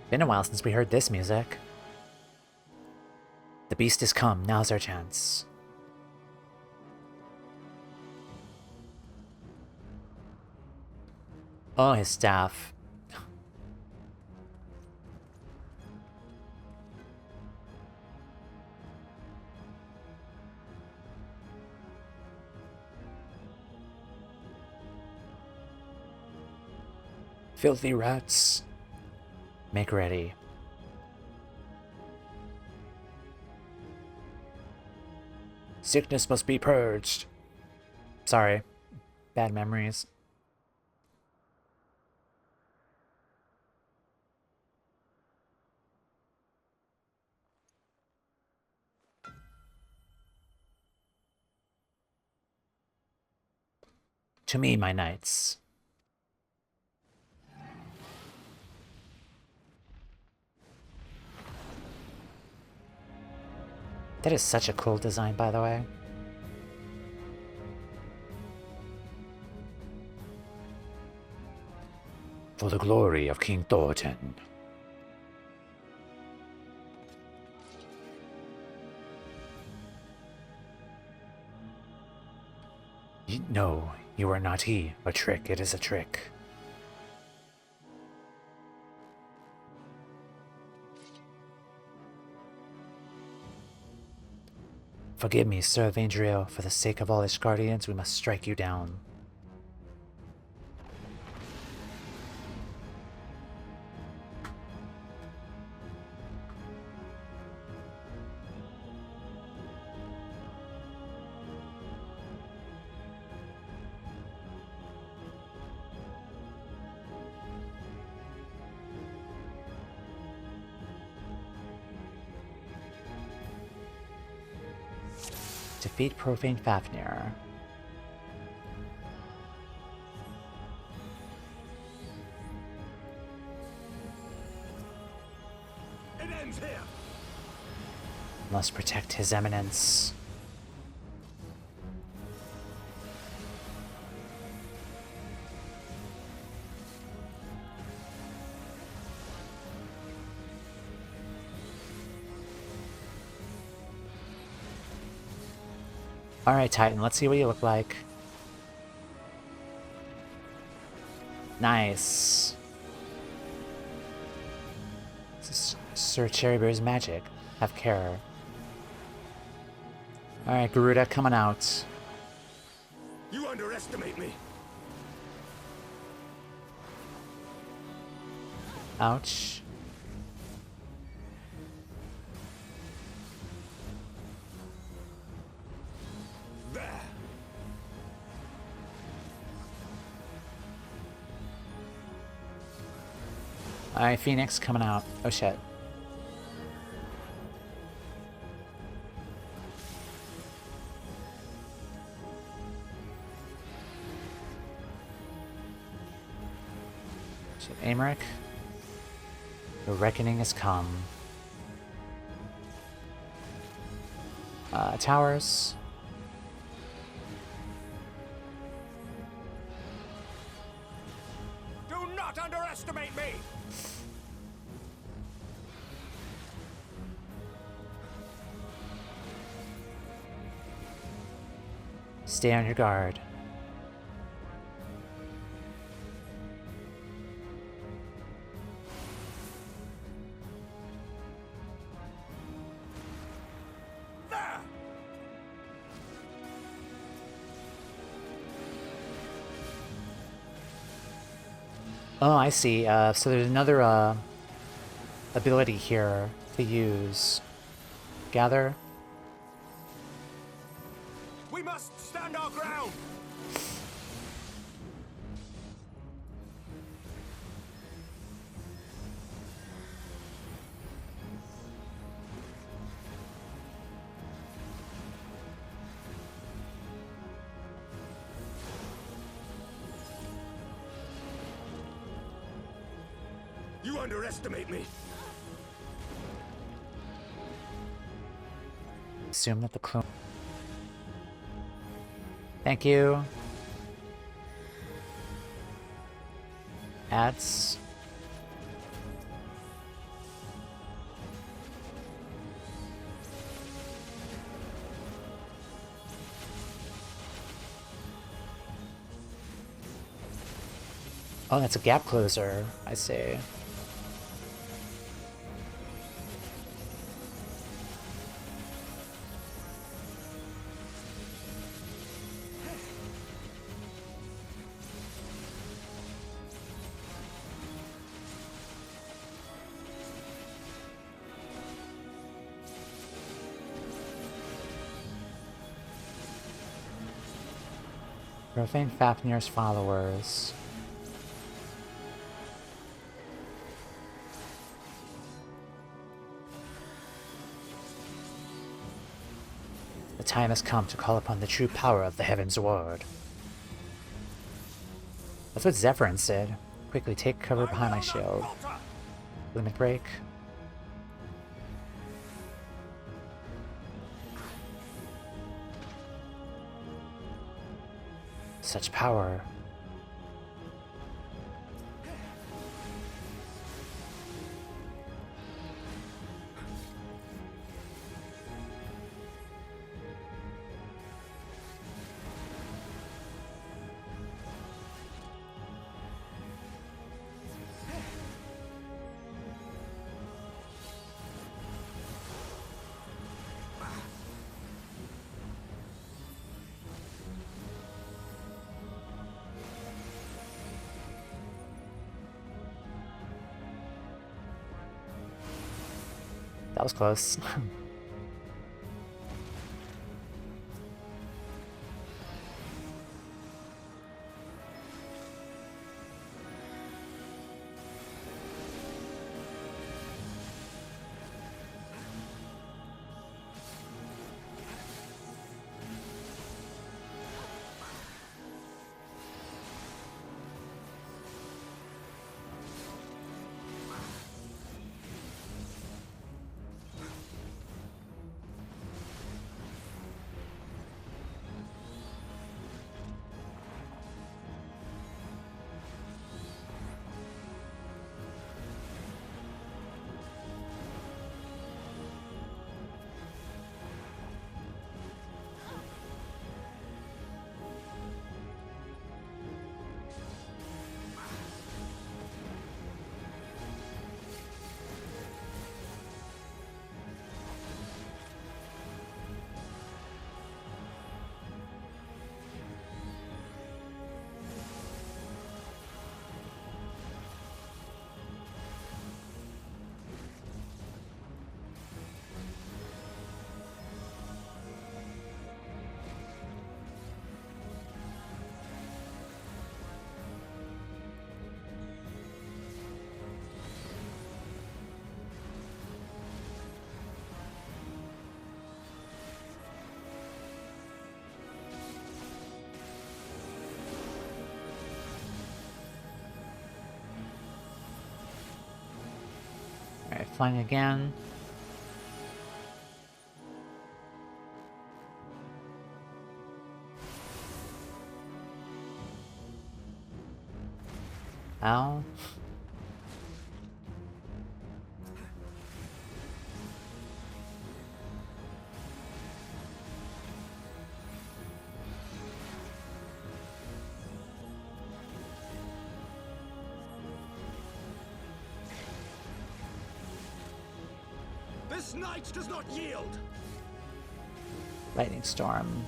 Been a while since we heard this music. The beast has come, now's our chance. Oh, his staff. Filthy rats. Make ready. Sickness must be purged. Sorry. Bad memories. To me, my knights. That is such a cool design, by the way. For the glory of King Thornton. No, you are not he. A trick, it is a trick. Forgive me, Sir Vandriel. For the sake of all Ishgardians, we must strike you down. Defeat Profane Fafnir. It ends here. Must protect His Eminence. Alright, Titan, let's see what you look like. Nice. This is Sir Cherrybear's magic. Have care. Alright, Garuda, coming out. You underestimate me. Ouch. There. Alright, Phoenix coming out. Oh shit. Shit, Aymeric. The reckoning has come. Towers. Do not underestimate me. Stay on your guard. There. Oh, I see. So there's another ability here to use. Gather. We must stand our ground. You underestimate me. Assume that the clone. Thank you. Ads. Oh, that's a gap closer, I see. Profane Fafnir's followers. The time has come to call upon the true power of the Heaven's Word. That's what Zephyrin said. Quickly take cover behind my shield. Limit break. Such power. That was close. Alright, flying again. Ow. This knight does not yield! Lightning storm.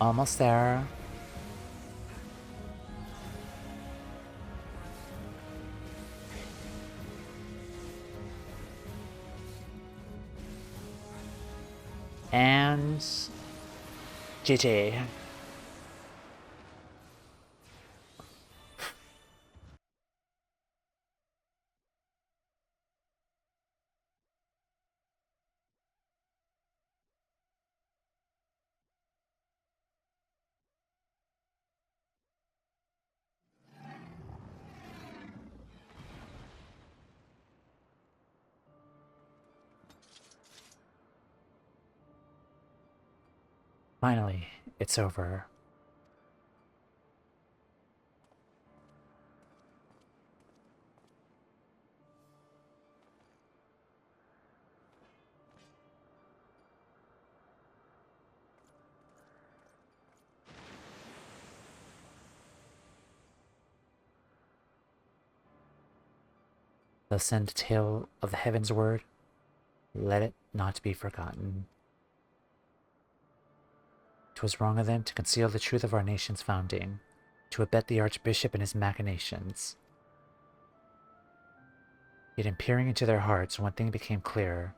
Almost there. And GG. Finally, it's over. They'll send a tale of the heavens word. Let it not be forgotten. 'Twas wrong of them to conceal the truth of our nation's founding, to abet the Archbishop in his machinations. Yet in peering into their hearts, one thing became clear.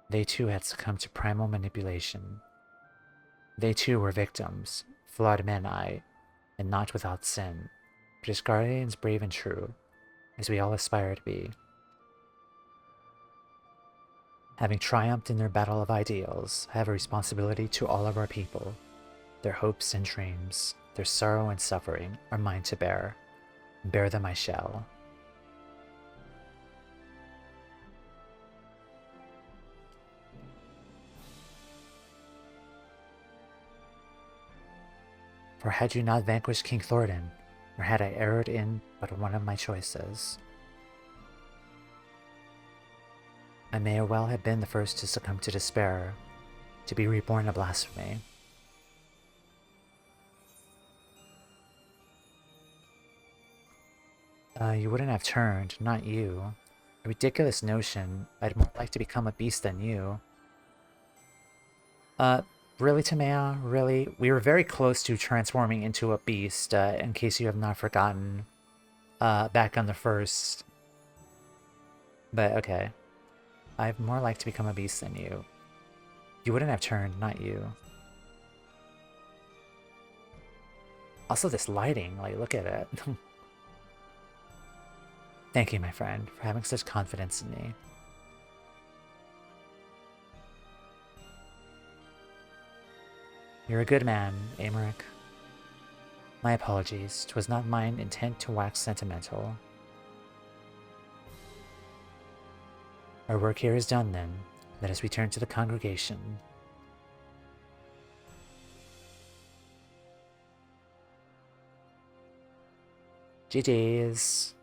They too had succumbed to primal manipulation. They too were victims, flawed men, and not without sin, but as guardians brave and true, as we all aspire to be. Having triumphed in their battle of ideals, I have a responsibility to all of our people. Their hopes and dreams, their sorrow and suffering are mine to bear. Bear them I shall. For had you not vanquished King Thordan, or had I erred in but one of my choices, I may well have been the first to succumb to despair, to be reborn a blasphemy. You wouldn't have turned, not you. A ridiculous notion. I'd more like to become a beast than you. Really, Tamea? Really? We were very close to transforming into a beast, in case you have not forgotten, back on the first. But, okay. I'd more like to become a beast than you. You wouldn't have turned, not you. Also, this lighting, like, look at it. Thank you, my friend, for having such confidence in me. You're a good man, Aymeric. My apologies. 'Twas not mine intent to wax sentimental. Our work here is done, then. Let us return to the congregation. GG's.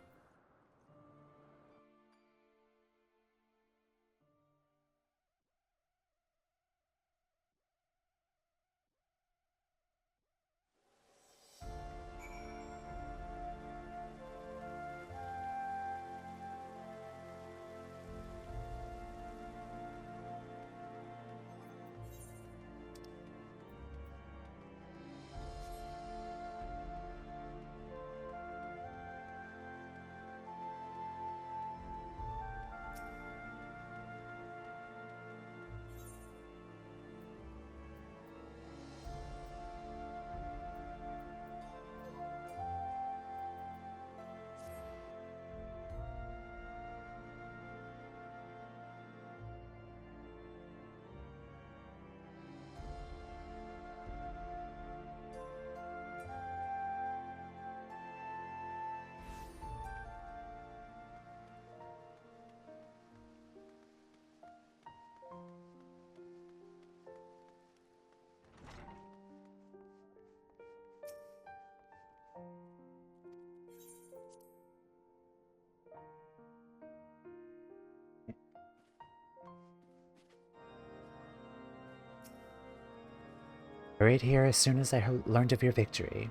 Right here as soon as I learned of your victory.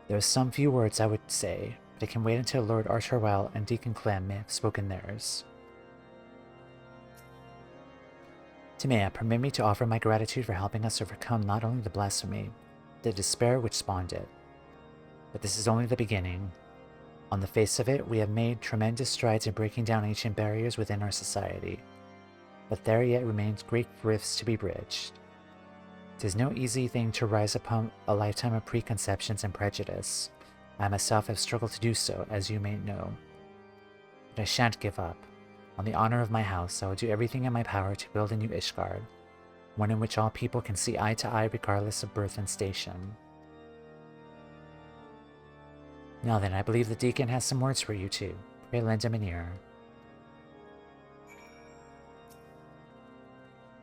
There are some few words I would say, but it can wait until Lord Artoriel and Deacon Clem may have spoken theirs. Tamea, permit me to offer my gratitude for helping us overcome not only the blasphemy, the despair which spawned it. But this is only the beginning. On the face of it, we have made tremendous strides in breaking down ancient barriers within our society. But there yet remains great rifts to be bridged. 'Tis no easy thing to rise upon a lifetime of preconceptions and prejudice. I myself have struggled to do so, as you may know. But I shan't give up. On the honor of my house, I will do everything in my power to build a new Ishgard, one in which all people can see eye to eye regardless of birth and station. Now then, I believe the Deacon has some words for you too. Pray lend him an ear.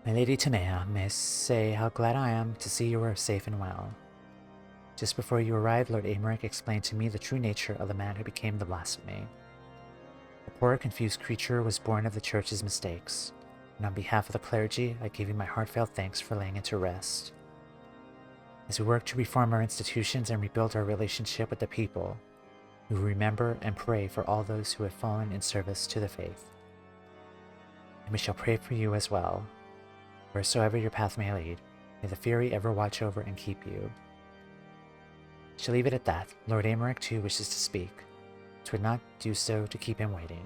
My Lady Tamea, may I say how glad I am to see you are safe and well. Just before you arrived, Lord Aymeric explained to me the true nature of the man who became the Blasphemy. The poor, confused creature was born of the Church's mistakes, and on behalf of the clergy, I give you my heartfelt thanks for laying it to rest. As we work to reform our institutions and rebuild our relationship with the people, we remember and pray for all those who have fallen in service to the faith. And we shall pray for you as well. Wheresoever your path may lead, may the Fury ever watch over and keep you. I shall leave it at that. Lord Aymeric too wishes to speak. 'Twould not do so to keep him waiting.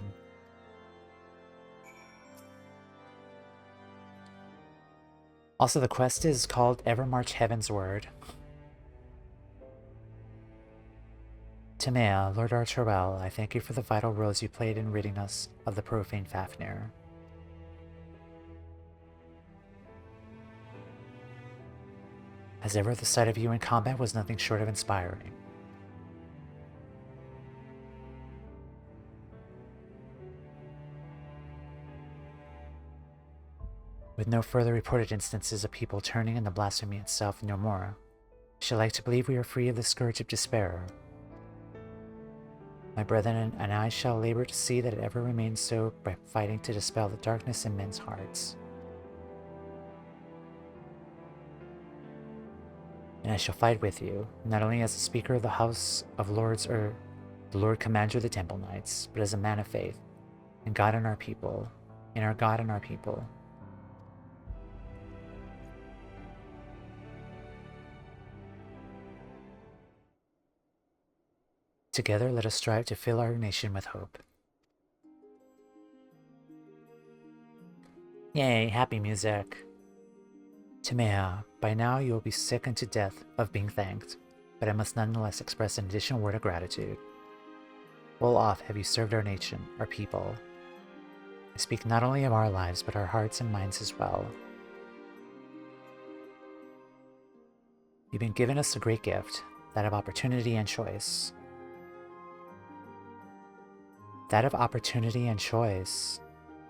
Also, the quest is called Ever March Heaven's Word. Tamea, Lord Artoriel, I thank you for the vital roles you played in ridding us of the profane Fafnir. As ever, the sight of you in combat was nothing short of inspiring. With no further reported instances of people turning and the blasphemy itself no more, I should like to believe we are free of the scourge of despair. My brethren and I shall labor to see that it ever remains so by fighting to dispel the darkness in men's hearts. And I shall fight with you, not only as the Speaker of the House of Lords or the Lord Commander of the Temple Knights, but as a man of faith, and God and our people, and our God and our people. Together, let us strive to fill our nation with hope. Yay, happy music. Timea, by now you will be sick unto death of being thanked, but I must nonetheless express an additional word of gratitude. Well off have you served our nation, our people. I speak not only of our lives, but our hearts and minds as well. You've been given us a great gift, that of opportunity and choice. That of opportunity and choice.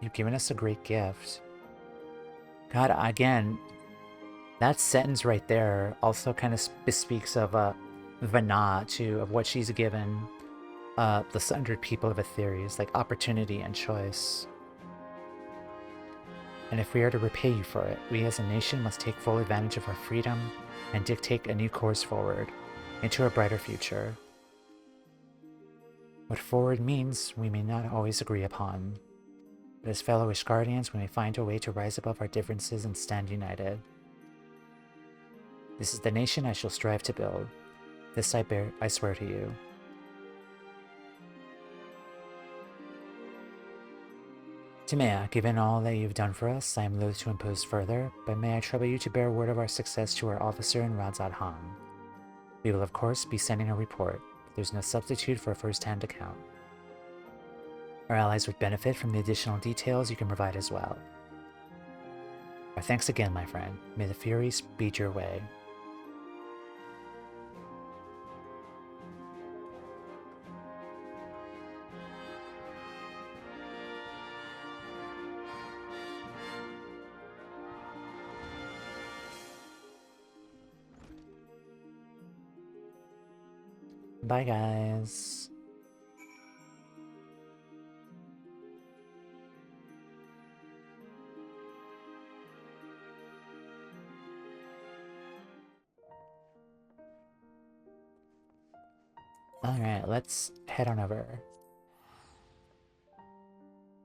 You've given us a great gift. God, again, that sentence right there also kind of bespeaks of Vana, too, of what she's given the sundered people of Aetheres, like opportunity and choice. And if we are to repay you for it, we as a nation must take full advantage of our freedom and dictate a new course forward, into a brighter future. What forward means, we may not always agree upon, but as fellow Ishgardians, we may find a way to rise above our differences and stand united. This is the nation I shall strive to build. This I swear to you. Timea, given all that you've done for us, I am loath to impose further, but may I trouble you to bear word of our success to our officer in Radzad Han. We will, of course, be sending a report. There's no substitute for a first-hand account. Our allies would benefit from the additional details you can provide as well. Our thanks again, my friend. May the Furies speed your way. Bye, guys. Alright, let's head on over.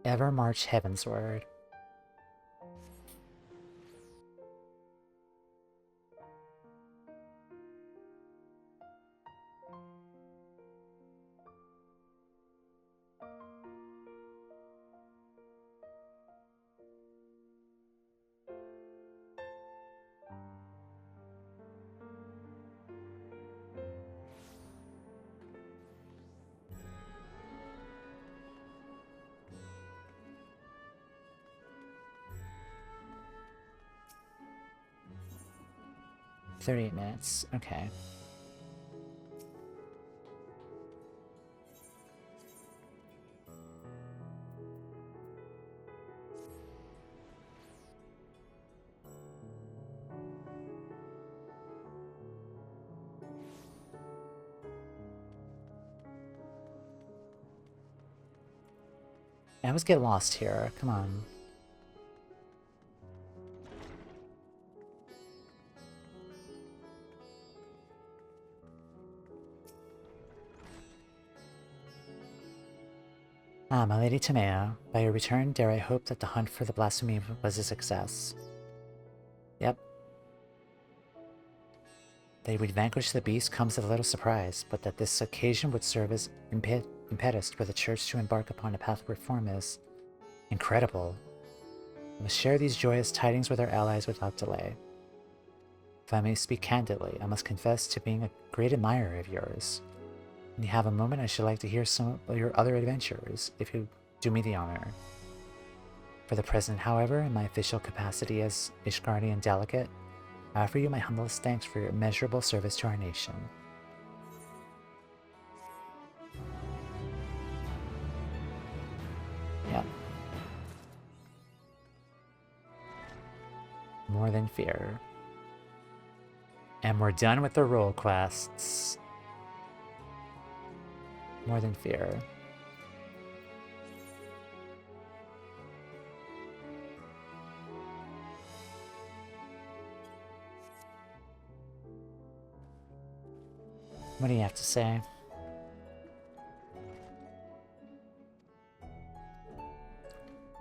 Ever march heavensward. $38 minutes. Okay. I always get lost here. Come on. Ah, my lady Timea, by your return, dare I hope that the hunt for the Blasphemy was a success. Yep. That we'd vanquish the beast comes as a little surprise, but that this occasion would serve as impetus for the Church to embark upon a path of reform is incredible. We must share these joyous tidings with our allies without delay. If I may speak candidly, I must confess to being a great admirer of yours. When you have a moment, I should like to hear some of your other adventures, if you do me the honor. For the present, however, in my official capacity as Ishgardian delegate, I offer you my humblest thanks for your immeasurable service to our nation. Yep. More than fear. And we're done with the role quests. More than fear. What do you have to say?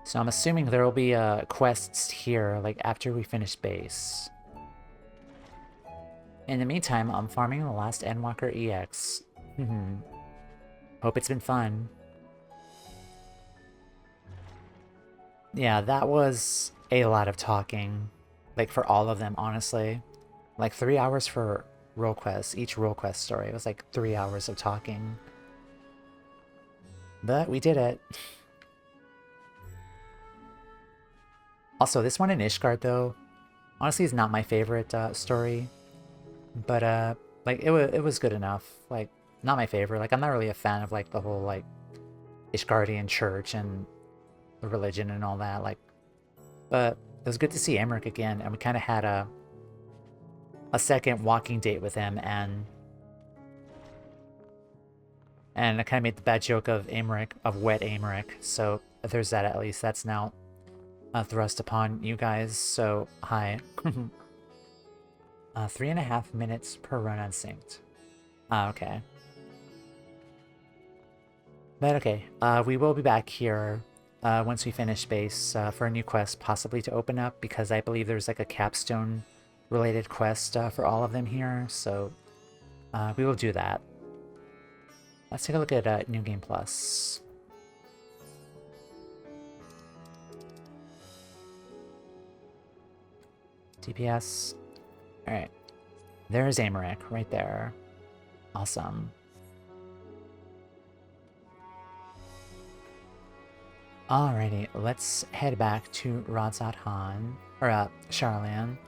So I'm assuming there will be quests here, like after we finish base. In the meantime, I'm farming the last Endwalker EX. Hope it's been fun. Yeah, that was a lot of talking. Like, for all of them, honestly. Like, 3 hours for role quests. Each role quest story was like 3 hours of talking. But we did it. Also, this one in Ishgard, though, honestly is not my favorite story. But, like, it was good enough. Like, not my favorite. Like, I'm not really a fan of, like, the whole, like, Ishgardian church and the religion and all that. Like, but it was good to see Aymeric again, and we kind of had a second walking date with him, and I kind of made the bad joke of Aymeric, of wet Aymeric. So there's that at least. That's now thrust upon you guys. So hi. 3.5 minutes per run unsynced. Okay. But okay, we will be back here once we finish base for a new quest, possibly to open up, because I believe there's like a capstone related quest for all of them here, so we will do that. Let's take a look at New Game Plus. DPS. Alright. There's Aymeric right there. Awesome. Alrighty, let's head back to Radzat Han, or Charlan.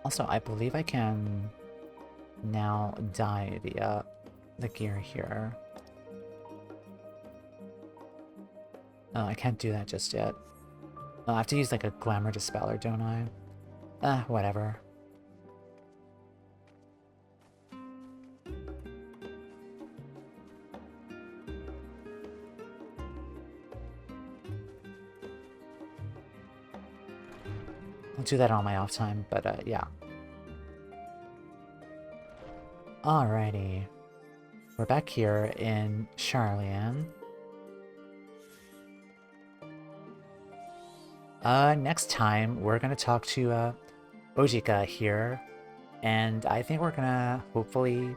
Also, I believe I can now dye the gear here. Oh, I can't do that just yet. Oh, I have to use like a glamour dispeller, don't I? Whatever. I'll do that on my off time, but yeah. Alrighty. We're back here in Charlan. Next time, we're gonna talk to Ojika here, and I think we're gonna hopefully,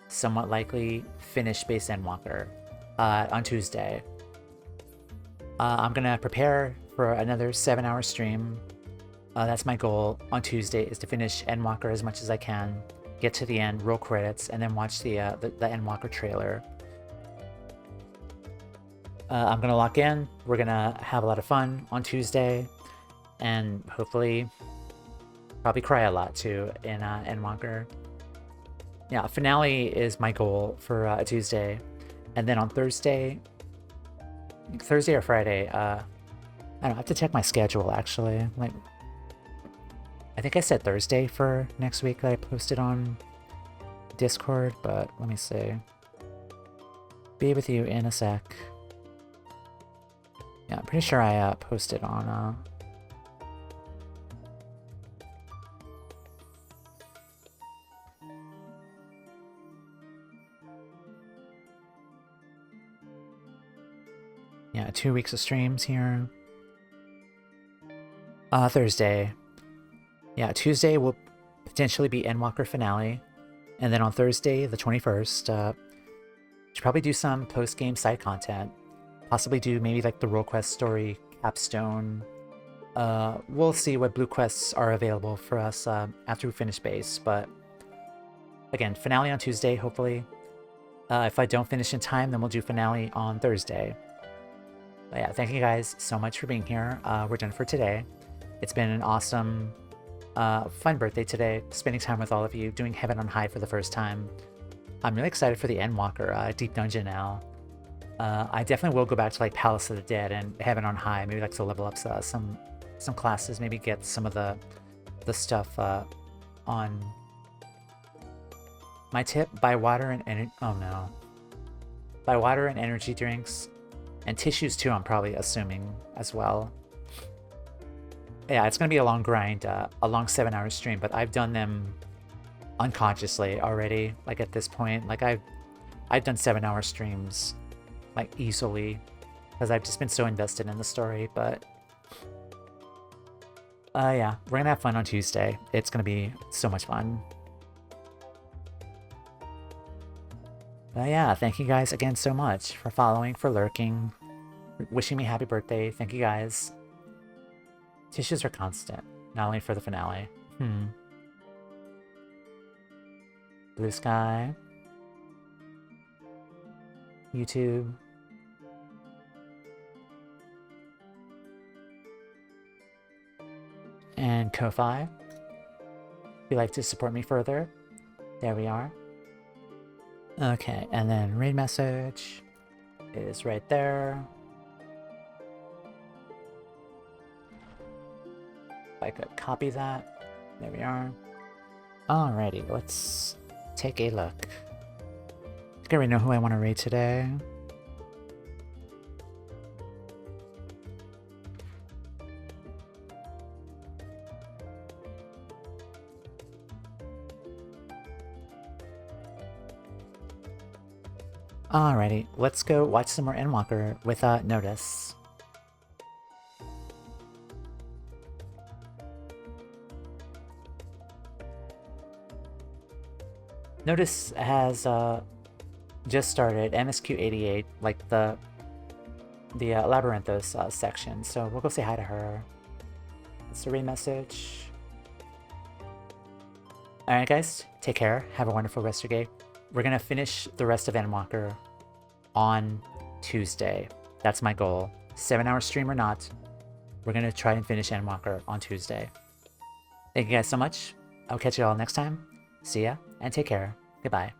somewhat likely, finish Base Endwalker on Tuesday. I'm gonna prepare for another 7-hour stream. That's my goal on Tuesday, is to finish Endwalker as much as I can, get to the end, roll credits, and then watch the Endwalker trailer. I'm gonna lock in. We're gonna have a lot of fun on Tuesday, and hopefully, probably cry a lot too in Endwalker. Yeah, finale is my goal for Tuesday, and then on Thursday or Friday. I don't have to check my schedule actually. Like, I think I said Thursday for next week that I posted on Discord, but let me see. Be with you in a sec. Yeah, I'm pretty sure I posted on yeah, 2 weeks of streams here. Thursday. Yeah, Tuesday will potentially be Endwalker finale, and then on Thursday, the 21st, should probably do some post-game side content. Possibly do maybe like the role quest story capstone. We'll see what blue quests are available for us after we finish base, but again, finale on Tuesday, hopefully. If I don't finish in time, then we'll do finale on Thursday. But yeah, thank you guys so much for being here. We're done for today. It's been an awesome, fun birthday today, spending time with all of you, doing Heaven on High for the first time. I'm really excited for the Endwalker Deep Dungeon now. I definitely will go back to like Palace of the Dead and Heaven on High, maybe like to level up some classes, maybe get some of the stuff on my tip. Buy water and buy water and energy drinks and tissues too, I'm probably assuming as well. Yeah, it's gonna be a long grind, a long 7-hour stream, but I've done them unconsciously already. Like at this point, like I've done 7-hour streams like easily because I've just been so invested in the story. But yeah, we're gonna have fun on Tuesday. It's gonna be so much fun. But yeah, thank you guys again so much for following, for lurking, wishing me happy birthday. Thank you guys. Tissues are constant, not only for the finale. Blue sky. YouTube. And Ko-Fi. If you'd like to support me further, there we are. Okay, and then raid message is right there. If I could copy that, there we are. Alrighty, let's take a look. I think I already know who I want to raid today. Alrighty, let's go watch some more Endwalker with Notice. Notice has just started MSQ 88, like the Labyrinthos section, so we'll go say hi to her. That's the raid message. Alright guys, take care, have a wonderful rest of your day. We're gonna finish the rest of Endwalker on Tuesday. That's my goal. 7-hour stream or not, we're gonna try and finish Endwalker on Tuesday. Thank you guys so much. I'll catch you all next time. See ya, and take care. Goodbye.